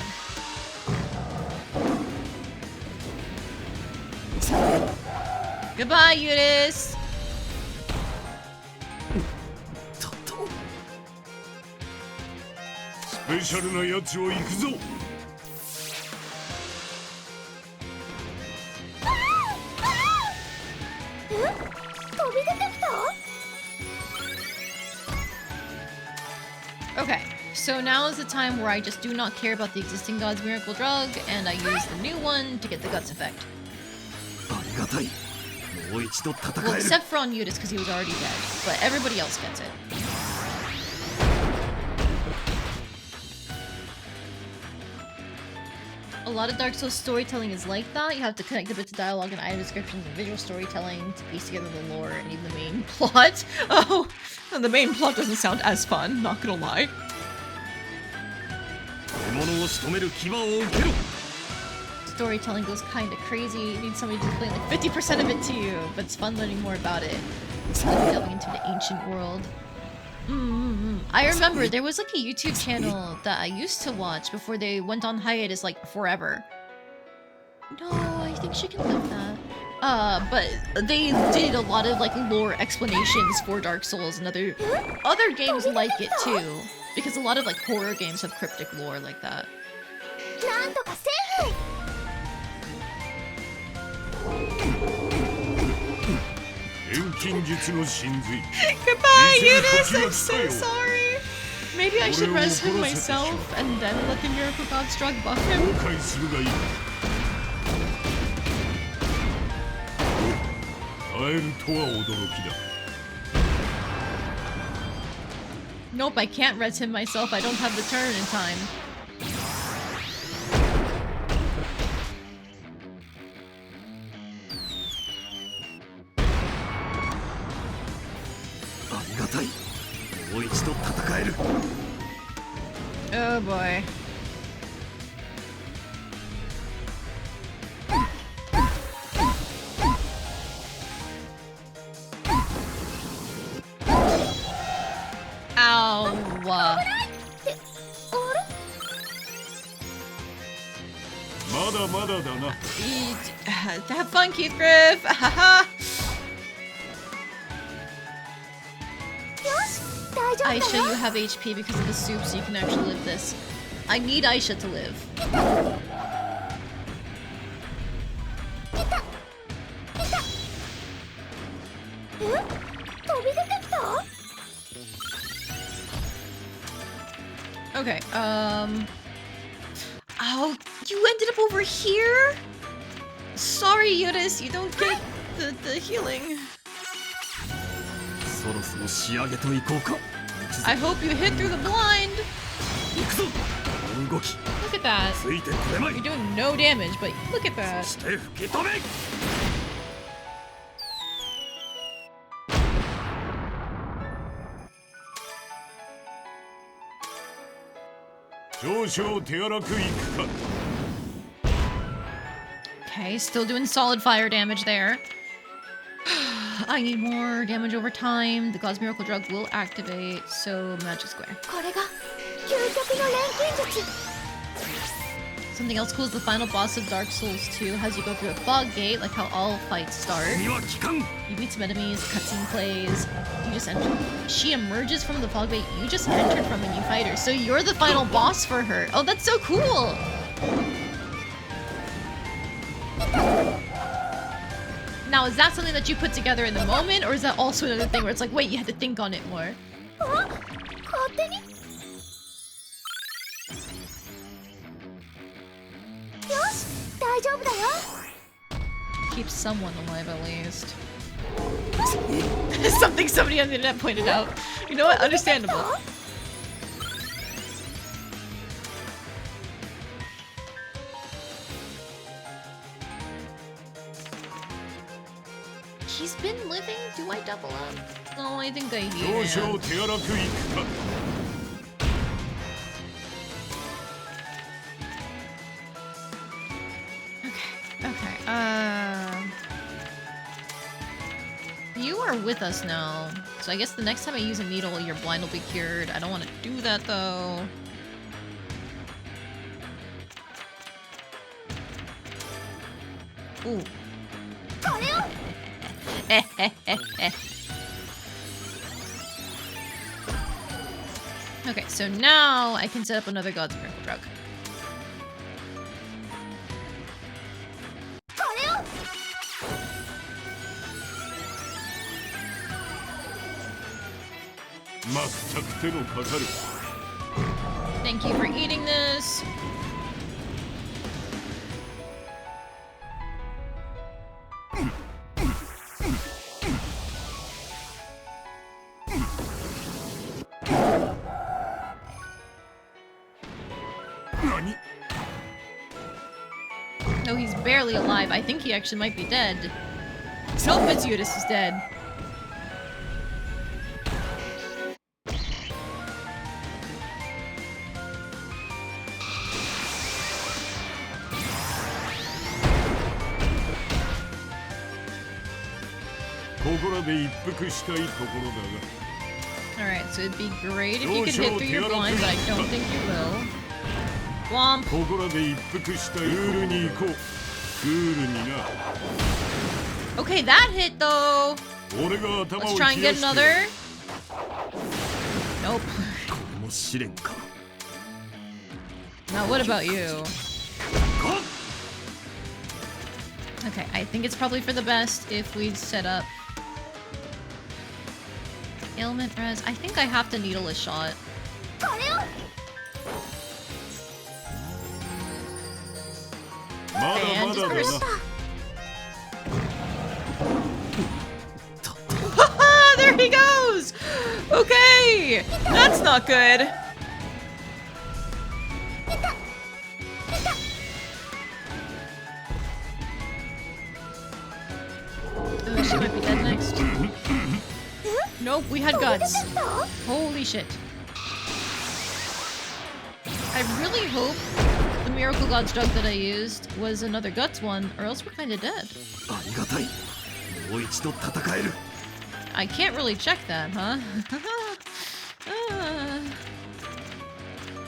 them. Goodbye, Eunice! スペシャルなやつを行くぞ。 Okay, so now is the time where I just do not care about the existing God's Miracle Drug, and I use the new one to get the Guts effect. ありがたい。もう一度戦 Well, える。 except for on Yudis, because he was already dead, but everybody else gets it. A lot of Dark Souls storytelling is like that. You have to connect the bits of dialogue and item descriptions and visual storytelling to piece together the lore and even the main plot. Oh, the main plot doesn't sound as fun, not gonna lie. 獲物を仕留める牙を受けろ。 Storytelling goes kinda crazy. You need somebody to explain like 50% of it to you, but it's fun learning more about it. It's like delving into the ancient world. I remember there was like a YouTube channel that I used to watch before they went on hiatus like forever. No, I think she can live that. But they did a lot of like lore explanations for Dark Souls and other games like it too. Because a lot of like horror games have cryptic lore like that. なんとかせえ。 遠近術の真髄。 Goodbye, Eunice, Eunice! I'm I'm so so sorry! Maybe I should res him myself and then let the Miracle God's Drug buff 後 him? 悔するがいい。耐えるとは驚きだ。 Nope, I can't res him myself. I don't have the turn in time. ありがたい。もう一度戦える。 Oh boy. Ow. まだまだだな。 Have fun, Keith Griff! Haha! Ayesha, you have HP because of the soup, so you can actually live this. I need Ayesha to live. Okay, Oh, you ended up over here? Sorry, Yudis, you don't get the healing. そろそろ仕上げといこうか。 I hope you hit through the blind. 行くぞ。この動き Look at that. ついてこれまい。 You're doing no damage, but look at そ that. して吹き止め。 Nope, I can't res him myself. I don't have the turn in time. ありがたい。もう一度戦える。 Nope, I can't res him myself. I don't have the turn in time. そして吹き止め。少々手荒くいくか。 Okay, still doing solid fire damage there. I need more damage over time. The God's Miracle Drug will activate, so Magic Square. これが究極の錬金術。 Something else cool is the final boss of Dark Souls 2 has you go through a fog gate, like how all fights start. 君は効かん。 You beat some enemies, cutscene plays, you just enter. She emerges from the fog gate you just entered from and you fight her. So you're the final boss for her. Oh, that's so cool! Now, is that something that you put together in the moment, or is that also another thing where it's like, wait, you had to think on it more? あ、勝手に。よし、大丈夫だよ。 Keep someone alive at least. Something somebody on the internet pointed out. You know what? Understandable. He's been living? Do I double up? No, I think I heal 少々 him. 手荒くいくか。 Okay, you are with us now. So I guess the next time I use a needle, your blind will be cured. I don't want to do that though. Ooh. Okay, so now I can set up another God's Miracle Drug. 全く手のかかる。 Thank you for eating this. No, he's barely alive. I think he actually might be dead. No, Vitiudis is dead. Alright, so it'd be great if you could hit through your blind, but I don't think you will. Womp. Okay, that hit though. Let's try and get another. Nope. Now what about you? Okay, I think it's probably for the best if we set up ailment res. I think I have to needle a shot. And first. There he goes! Okay! That's not good. Oh, she might be dead next. Nope, we had guts. Holy shit. I really hope the Miracle God's Drug that I used was another guts one, or else we're kinda dead. I can't really check that, huh?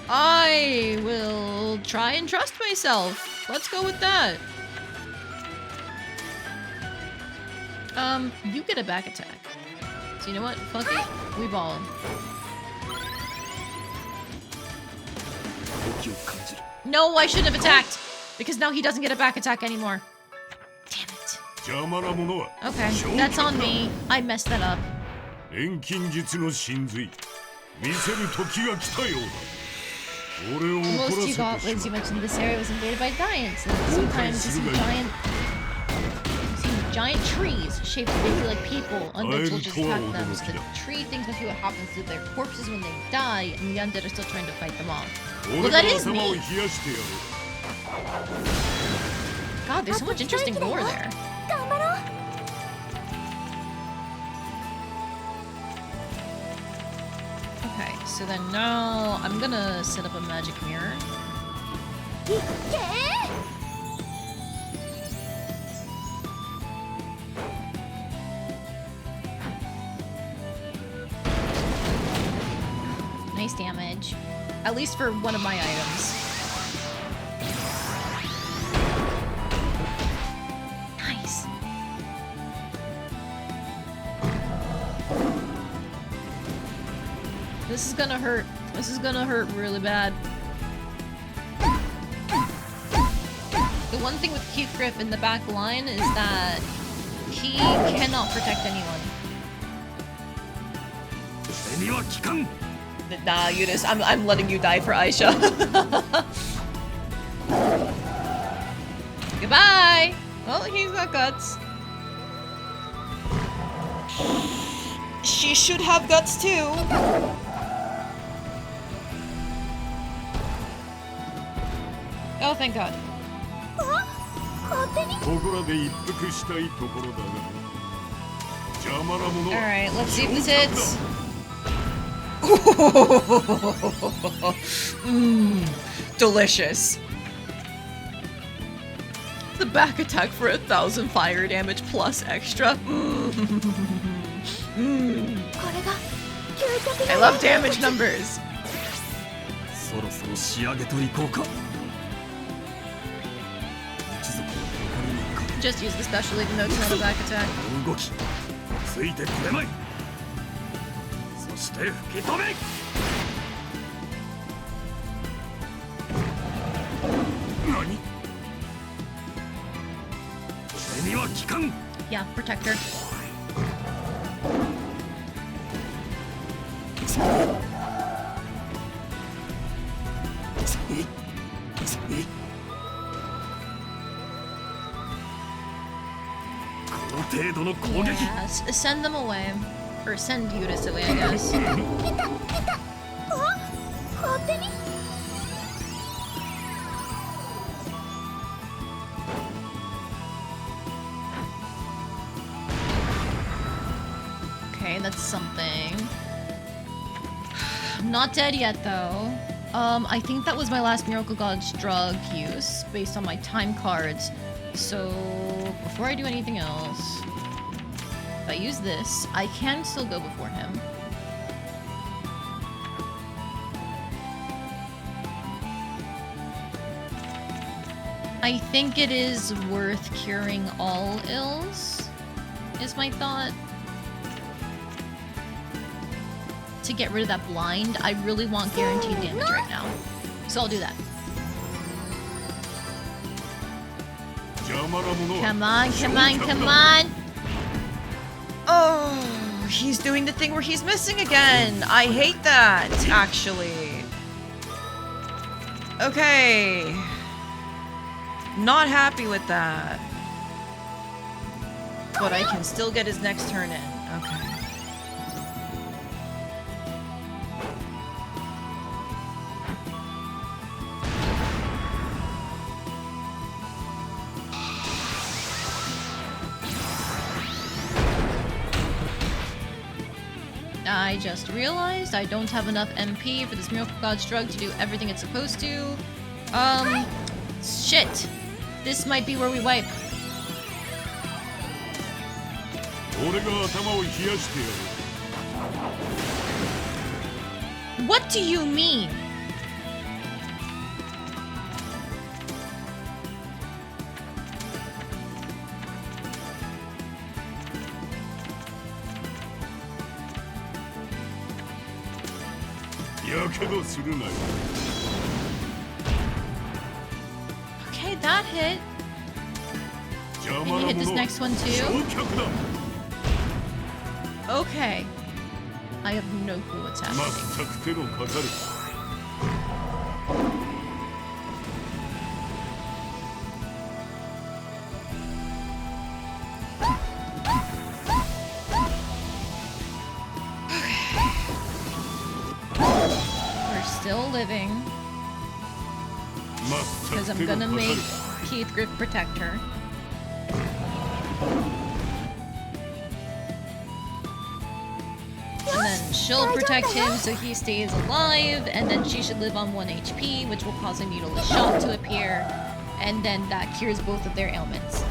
I will try and trust myself. Let's go with that. You get a back attack. So you know what? Fuck it. We ball. No, I shouldn't have attacked! Because now he doesn't get a back attack anymore. Damn it. Okay, that's on me. I messed that up. Most you got was you mentioned this area was invaded by giants. And sometimes you see giant trees shaped vaguely like people. Undead will just attack them. So the tree things must be what happens to their corpses when they die, and the undead are still trying to fight them off. Well, that is neat. God, there's so much interesting lore there. Okay, so then now I'm gonna set up a magic mirror. Nice damage. At least for one of my items. Nice. This is gonna hurt. This is gonna hurt really bad. The one thing with Heathcliff in the back line is that he cannot protect anyone. Nah, Eunice, I'm letting you die for Ayesha. Goodbye! Well, he's got guts. She should have guts too. Oh, thank God. ここらで一服したいところだが邪魔なものは Alright, let's see if this hits. Delicious. The back attack for 1,000 fire damage plus extra. I love damage numbers. そろそろ仕上げといこうか。 Just use the special even though it's not a back attack. 動きついてこれまい。そして吹き飛べ。何？俺には効かん。 Yeah, protector. Yeah, send them away. Or send Eunice away, I guess. Okay, that's something. I'm not dead yet, though. I think that was my last Miracle God's drug use, based on my time cards. So, before I do anything else, if I use this, I can still go before him. I think it is worth curing all ills, is my thought. To get rid of that blind, I really want guaranteed damage right now. So I'll do that. Come on, come on, come on! Oh, he's doing the thing where he's missing again. I hate that, actually. Okay. Not happy with that. But I can still get his next turn in. Okay. I just realized I don't have enough MP for this Miracle God's drug to do everything it's supposed to. Shit. This might be where we wipe. What do you mean? Okay, that hit. Can you hit this next one too? Okay. I have no clue what's happening. Still living. Because I'm gonna make Heathcliff protect her. And then She'll protect him so he stays alive, and then she should live on 1 HP, which will cause a mutilated shock to appear, and then that cures both of their ailments.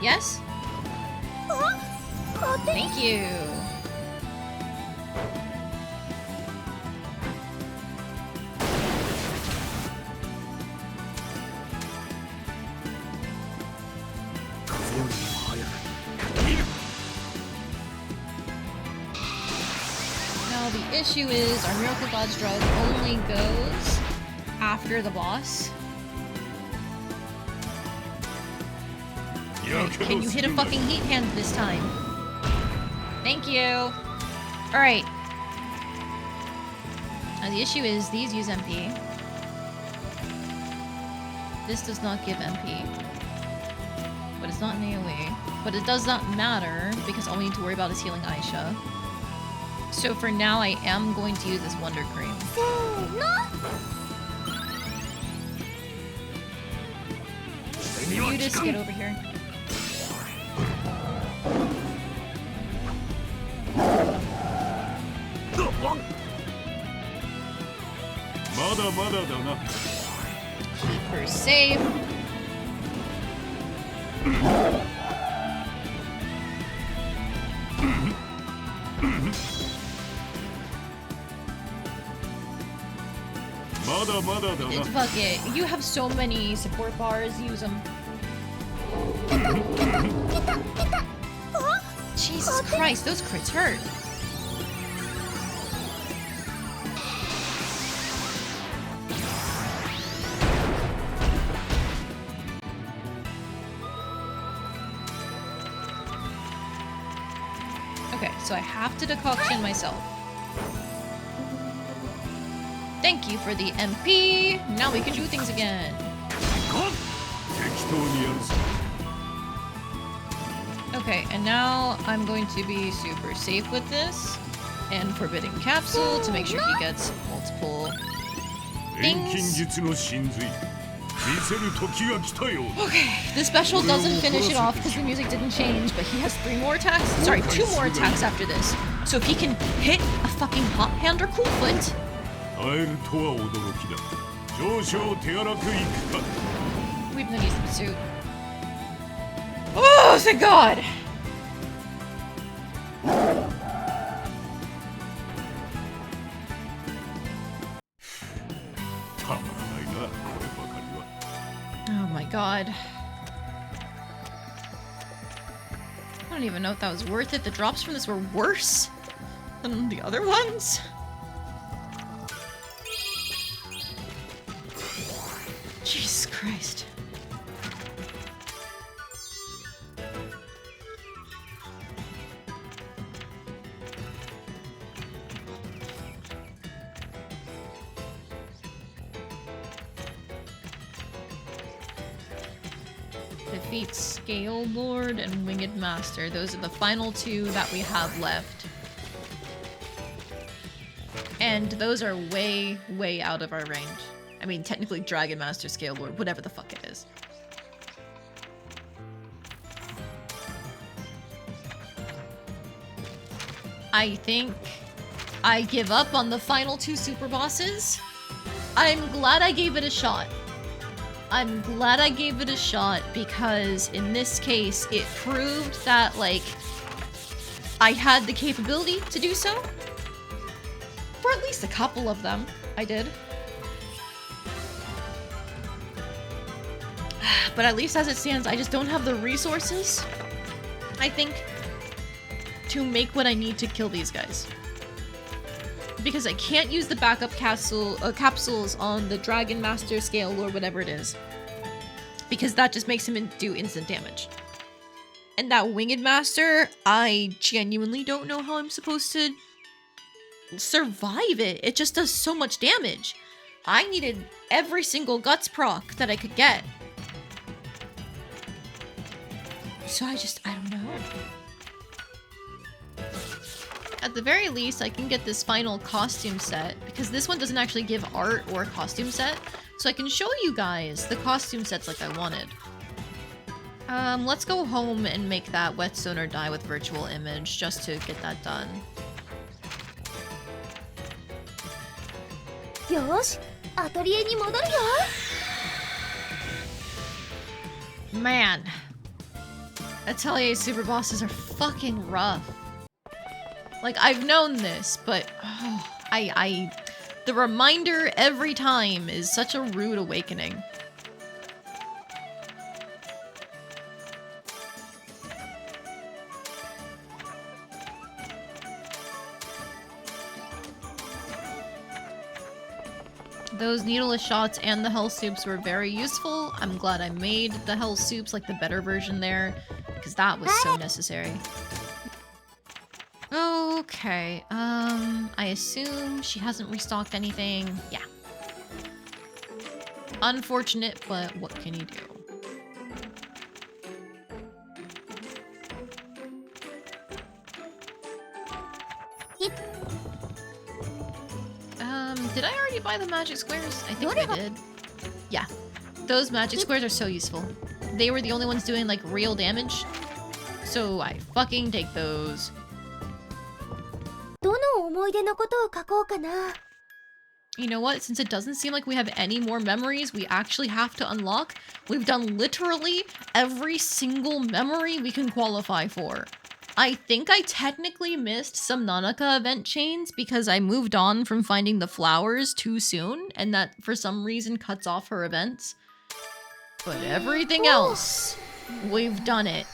Yes? Thank you. Now the issue is our Miracle God's drug only goes after the boss. Can you hit a fucking heat hand this time? Thank you. Alright. Now the issue is these use MP. This does not give MP. But it's not an AoE. But it does not matter because all we need to worry about is healing Ayesha. So for now I am going to use this Wonder Cream. You just get over here. Keep her safe. It's fuck it. You have so many support bars, use them. Jesus Christ, those crits hurt. Okay, so I have to decoction myself. Thank you for the MP. Now we can do things again. Okay, and now I'm going to be super safe with this. And Forbidden Capsule to make sure he gets multiple things. Okay, the special doesn't finish it off because the music didn't change, but he has 3 more attacks. Sorry, 2 more attacks after this. So if he can hit a fucking hot hand or cool foot. We've been using the suit. Oh, thank God! Oh my God. I don't even know if that was worth it. The drops from this were worse than the other ones. Jesus Christ. Defeat Scale Lord and Winged Master. Those are the final 2 that we have left. And those are way, way out of our range. I mean, technically Dragon Master, Scale Lord, whatever the fuck it is. I think I give up on the final 2 super bosses. I'm glad I gave it a shot. I'm glad I gave it a shot because in this case, it proved that, like, I had the capability to do so. For at least a couple of them, I did. But at least as it stands, I just don't have the resources, I think, to make what I need to kill these guys. Because I can't use the backup capsules on the Dragon Master, Scale, or whatever it is. Because that just makes him do instant damage. And that Winged Master, I genuinely don't know how I'm supposed to survive it. It just does so much damage. I needed every single guts proc that I could get. So I don't know. At the very least, I can get this final costume set, because this one doesn't actually give art or costume set, so I can show you guys the costume sets like I wanted. Let's go home and make that Whetstone or Die with Virtual Image, just to get that done. よし、アトリエに戻るよ。 Man. Atelier superbosses are fucking rough. Like, I've known this, but the reminder every time is such a rude awakening. Those needleless shots and the hell soups were very useful. I'm glad I made the hell soups, like the better version there, because that was so necessary. Okay, I assume she hasn't restocked anything. Yeah. Unfortunate, but what can you do? Did I already buy the magic squares? I think I did. Yeah. Those magic squares are so useful. They were the only ones doing, like, real damage. So I fucking take those. どの思い出のことを書こうかな。 You know what? Since it doesn't seem like we have any more memories we actually have to unlock, we've done literally every single memory we can qualify for. I think I technically missed some Nanaka event chains because I moved on from finding the flowers too soon, and that for some reason cuts off her events. But everything else, we've done it.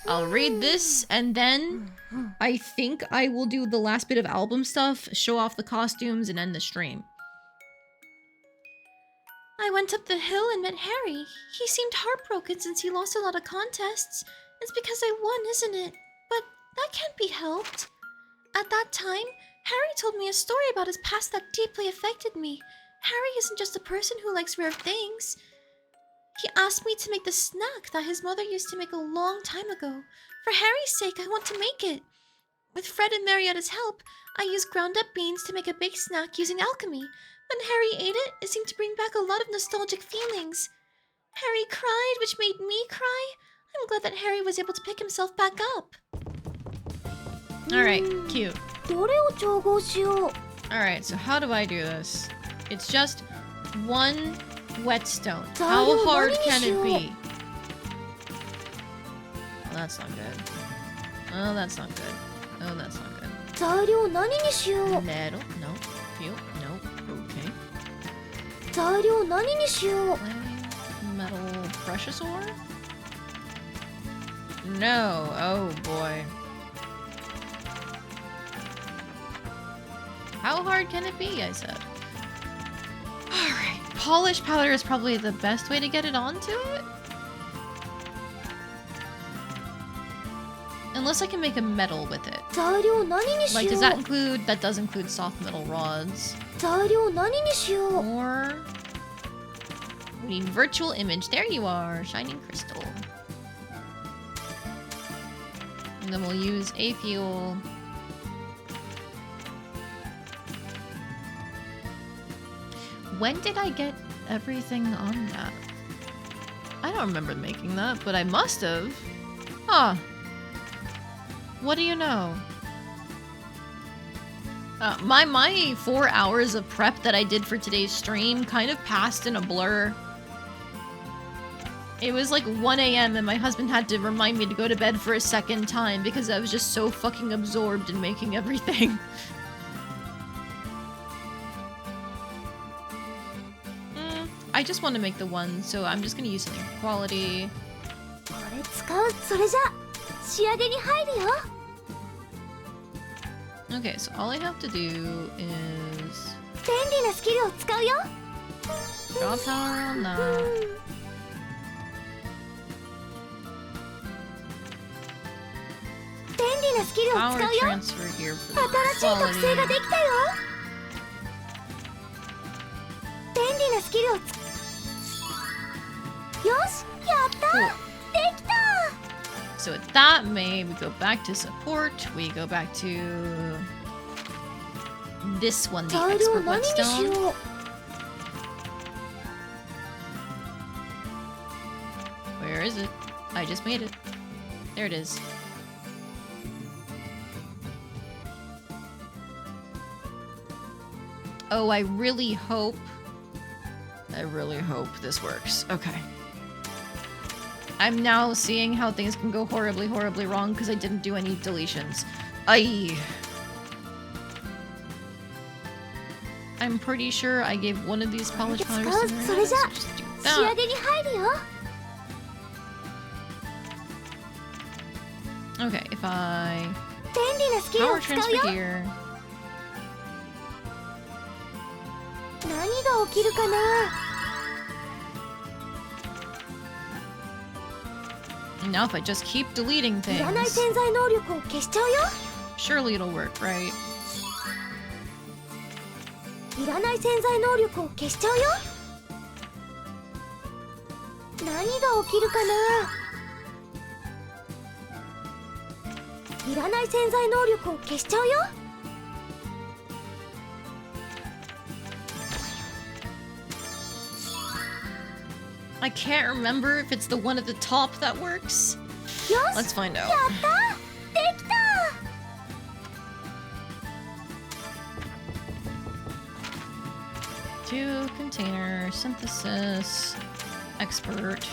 I'll read this, and then I think I will do the last bit of album stuff, show off the costumes, and end the stream. I went up the hill and met Harry. He seemed heartbroken since he lost a lot of contests. It's because I won, isn't it? But that can't be helped. At that time, Harry told me a story about his past that deeply affected me. Harry isn't just a person who likes rare things. He asked me to make the snack that his mother used to make a long time ago. For Harry's sake, I want to make it. With Fred and Marietta's help, I used ground up beans to make a big snack using alchemy. When Harry ate it, it seemed to bring back a lot of nostalgic feelings. Harry cried, which made me cry. I'm glad that Harry was able to pick himself back up. Alright, cute. どれを調合しよう。 Alright, so how do I do this? It's just one whetstone. How hard can it be? Oh, that's not good. Oh, that's not good. Oh, that's not good. 材料何にしよう。 Metal? No. Fuel? No. Okay. 材料何にしよう。 Metal precious ore? No. Oh boy. How hard can it be? I said. Alright. Polish powder is probably the best way to get it onto it. Unless I can make a metal with it. 材料何にしよう。 Like, does that include... That does include soft metal rods. 材料何にしよう。 Or... We need virtual image. There you are. Shining crystal. And then we'll use a fuel. When did I get everything on that? I don't remember making that, but I must have. Huh. What do you know? My 4 hours of prep that I did for today's stream kind of passed in a blur. It was like 1 a.m. and my husband had to remind me to go to bed for a second time because I was just so fucking absorbed in making everything. I just want to make the one, so I'm just gonna use something for quality. これ使う。それじゃ仕上げに入るよ。 Okay, so all I have to do is 便利なスキルを使うよ。 draw power on that. 便利なスキルを使 Power うよ。 transfer here for the 新しい特性が quality. できたよ。便利なスキルをよし、やった。 Cool. できた。 So with that made, we go back to support. We go back to this one, the 材料 expert 何にし whetstone. よう。 Where is it? I just made it. There it is. Oh, I really hope this works. Okay. I'm now seeing how things can go horribly, horribly wrong because I didn't do any deletions. I'm pretty sure I gave one of these polish powders to her. Let's just do that. Okay, if I power transfer here. Now if I just keep deleting things, surely it'll work, right? I can't remember if it's the one at the top that works. Let's find out. Two container synthesis expert.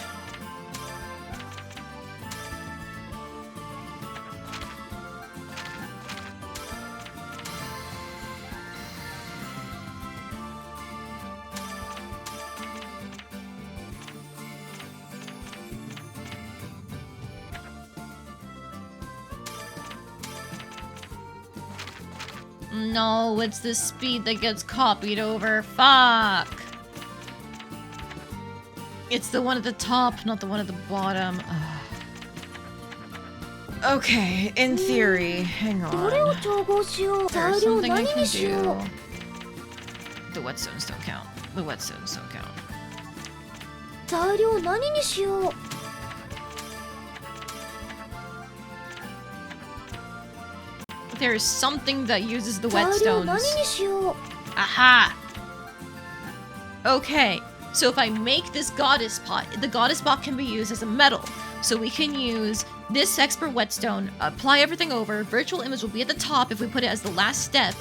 No, it's the speed that gets copied over. Fuck. It's the one at the top, not the one at the bottom. Ugh. Okay, in theory, hang on. There's something I can do. The whetstones don't count. The whetstones don't count. There is something that uses the whetstones. Aha! Okay, so if I make this goddess pot, the goddess pot can be used as a metal. So we can use this expert whetstone, apply everything over, virtual image will be at the top if we put it as the last step,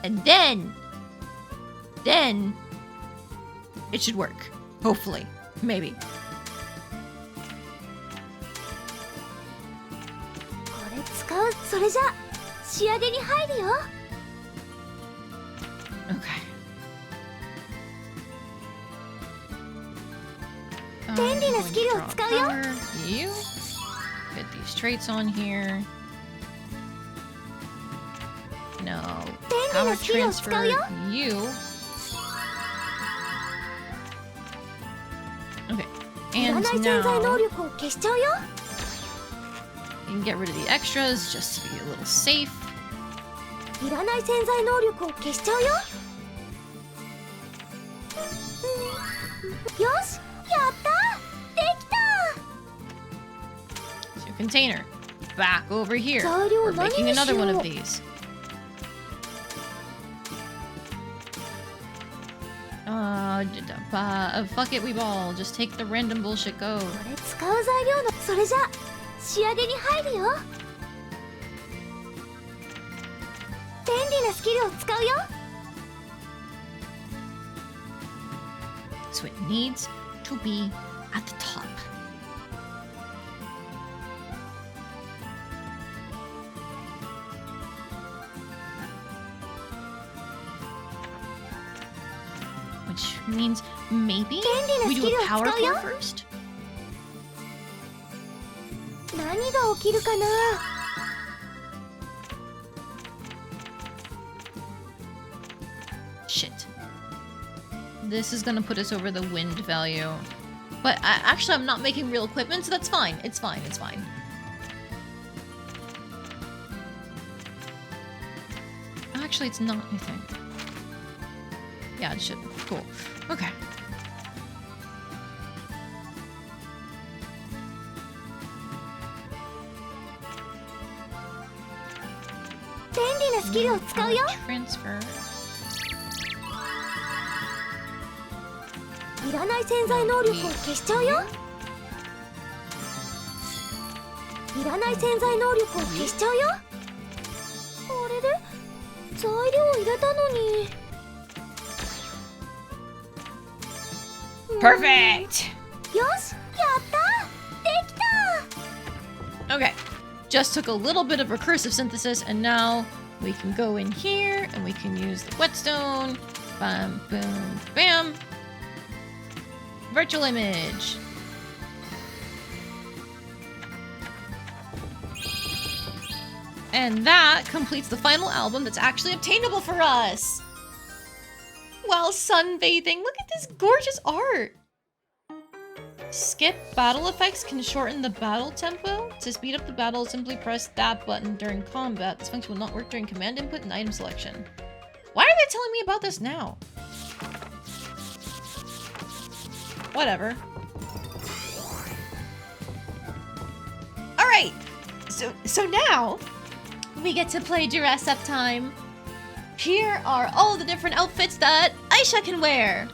and then it should work. Hopefully. Maybe. Okay. You get these traits on here. No. Power transfer you. Okay. And now you can get rid of the extras just to be a little safe. So container, back over here. We're making another one of these. Fuck it, we ball. Just take the random bullshit, go. So it needs to be at the top. Which means maybe we do a power core first? Shit. This is gonna put us over the wind value. But actually I'm not making real equipment, so that's fine. It's fine, it's fine. Actually, it's not, I think. Yeah, it should. Cool. Okay. Transfer. Perfect! よし、やったできた Okay, just took a little bit of recursive synthesis, and now we can go in here and we can use the whetstone. Bam, boom, bam. Virtual image. And that completes the final album that's actually obtainable for us. While sunbathing, look at this gorgeous art. Skip battle effects can shorten the battle tempo. To speed up the battle, simply press that button during combat. This function will not work during command input and item selection. Why are they telling me about this now? Whatever. Alright, so now we get to play dress up time. Here are all the different outfits that Ayesha can wear.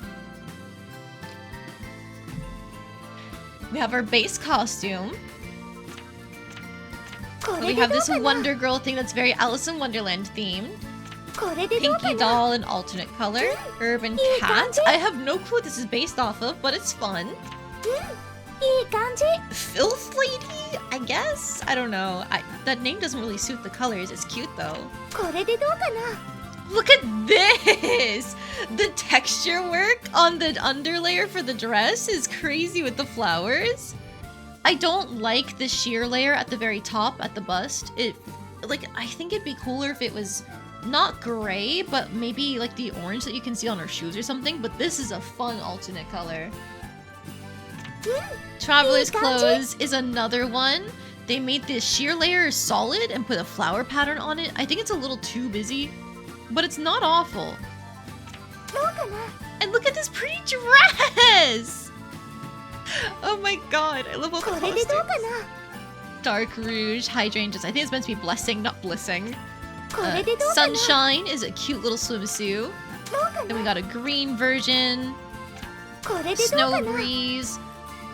We have our base costume. We have this Wonder Girl thing that's very Alice in Wonderland themed. Pinky doll in alternate color. Urban cat. I have no clue what this is based off of, but it's fun. Filth lady, I guess? I don't know. That name doesn't really suit the colors. It's cute though. Look at this! The texture work on the underlayer for the dress is crazy with the flowers. I don't like the sheer layer at the very top at the bust. I think it'd be cooler if it was not gray, but maybe like the orange that you can see on her shoes or something, but this is a fun alternate color. Traveler's clothes is another one. They made this sheer layer solid and put a flower pattern on it. I think it's a little too busy, but it's not awful. And look at this pretty dress! Oh my god, I love all the costumes. Dark rouge, hydrangeas. I think it's meant to be blessing, not blissing. Sunshine is a cute little swimsuit. Then we got a green version. Snow breeze.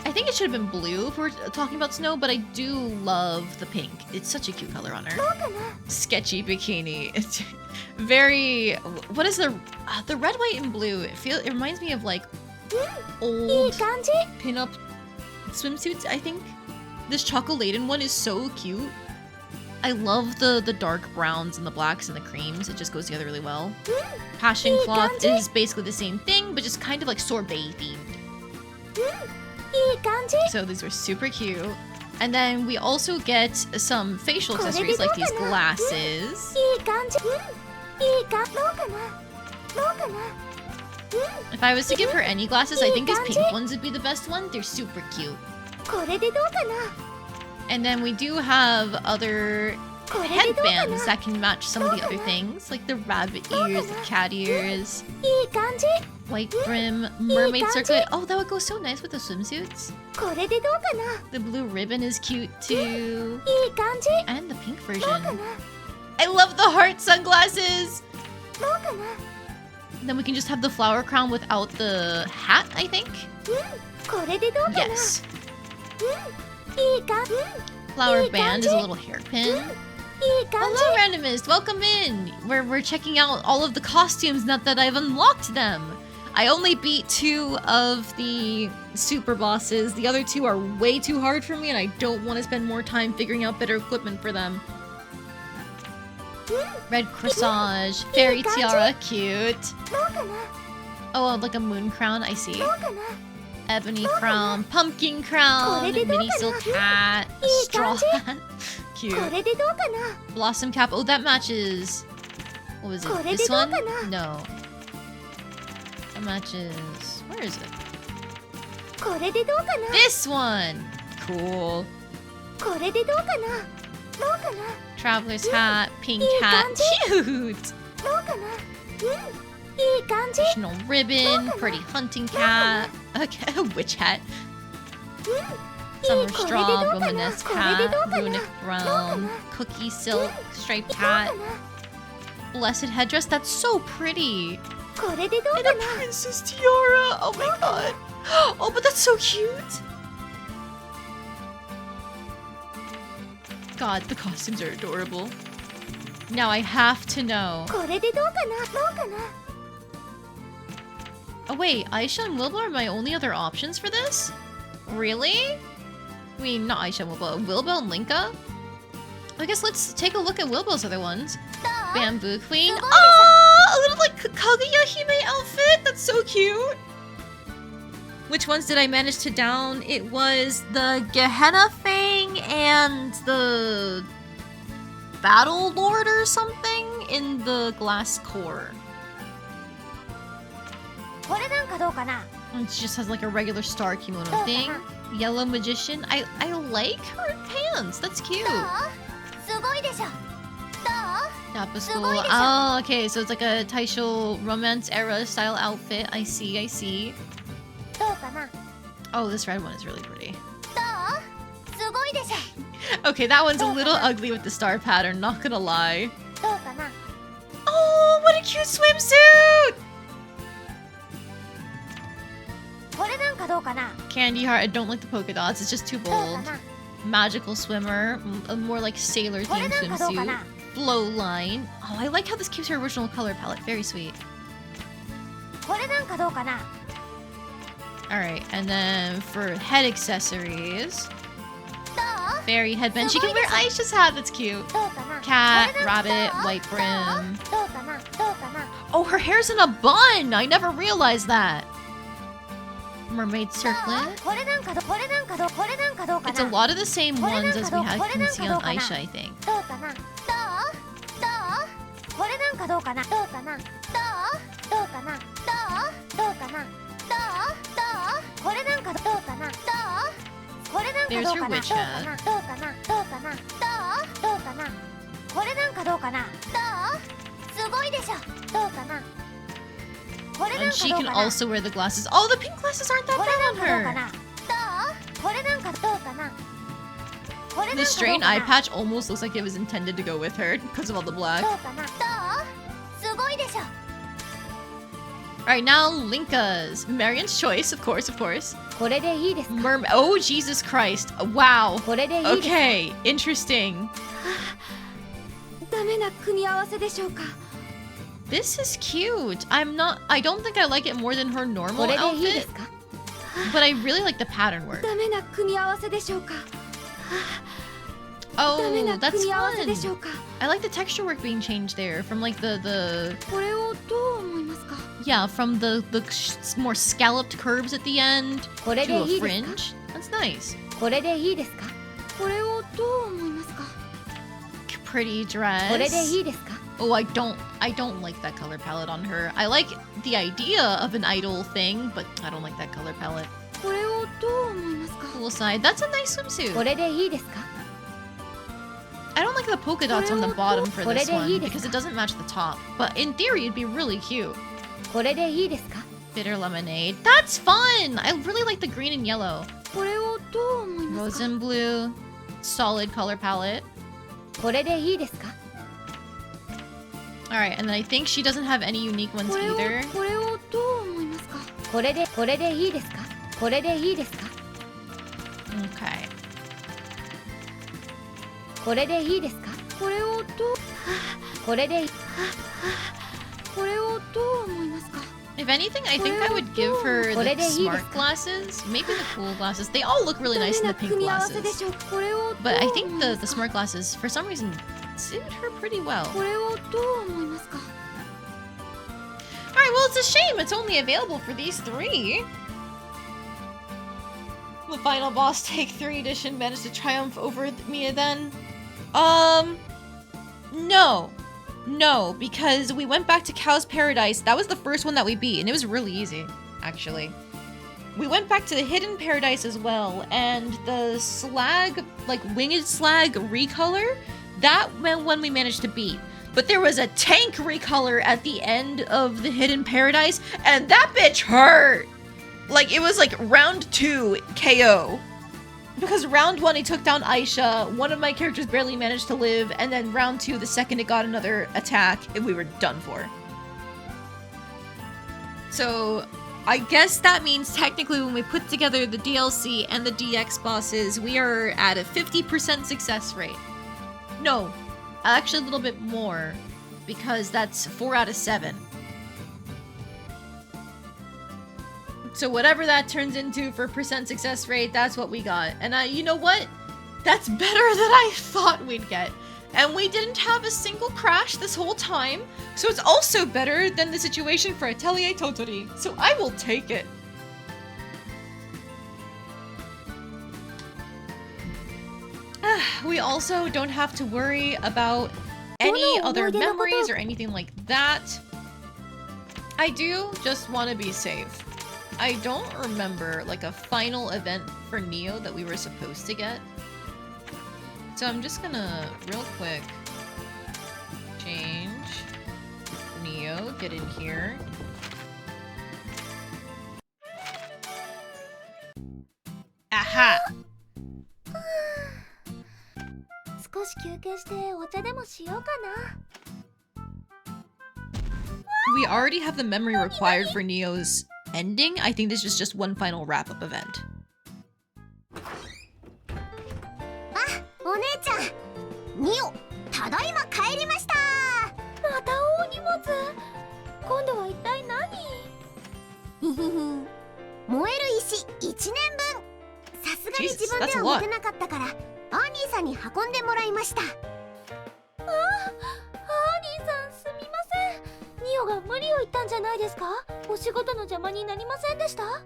I think it should have been blue if we're talking about snow, but I do love the pink. It's such a cute color on her. Sketchy bikini. It's very... What is the red, white, and blue? It reminds me of like old pin-up swimsuits, I think. This chocoladen one is so cute. I love the dark browns and the blacks and the creams. It just goes together really well. Passion cloth is basically the same thing, but just kind of like sorbet themed. So these were super cute. And then we also get some facial accessories like these glasses. If I was to give her any glasses, I think these pink ones would be the best one. They're super cute. And then we do have other headbands that can match some of the other things, like the rabbit ears, the cat ears, white brim, mermaid circlet. Oh, that would go so nice with the swimsuits. The blue ribbon is cute too. And the pink version. I love the heart sunglasses! Then we can just have the flower crown without the hat, I think? Yes. Flower band is a little hairpin. Hello, Randomist! Welcome in! We're checking out all of the costumes now that I've unlocked them. I only beat 2 of the super bosses. The other 2 are way too hard for me, and I don't want to spend more time figuring out better equipment for them. Red corsage, fairy tiara, cute. Oh, like a moon crown, I see. Ebony crown, pumpkin crown, mini silk hat, a straw hat. Cute. Blossom cap. Oh, that matches. What was it? This one? No. That matches. Where is it? This one! Cool. Traveler's hat, pink hat. Cute! Additional ribbon, pretty hunting cap. Okay, a witch hat. Summer straw, Romanesque hat, runic brown, cookie silk, striped hat. Blessed headdress, that's so pretty. And a princess tiara, oh my god. Oh, but that's so cute. God, the costumes are adorable. Now I have to know. Oh wait, Ayesha and Wilbur are my only other options for this? Really? I mean, not Ayesha and Wilbur. Wilbur and Linka? I guess let's take a look at Wilbur's other ones. Bamboo Queen. Oh, a little like Kaguya Hime outfit. That's so cute. Which ones did I manage to down? It was the Gehenna Fang and the Battle Lord or something in the glass core. And she just has like a regular star kimono thing. Yellow Magician. I like her pants. That's cute. Tappa School. Oh, okay. So it's like a Taisho romance era style outfit. I see, I see. Oh, this red one is really pretty. Okay, that one's a little ugly with the star pattern, not gonna lie. Oh, what a cute swimsuit! Candy Heart, I don't like the polka dots, it's just too bold. Magical Swimmer, a more like sailor themed swimsuit. Flow Line. Oh, I like how this keeps her original color palette, very sweet. Alright, and then for head accessories... Fairy headband. She can wear Ayesha's hat, that's cute. Cat, rabbit, white brim. Oh, her hair's in a bun! I never realized that. Mermaid circlet. It's a lot of the same ones as we can see on Ayesha, I think. There's her witch hat. And she can also wear the glasses. Oh, the pink glasses aren't that bad on her. This strained eye patch almost looks like it was intended to go with her because of all the black. Alright, now Linka's. Marion's choice, of course, of course. Oh, Jesus Christ. Wow. Okay, interesting. This is cute. I don't think I like it more than her normal outfit. But I really like the pattern work. Oh, that's fun. I like the texture work being changed there from like the yeah, from the more scalloped curves at the end to a fringe. That's nice. Pretty dress. Oh, I don't like that color palette on her. I like the idea of an idol thing, but I don't like that color palette. Cool side. That's a nice swimsuit. I don't like the polka dots on the bottom for this one because it doesn't match the top. But in theory, it'd be really cute. Bitter lemonade. That's fun! I really like the green and yellow. Rose and blue. Solid color palette. Alright, and then I think she doesn't have any unique ones either. Okay. If anything, I think I would give her the smart glasses. Maybe the cool glasses. They all look really nice in the pink glasses. But I think the smart glasses, for some reason, suit her pretty well. Alright, well, it's a shame it's only available for these three. The final boss take 3 edition managed to triumph over Mia then? No, because we went back to Cow's Paradise. That was the first one that we beat, and it was really easy, actually. We went back to the Hidden Paradise as well, and the slag, like winged slag recolor, that one we managed to beat. But there was a tank recolor at the end of the Hidden Paradise, and that bitch hurt! Like, it was like round 2 KO. Because round 1 he took down Ayesha, one of my characters barely managed to live, and then round 2, the second it got another attack, we were done for. So, I guess that means technically when we put together the DLC and the DX bosses, we are at a 50% success rate. No, actually a little bit more, because that's 4 out of 7. So whatever that turns into for percent success rate, that's what we got. And you know what? That's better than I thought we'd get. And we didn't have a single crash this whole time. So it's also better than the situation for Atelier Totori. So I will take it. We also don't have to worry about any other memories or anything like that. I do just want to be safe. I don't remember like a final event for Neo that we were supposed to get. So I'm just gonna real quick change Neo, get in here. Aha! 少し休憩してお茶でもしようかな。 We already have the memory required for Neo's ending. I think this is just one final wrap-up event. あ、お姉ちゃん。ニオ、ただいま帰りました。また大荷物。今度は一体何？ひひひ。燃える石1年分。さすがに自分では持てなかったから、アーニーさんに運んでもらいました。あ、アーニーさんすみません。ニオが無理を言ったんじゃないですか？お仕事の邪魔になりませんでした？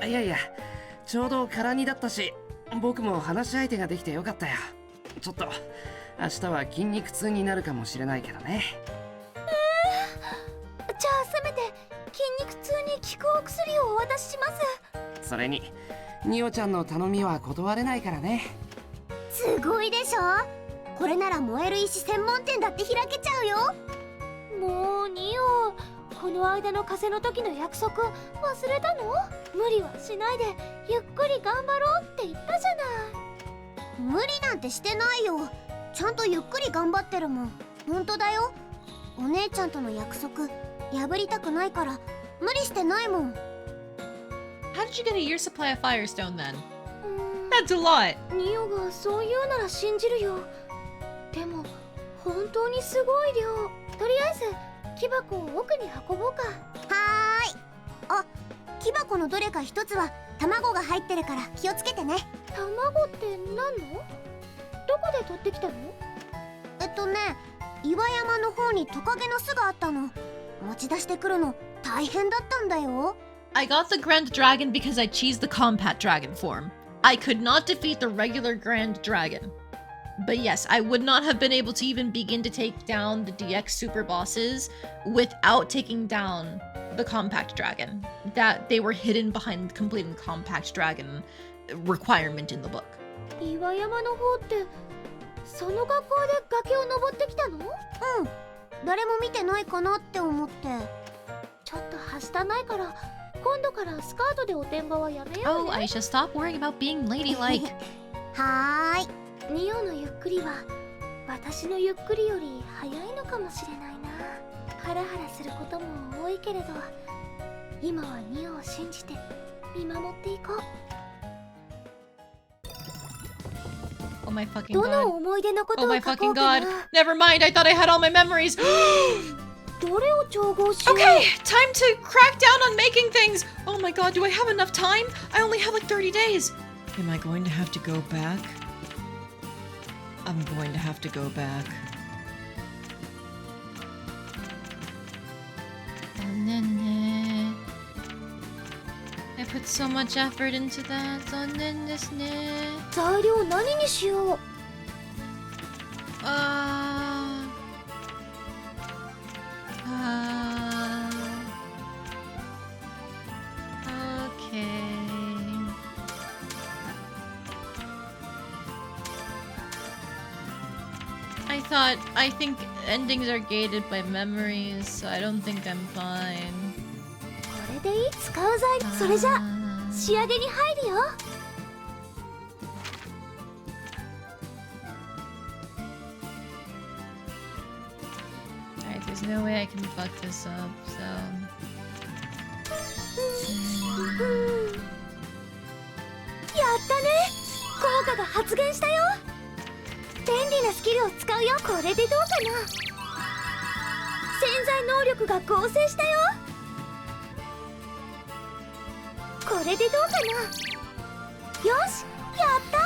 いやいや、ちょうど空にだったし、僕も話し相手ができてよかったよ。ちょっと明日は筋肉痛になるかもしれないけどね。じゃあせめて筋肉痛に効くお薬をお渡しします。それにニオちゃんの頼みは断れないからね。すごいでしょ。これなら燃える石専門店だって開けちゃうよ。もうニオ、この間の風の時の約束忘れたの？無理はしないでゆっくり頑張ろうって言ったじゃない。無理なんてしてないよ。ちゃんとゆっくり頑張ってるもん。本当だよ。お姉ちゃんとの約束破りたくないから無理してないもん。 How did you get a year's supply of Firestone then? That's a lot. ニオがそう言うなら信じるよ。でも本当にすごい量。とりあえず木箱を奥に運ぼうか。はーい。あ、木箱のどれか一つは卵が入ってるから気をつけてね。卵って何の？どこで取ってきたの？岩山の方にトカゲの巣があったの。持ち出してくるの大変だったんだよ。I got the Grand Dragon because I cheesed the Compact Dragon form. I could not defeat the regular Grand Dragon. But yes, I would not have been able to even begin to take down the DX super bosses without taking down the Compact Dragon. That they were hidden behind completing the Compact Dragon requirement in the book. 岩山の方ってその学校で崖を登ってきたの？うん。誰も見てないかなって思って。ちょっとはしたないから今度からスカートでおてんばはやめようね。Oh, Ayesha, stop worrying about being ladylike. はーい。ニオのゆっくりは私のゆっくりより早いのかもしれないな。ハラハラすることも多いけれど、今はニオを信じて見守っていこう。 Oh my fucking どの god. 思い出のこと Oh を my 書こ fucking うか god. な。 Never mind, I thought I had all my memories. どれを調合しよう。 Okay, time to crack down on making things. Oh my god, do I have enough time? I only have like 30 days. Am I going to have to go back? I'm going to have to go back. I put so much effort into that. 残念ですね。材料何にしよう。Okay. I think endings are gated by memories, so I don't think I'm fine. これでいい？使う材料。それじゃ仕上げに入るよ。Alright, there's no way I can fuck this up, so... やったね。効果が発現したよ。便利なスキルを使うよ。これでどうかな。潜在能力が合成したよ。これでどうかな。よし、やった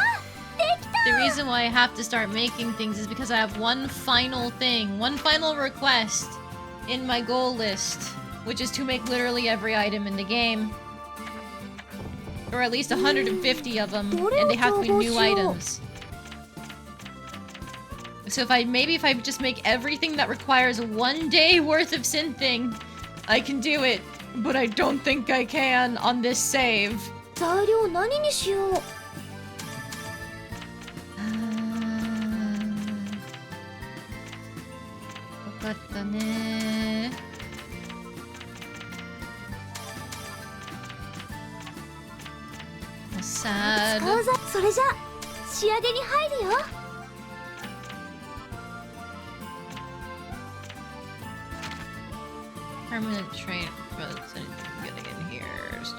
できた。 The reason why I have to start making things is because I have one final thing, one final request in my goal list, which is to make literally every item in the game. Or at least 150 of them, and they have to be new items. So if I just make everything that requires 1 day worth of synthing, I can do it. But I don't think I can on this save. 材料何にしよう。わかったね。sad. 使うぞ。それじゃ仕上げに入るよ。Permanent trait. Getting in here. So,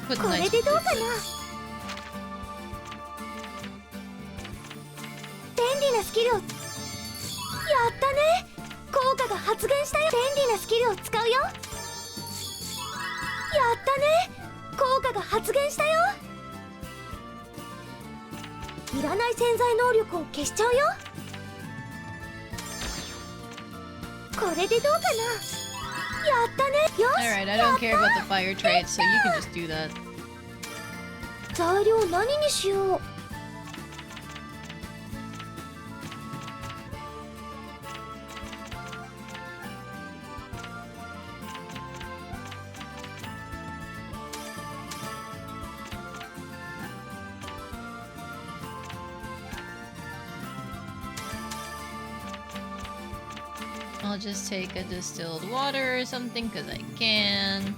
put こ nice れでどうかな。 places. 便利なスキルを。やったね。効果が発現したよ。便利なスキルを使うよ。やったね。効果が発現したよ。いらない潜在能力を消しちゃうよ。これでどうかな。やったね。よし。 Alright, I don't care about the fire traits, so you can just do that. 材料何にしよう。I'll just take a distilled water or something because I can.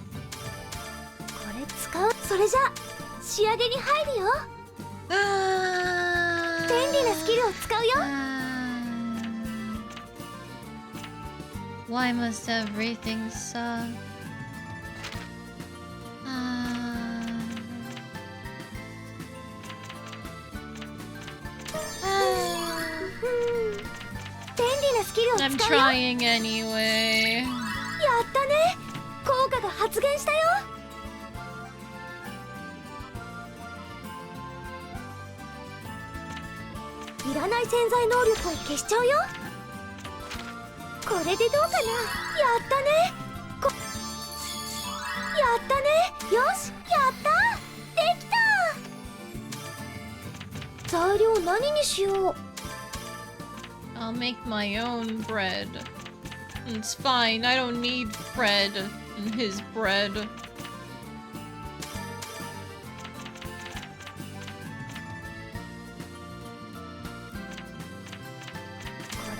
これ使う。それじゃ仕上げに入るよ。便利なスキルを使うよ。Why must everything suck? 便利なスキルを使う I'm よ。 trying anyway. やったね。効果が発現したよ。いらない潜在能力を消しちゃうよ。これでどうかな。やったね。やったね。よし、やったできた。材料何にしよう。 I'll make my own bread. It's fine. I don't need Fred and his bread. こ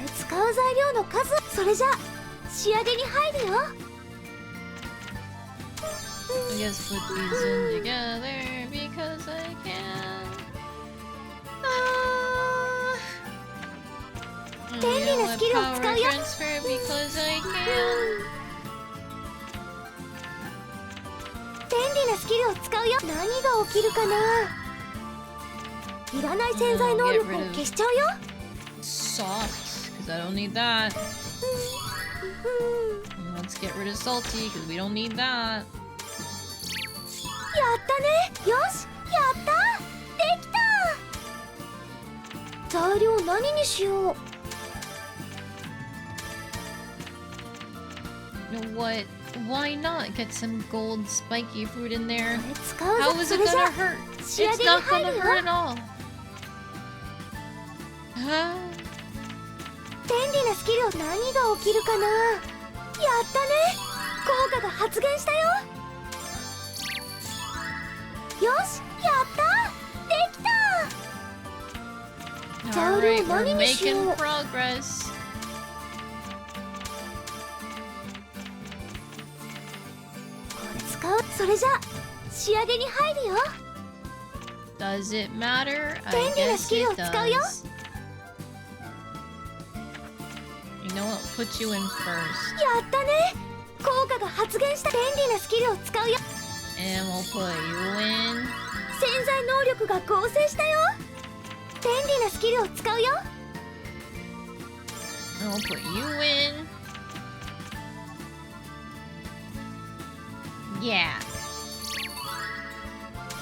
れ使う材料の数。それじゃ仕上げに入るよ。 I guess put these in together because I can. 便利なスキルを使う Power よ。 transfer because I can. 便利なスキルを使うよ。何が起きるかな。いらない潜在能力を消しちゃうよ。 Salt, because I don't need that. Let's get rid of salty, because we don't need that. やったね。よし、やったできた。材料何にしよう。 You know what? Why not get some gold spiky fruit in there? これ使うぞ。 How is そ it れじゃ gonna hurt? 仕上 It's げに not 入 gonna るよ。 hurt at all. Huh? 便利なスキルを。何が起きるかな。やったね。効果が発現したよ。よし、やったできた。 Alright, we're 何にしよう。 making progress. これ使う。それじゃ仕上げに入るよ。 Does it matter? I 便利な guess スキルを it 使うよ。 does. You know what? Put you in first. やったね。効果が発現した。便利なスキルを使うよ。 And we'll put you in. 潜在能力が合成したよ。便利なスキルを使うよ。 And we'll put you in. Yeah.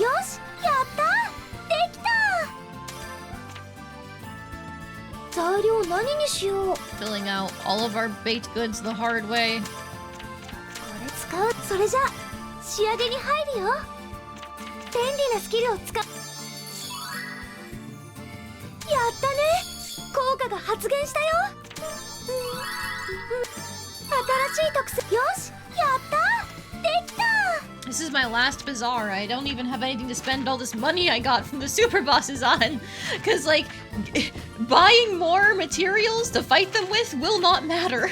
よし、やったできた。材料何にしよう。 Filling out all of our baked goods the hard way. これ使う。それじゃ仕上げに入るよ。便利なスキルを使う。やったね。効果が発現したよ。新しい特性。よし、やったできた。 This is my last bazaar. I don't even have anything to spend all this money I got from the superbosses on. Because, like, buying more materials to fight them with will not matter.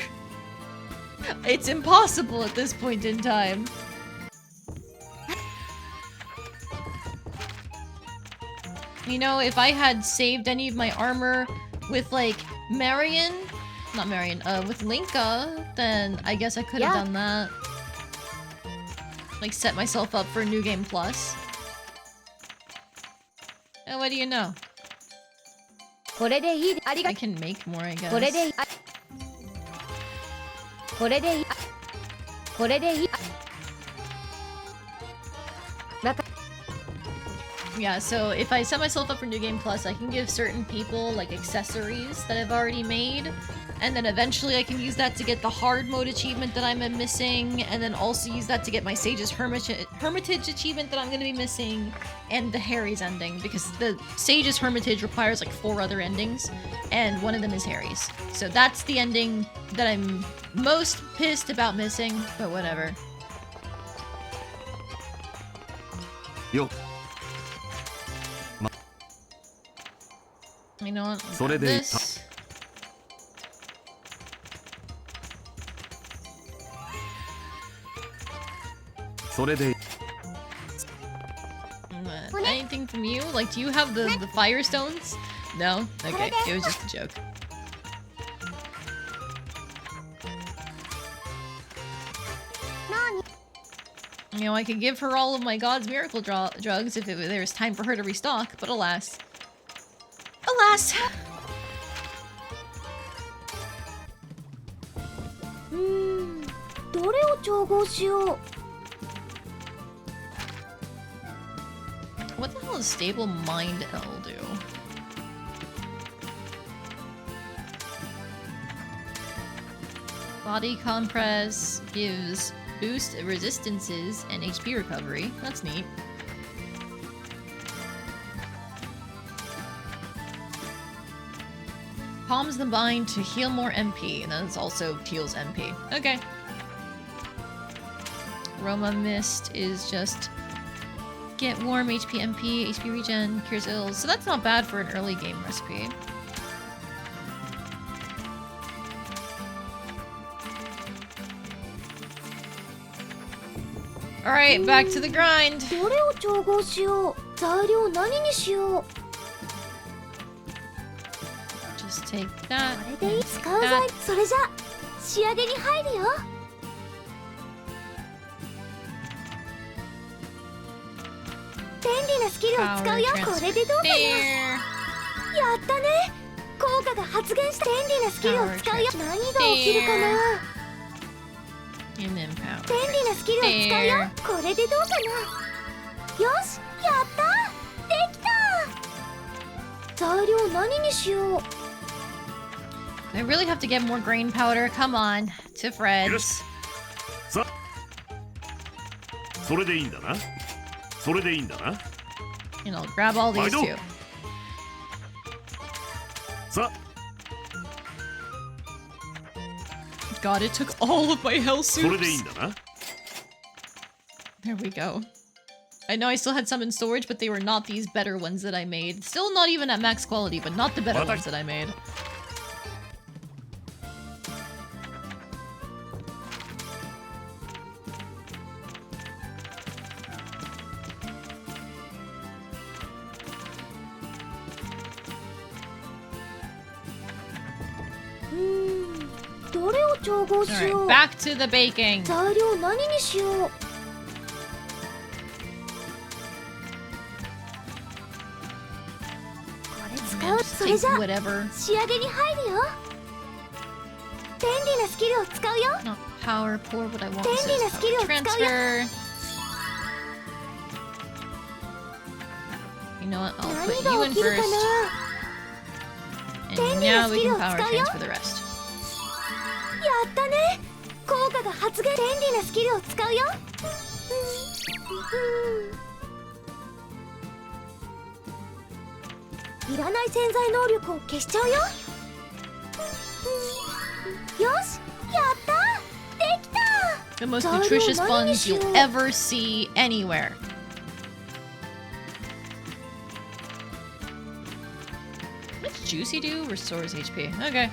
It's impossible at this point in time. You know, if I had saved any of my armor with, like, with Linka, then I guess I could have done that. Like, set myself up for New Game Plus. And what do you know? これでいい。ありが I can make more, I guess. これでいい。これでいい。これでいい。 Yeah, so if I set myself up for New Game Plus, I can give certain people, like, accessories that I've already made. And then eventually I can use that to get the hard mode achievement that I'm missing. And then also use that to get my Sage's Hermitage achievement that I'm going to be missing. And the Harry's ending. Because the Sage's Hermitage requires, like, 4 other endings. And one of them is Harry's. So that's the ending that I'm most pissed about missing. But whatever. Yo. You know what? So This. Anything from you? Like, do you have the Firestones? No? Okay, it was just a joke. You know, I could give her all of my God's miracle drugs if there was time for her to restock, but alas. Alas! Hmm. どれを調合しよう。 What the hell does stable mind L do? Body compress gives boost resistances and HP recovery. That's neat. Calms the mind to heal more MP, and then it also heals MP. Okay. Aroma Mist is just get warm, HP MP, HP regen, cures ills. So that's not bad for an early game recipe. Alright, back to the grind. どれを調合しよう。材料何にしよう。 Just take that. これでいい。使う材。それじゃ仕上げに入るよ。便利なスキルを使うよ。これでどうかな。やったね。効果が発現した便利なスキルを使うよ。何が起きるかな。 And then power. 便利なスキルを使うよ。これでどうかな。よし、やったできた。材料何にしよう。 I really have to get more grain powder. Come on, to Fred's. さそれでいいんだな。それでいいんだな。 And I'll grab all these too. さ God, it took all of my health それでいいん soups. だな。 There we go. I know I still had some in storage, but they were not these better ones that I made. Still not even at max quality, but not the better ones that I made. Alright, back to the baking. 材料何にしよう。これ使う。それじゃ仕上げに入るよ。便利なスキルを使うよ。Not power pour, what I want 便利な is スキルを power 使うよ。 transfer. You know what? I'll put you in first. And now we can power transfer the rest. やったね。効果が発現。便利なスキルを使うよ。いらない潜在能力を消しちゃうよ。よし、やった。できた。 The most nutritious buns you'll ever see anywhere. What's Juicy do? Restores HP. Okay.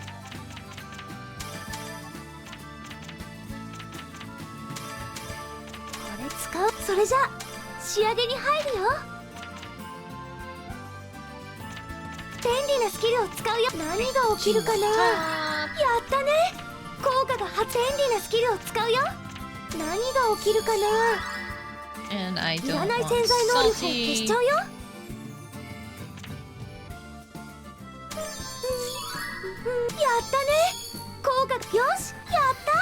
これ使う。それじゃ仕上げに入るよ。便利なスキルを使うよ。何が起きるかな。やったね。効果が発。便利なスキルを使うよ。何が起きるかな。 And I い don't らない want 潜在能力を消し salty. ちゃうよ。やったね。効果。よし、やった。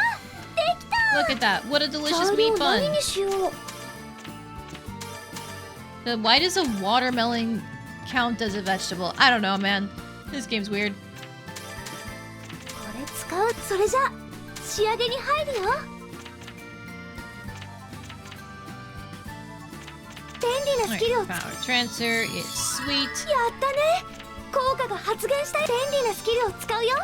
できた。 Look at that. What a delicious 材 meat 料何 bun. にしよう。 Why does a watermelon count as a vegetable? I don't know, man. This game's weird. これ使う。それじゃ仕上げに入るよ。便利なス Alright, キルを power transfer is sweet. やったね。効果が発現した。便利なスキルを使うよ。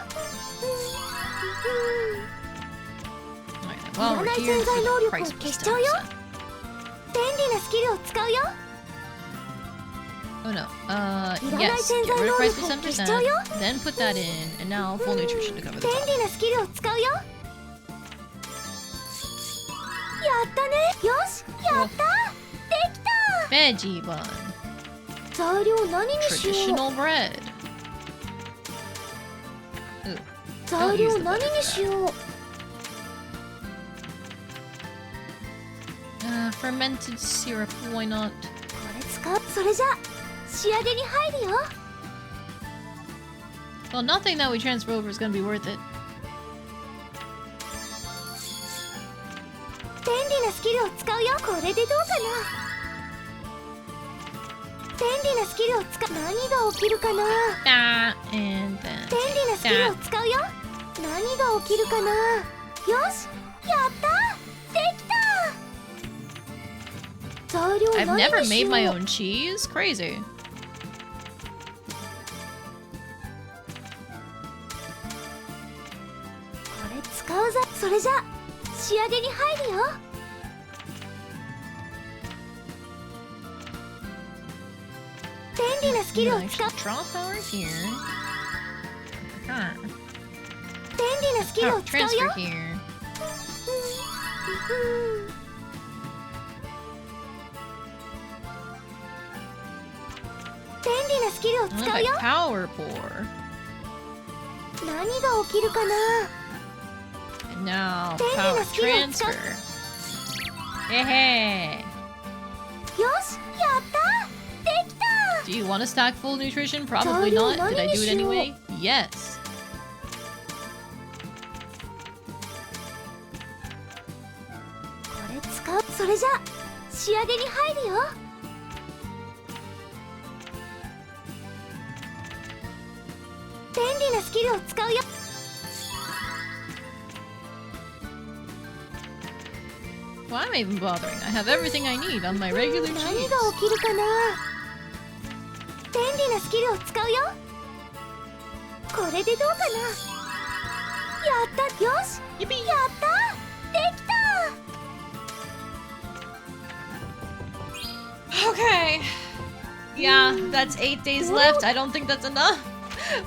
Alright, いら while we're ない here, 潜在 do 能 the 力を price 消 boost しちゃうよ。 stuff. 便利なスキルを使うよ。 Oh no. いらない Yes. 潜 Get 在 rid 能 of price 力 boost を消しちゃうよ。 10%. Then put that in, and now full nutrition to cover the 便 top. 利なスキルを使うよ。やったね。よし、やった。できた。 Veggie bun. 材料何にしよう。 Traditional bread. Ooh. 材料何にしよう。 Fermented syrup. Why not? これ使う。それじゃ仕上げに入るよ。 Well, nothing that we transfer over is gonna be worth it. 便利なスキルを使うよ。これでどうかな。便利なスキルを使う。何が起きるかな。 Ah, and then 便利なスキルを that. 使うよ。何が起きるかな。よし、やった。できた。材料 I've 何 never にし made よ my う。 own cheese. Crazy. これ使うぞ。それじゃ仕上げに入るよ。便利なスキルを No, 使う。 actually, draw power here. Ah. 便利なスキル Power を使うよ。 transfer here. 便利なスキルを What 使 if うよ。 I power pour? 何が起きるかな。 And now 便利 power なスキルを使う。 transfer. Hey, よし、やった。できた。 do you want to stack full nutrition? Probably Sorry, not. Did I do it 何にしよう。 anyway? Yes. これ使う。それじゃ仕上げに入るよ。便利なスキルを使うよ。 Why am I even bothering? I have everything I need on my regular 何 cheese. が起きるかな。便利なスキルを使うよ。これでどうかな。やった。よし、 Yippee! やった。できた。 Okay. Yeah, that's 8 days left. I don't think that's enough.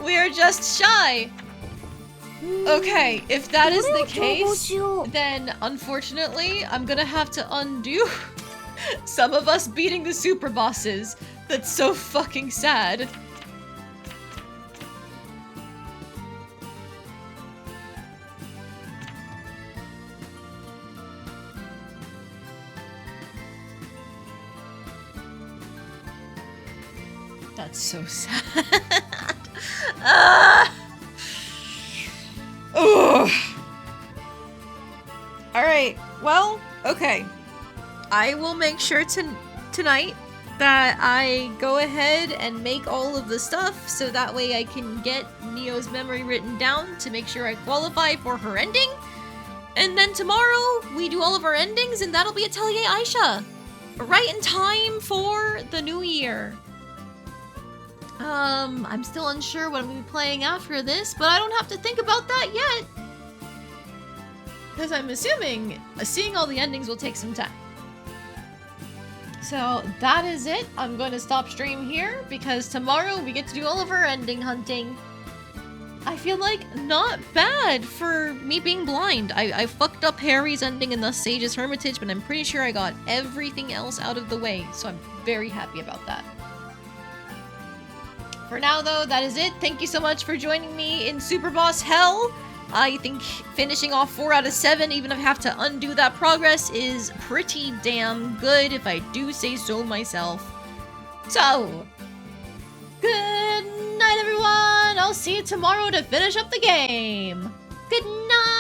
We are just shy. Okay, if that is the どれを調合 case, しよう。 then unfortunately, I'm gonna have to undo some of us beating the super bosses. That's so fucking sad. That's so sad. Ah! Ugh. Alright, well, okay. I will make sure tonight that I go ahead and make all of the stuff so that way I can get Neo's memory written down to make sure I qualify for her ending. And then tomorrow we do all of our endings and that'll be Atelier Ayesha. Right in time for the new year. I'm still unsure what I'm going to be playing after this, but I don't have to think about that yet. Because I'm assuming seeing all the endings will take some time. So that is it. I'm going to stop stream here because tomorrow we get to do all of our ending hunting. I feel like not bad for me being blind. I fucked up Harry's ending in the Sage's Hermitage, but I'm pretty sure I got everything else out of the way. So I'm very happy about that. For now though, that is it. Thank you so much for joining me in Super Boss Hell. I think finishing off 4 out of 7, even if I have to undo that progress, is pretty damn good if I do say so myself. So, good night everyone! I'll see you tomorrow to finish up the game. Good night!